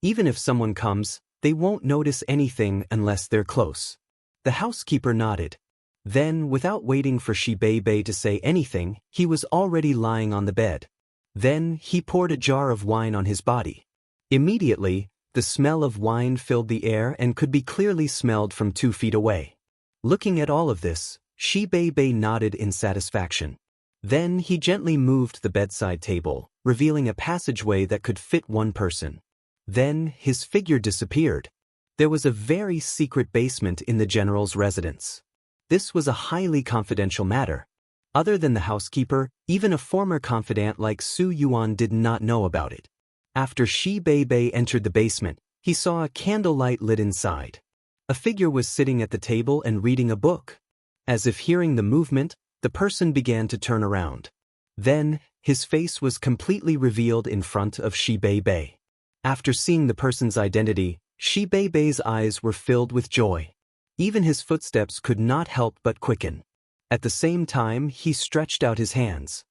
Speaker 1: Even if someone comes, they won't notice anything unless they're close." The housekeeper nodded. Then, without waiting for Shibei to say anything, he was already lying on the bed. Then, he poured a jar of wine on his body. Immediately, the smell of wine filled the air and could be clearly smelled from 2 feet away. Looking at all of this, Shibei nodded in satisfaction. Then he gently moved the bedside table, revealing a passageway that could fit 1 person. Then his figure disappeared. There was a very secret basement in the general's residence. This was a highly confidential matter. Other than the housekeeper, even a former confidant like Su Yuan did not know about it. After Shibei entered the basement, he saw a candlelight lit inside. A figure was sitting at the table and reading a book. As if hearing the movement, the person began to turn around. Then, his face was completely revealed in front of Shibei. After seeing the person's identity, Shibei's eyes were filled with joy. Even his footsteps could not help but quicken. At the same time, he stretched out his hands.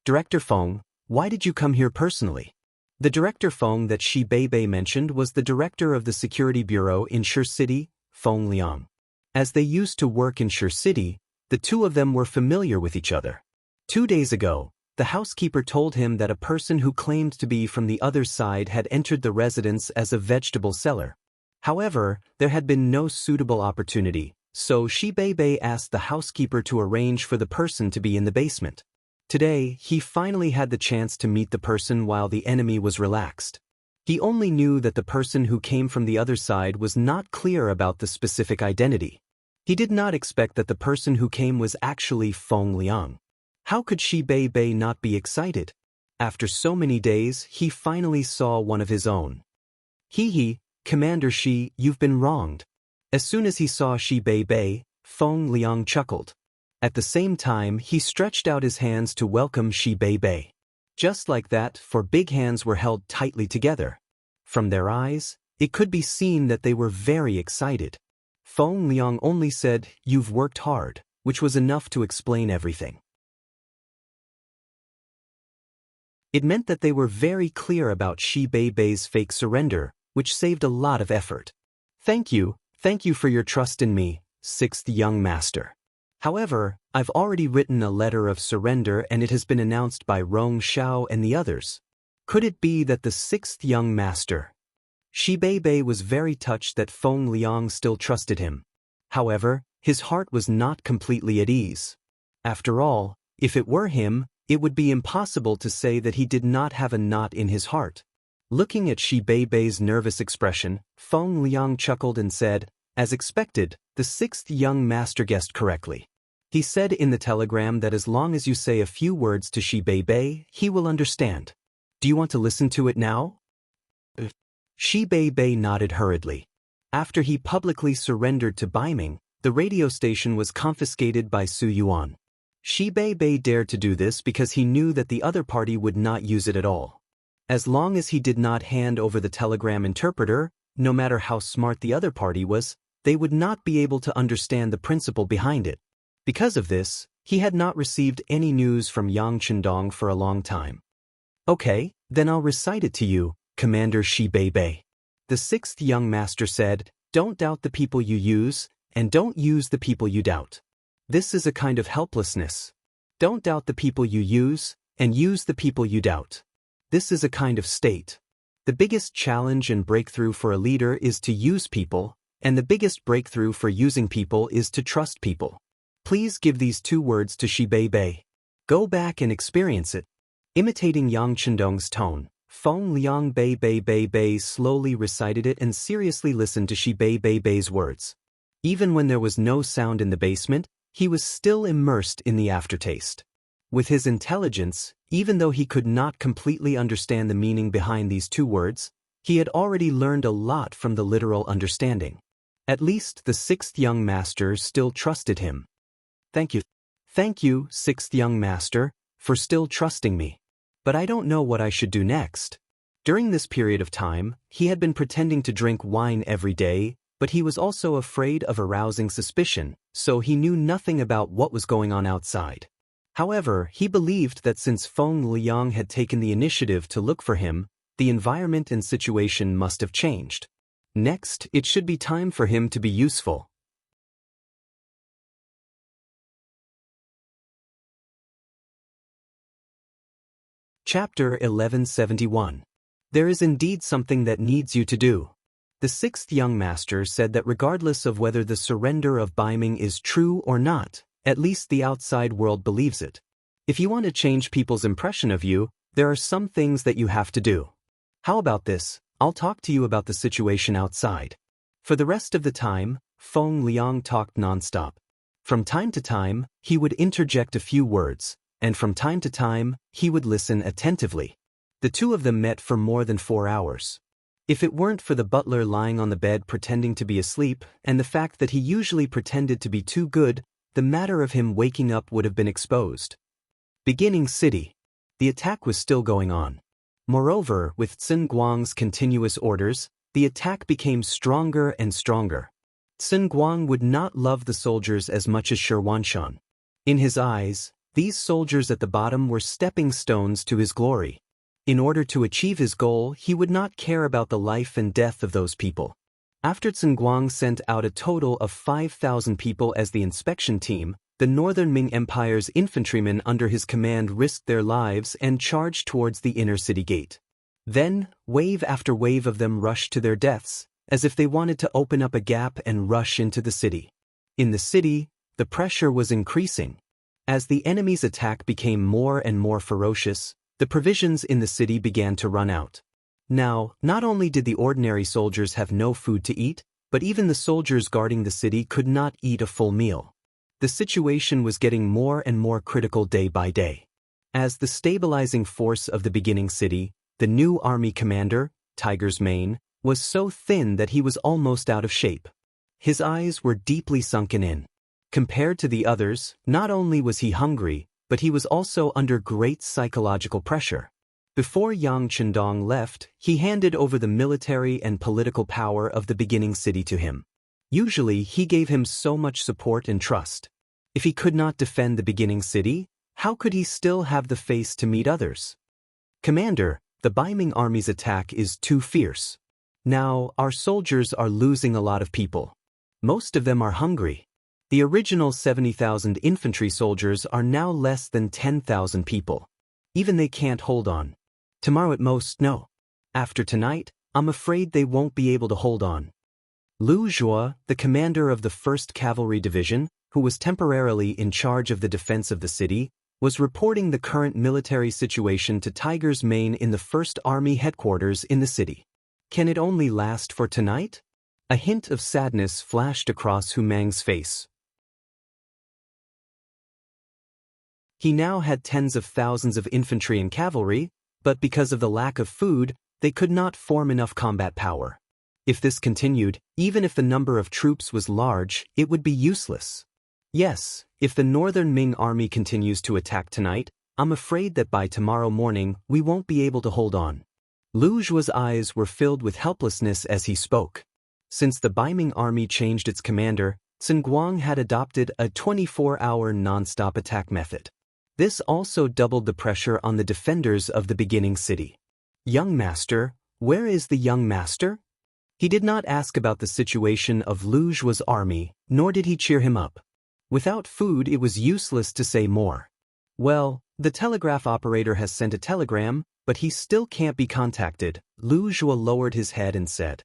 Speaker 1: "Director Feng, why did you come here personally?" The Director Feng that Shibei mentioned was the director of the security bureau in Shi City, Feng Liang. As they used to work in Shi City, the 2 of them were familiar with each other. 2 days ago, the housekeeper told him that a person who claimed to be from the other side had entered the residence as a vegetable seller. However, there had been no suitable opportunity, so Shibei asked the housekeeper to arrange for the person to be in the basement. Today, he finally had the chance to meet the person while the enemy was relaxed. He only knew that the person who came from the other side was not clear about the specific identity. He did not expect that the person who came was actually Feng Liang. How could Shibei not be excited? After so many days, he finally saw one of his own. "Hee, Commander Shi, you've been wronged." As soon as he saw Shibei, Feng Liang chuckled. At the same time, he stretched out his hands to welcome Shibei. Just like that, 4 big hands were held tightly together. From their eyes, it could be seen that they were very excited. Feng Liang only said, "You've worked hard," which was enough to explain everything. It meant that they were very clear about Shibei's fake surrender, which saved a lot of effort. Thank you for your trust in me, sixth young master. However, I've already written a letter of surrender and it has been announced by Rong Xiao and the others. Could it be that the sixth young master? Shi Bei was very touched that Feng Liang still trusted him. However, his heart was not completely at ease. After all, if it were him, it would be impossible to say that he did not have a knot in his heart. Looking at Shi Bei's nervous expression, Feng Liang chuckled and said, "As expected, the sixth young master guessed correctly. He said in the telegram that as long as you say a few words to Shi Bei, he will understand. Do you want to listen to it now?" Shi Bei nodded hurriedly. After he publicly surrendered to Baiming, the radio station was confiscated by Su Yuan. Shi Bei dared to do this because he knew that the other party would not use it at all. As long as he did not hand over the telegram interpreter, no matter how smart the other party was, they would not be able to understand the principle behind it. Because of this, he had not received any news from Yang Chendong for a long time. "Okay, then I'll recite it to you, Commander Shi Bei." The sixth young master said, "Don't doubt the people you use, and don't use the people you doubt. This is a kind of helplessness. Don't doubt the people you use, and use the people you doubt. This is a kind of state. The biggest challenge and breakthrough for a leader is to use people, and the biggest breakthrough for using people is to trust people. Please give these 2 words to Shi Bei. Go back and experience it." Imitating Yang Chendong's tone, Feng Liang Bei slowly recited it and seriously listened to Shi Bei's words. Even when there was no sound in the basement, he was still immersed in the aftertaste. With his intelligence, even though he could not completely understand the meaning behind these 2 words, he had already learned a lot from the literal understanding. At least the sixth young master still trusted him. "Thank you. Thank you, sixth young master, for still trusting me. But I don't know what I should do next." During this period of time, he had been pretending to drink wine every day, but he was also afraid of arousing suspicion, so he knew nothing about what was going on outside. However, he believed that since Feng Liang had taken the initiative to look for him, the environment and situation must have changed. Next, it should be time for him to be useful. Chapter 1171. There is indeed something that needs you to do. The sixth young master said that regardless of whether the surrender of Baiming is true or not, at least the outside world believes it. If you want to change people's impression of you, there are some things that you have to do. How about this? I'll talk to you about the situation outside. For the rest of the time, Feng Liang talked nonstop. From time to time, he would interject a few words, and from time to time, he would listen attentively. The 2 of them met for more than 4 hours. If it weren't for the butler lying on the bed pretending to be asleep, and the fact that he usually pretended to be too good, the matter of him waking up would have been exposed. Beginning city. The attack was still going on. Moreover, with Sun Guang's continuous orders, the attack became stronger and stronger. Sun Guang would not love the soldiers as much as Shi Wanshan. In his eyes, these soldiers at the bottom were stepping stones to his glory. In order to achieve his goal, he would not care about the life and death of those people. After Sun Guang sent out a total of 5,000 people as the inspection team, the Northern Ming Empire's infantrymen under his command risked their lives and charged towards the inner city gate. Then, wave after wave of them rushed to their deaths, as if they wanted to open up a gap and rush into the city. In the city, the pressure was increasing. As the enemy's attack became more and more ferocious, the provisions in the city began to run out. Now, not only did the ordinary soldiers have no food to eat, but even the soldiers guarding the city could not eat a full meal. The situation was getting more and more critical day by day. As the stabilizing force of the beginning city, the new army commander, Tiger's Mane, was so thin that he was almost out of shape. His eyes were deeply sunken in. Compared to the others, not only was he hungry, but he was also under great psychological pressure. Before Yang Chendong left, he handed over the military and political power of the beginning city to him. Usually, he gave him so much support and trust. If he could not defend the beginning city, how could he still have the face to meet others? "Commander, the Baiming army's attack is too fierce. Now, our soldiers are losing a lot of people. Most of them are hungry. The original 70,000 infantry soldiers are now less than 10,000 people. Even they can't hold on. Tomorrow at most, no. After tonight, I'm afraid they won't be able to hold on. Lu Zhuo, the commander of the 1st Cavalry Division, who was temporarily in charge of the defense of the city, was reporting the current military situation to Tiger's Mane in the 1st Army headquarters in the city. Can it only last for tonight? A hint of sadness flashed across Hu Mang's face. He now had tens of thousands of infantry and cavalry, but because of the lack of food, they could not form enough combat power. If this continued, even if the number of troops was large, it would be useless. Yes, if the Northern Ming army continues to attack tonight, I'm afraid that by tomorrow morning we won't be able to hold on. Lu Zhuo's eyes were filled with helplessness as he spoke. Since the Baiming army changed its commander, Sun Guang had adopted a 24-hour non-stop attack method. This also doubled the pressure on the defenders of the beginning city. Young master, where is the young master? He did not ask about the situation of Lu Zhuo's army, nor did he cheer him up. Without food it was useless to say more. Well, the telegraph operator has sent a telegram, but he still can't be contacted. Lu Zhuo lowered his head and said,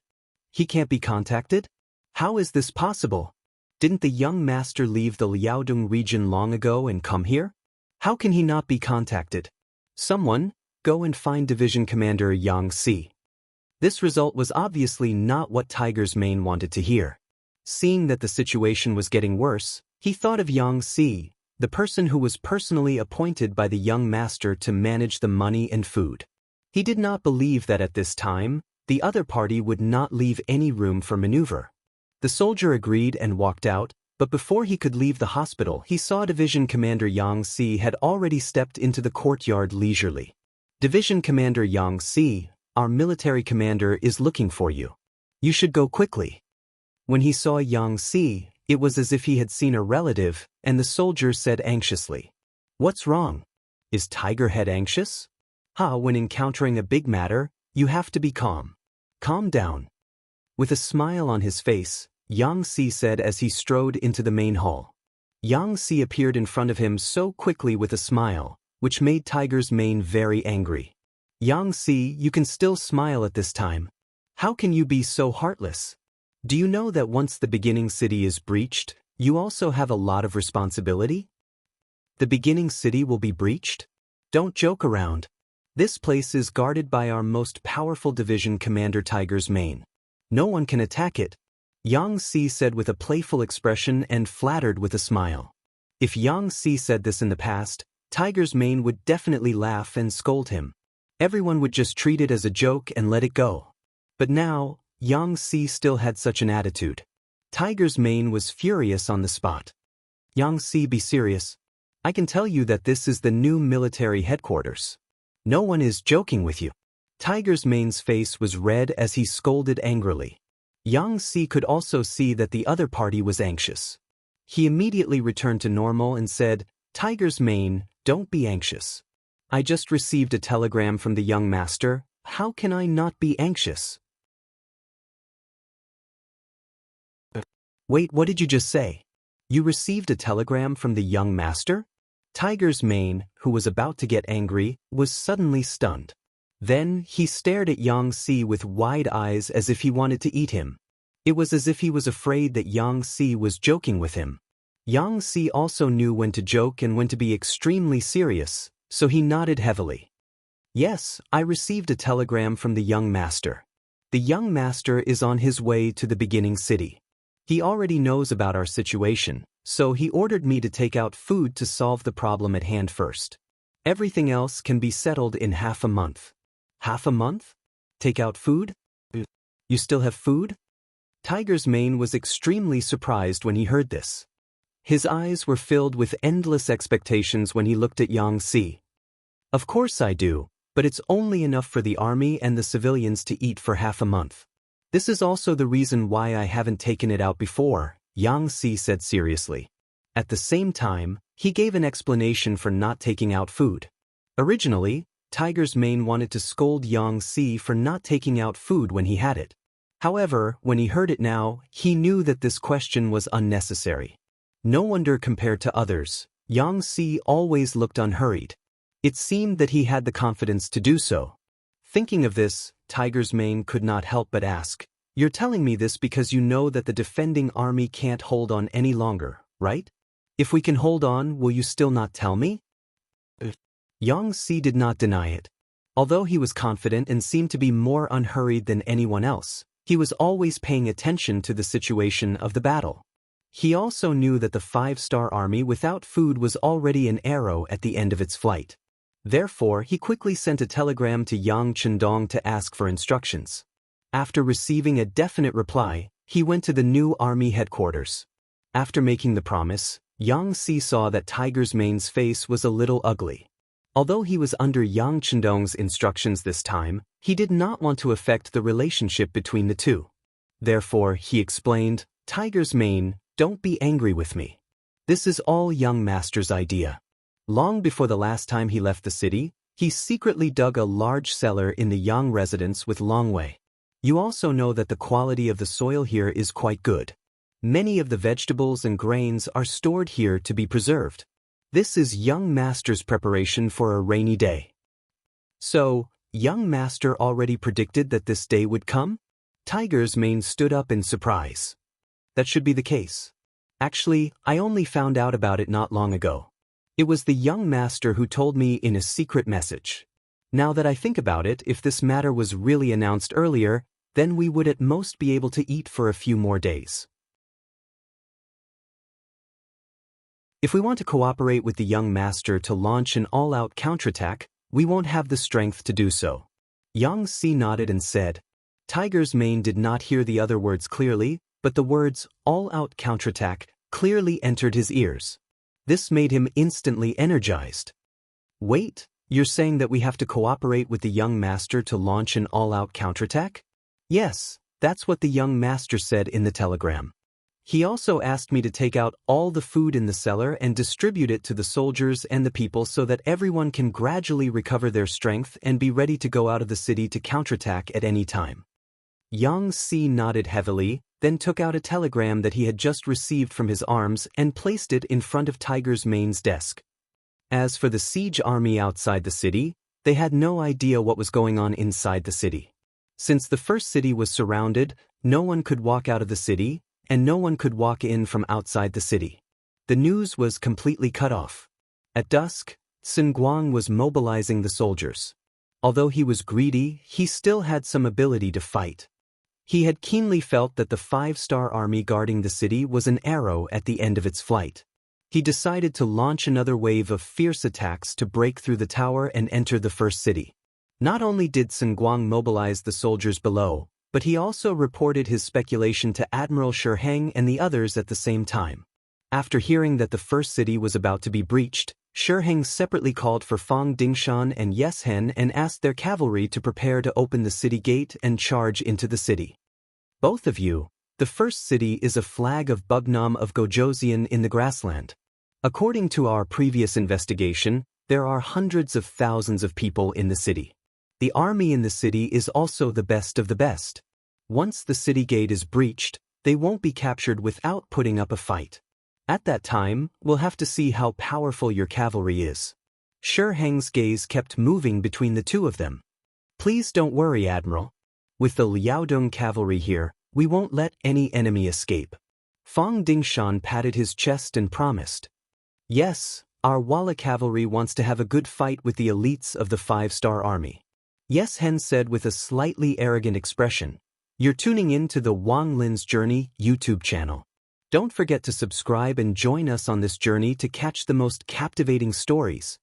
Speaker 1: "He can't be contacted? How is this possible? Didn't the young master leave the Liaodong region long ago and come here? How can he not be contacted? Someone, go and find Division Commander Yang Si." This result was obviously not what Tiger's Mane wanted to hear. Seeing that the situation was getting worse, he thought of Yang Si, the person who was personally appointed by the young master to manage the money and food. He did not believe that at this time, the other party would not leave any room for maneuver. The soldier agreed and walked out, but before he could leave the hospital, he saw Division Commander Yang Si had already stepped into the courtyard leisurely. "Division Commander Yang Si, our military commander is looking for you. You should go quickly." When he saw Yang Si, it was as if he had seen a relative, and the soldier said anxiously, "What's wrong? Is Tiger Head anxious?" When encountering a big matter, you have to be calm. Calm down. With a smile on his face, Yang Si said as he strode into the main hall. Yang Si appeared in front of him so quickly with a smile, which made Tiger's Mane very angry. "Yang Si, you can still smile at this time. How can you be so heartless? Do you know that once the beginning city is breached, you also have a lot of responsibility? The beginning city will be breached? Don't joke around. This place is guarded by our most powerful division commander Tiger's Mane. No one can attack it," Yang Si said with a playful expression and flattered with a smile. If Yang Si said this in the past, Tiger's Mane would definitely laugh and scold him. Everyone would just treat it as a joke and let it go. But now, Yang Si still had such an attitude. Tiger's Mane was furious on the spot. "Yang Si, be serious. I can tell you that this is the new military headquarters. No one is joking with you." Tiger's Mane's face was red as he scolded angrily. Yang Si could also see that the other party was anxious. He immediately returned to normal and said, "Tiger's Mane, don't be anxious. I just received a telegram from the young master. How can I not be anxious?" "Wait, what did you just say? You received a telegram from the young master?" Tiger's Mane, who was about to get angry, was suddenly stunned. Then he stared at Yang Si with wide eyes as if he wanted to eat him. It was as if he was afraid that Yang Si was joking with him. Yang Si also knew when to joke and when to be extremely serious, so he nodded heavily. "Yes, I received a telegram from the young master. The young master is on his way to the beginning city. He already knows about our situation, so he ordered me to take out food to solve the problem at hand first. Everything else can be settled in half a month." "Half a month? Take out food? You still have food?" Tiger's Mane was extremely surprised when he heard this. His eyes were filled with endless expectations when he looked at Yang Si. "Of course I do, but it's only enough for the army and the civilians to eat for half a month. This is also the reason why I haven't taken it out before," Yang Si said seriously. At the same time, he gave an explanation for not taking out food. Originally, Tiger's Mane wanted to scold Yang Si for not taking out food when he had it. However, when he heard it now, he knew that this question was unnecessary. No wonder compared to others, Xianxia always looked unhurried. It seemed that he had the confidence to do so. Thinking of this, Tiger's Mane could not help but ask, "You're telling me this because you know that the defending army can't hold on any longer, right? If we can hold on, will you still not tell me?" Xianxia did not deny it. Although he was confident and seemed to be more unhurried than anyone else, he was always paying attention to the situation of the battle. He also knew that the 5-star army without food was already an arrow at the end of its flight. Therefore, he quickly sent a telegram to Yang Chendong to ask for instructions. After receiving a definite reply, he went to the new army headquarters. After making the promise, Xianxia saw that Tiger's Mane's face was a little ugly. Although he was under Yang Chendong's instructions this time, he did not want to affect the relationship between the two. Therefore, he explained, "Tiger's Mane, don't be angry with me. This is all young master's idea. Long before the last time he left the city, he secretly dug a large cellar in the Yang residence with Longwei. You also know that the quality of the soil here is quite good. Many of the vegetables and grains are stored here to be preserved. This is young master's preparation for a rainy day." So, young master already predicted that this day would come? Tiger's Mane stood up in surprise. That should be the case. Actually, I only found out about it not long ago. It was the young master who told me in a secret message. Now that I think about it, if this matter was really announced earlier, then we would at most be able to eat for a few more days. If we want to cooperate with the young master to launch an all-out counterattack, we won't have the strength to do so. Xianxia nodded and said. Tiger's Mane did not hear the other words clearly, but the words, all-out counterattack, clearly entered his ears. This made him instantly energized. Wait, you're saying that we have to cooperate with the young master to launch an all-out counterattack? Yes, that's what the young master said in the telegram. He also asked me to take out all the food in the cellar and distribute it to the soldiers and the people so that everyone can gradually recover their strength and be ready to go out of the city to counterattack at any time. Xianxia nodded heavily, then took out a telegram that he had just received from his arms and placed it in front of Tiger's Mane's desk. As for the siege army outside the city, they had no idea what was going on inside the city. Since the first city was surrounded, no one could walk out of the city, and no one could walk in from outside the city. The news was completely cut off. At dusk, Sun Guang was mobilizing the soldiers. Although he was greedy, he still had some ability to fight. He had keenly felt that the 5-star army guarding the city was an arrow at the end of its flight. He decided to launch another wave of fierce attacks to break through the tower and enter the first city. Not only did Sun Guang mobilize the soldiers below, but he also reported his speculation to Admiral Shiheng and the others at the same time. After hearing that the first city was about to be breached, Shiheng separately called for Fang Dingshan and Yeshen and asked their cavalry to prepare to open the city gate and charge into the city. Both of you, the first city is a flag of Bugnam of Gojoseon in the grassland. According to our previous investigation, there are hundreds of thousands of people in the city. The army in the city is also the best of the best. Once the city gate is breached, they won't be captured without putting up a fight. At that time, we'll have to see how powerful your cavalry is. Shiheng's gaze kept moving between the two of them. Please don't worry, Admiral. With the Liaodong cavalry here, we won't let any enemy escape. Fang Dingshan patted his chest and promised. Yes, our Walla cavalry wants to have a good fight with the elites of the 5-star army. Yeshen said with a slightly arrogant expression. You're tuning in to the Wang Lin's Journey YouTube channel. Don't forget to subscribe and join us on this journey to catch the most captivating stories.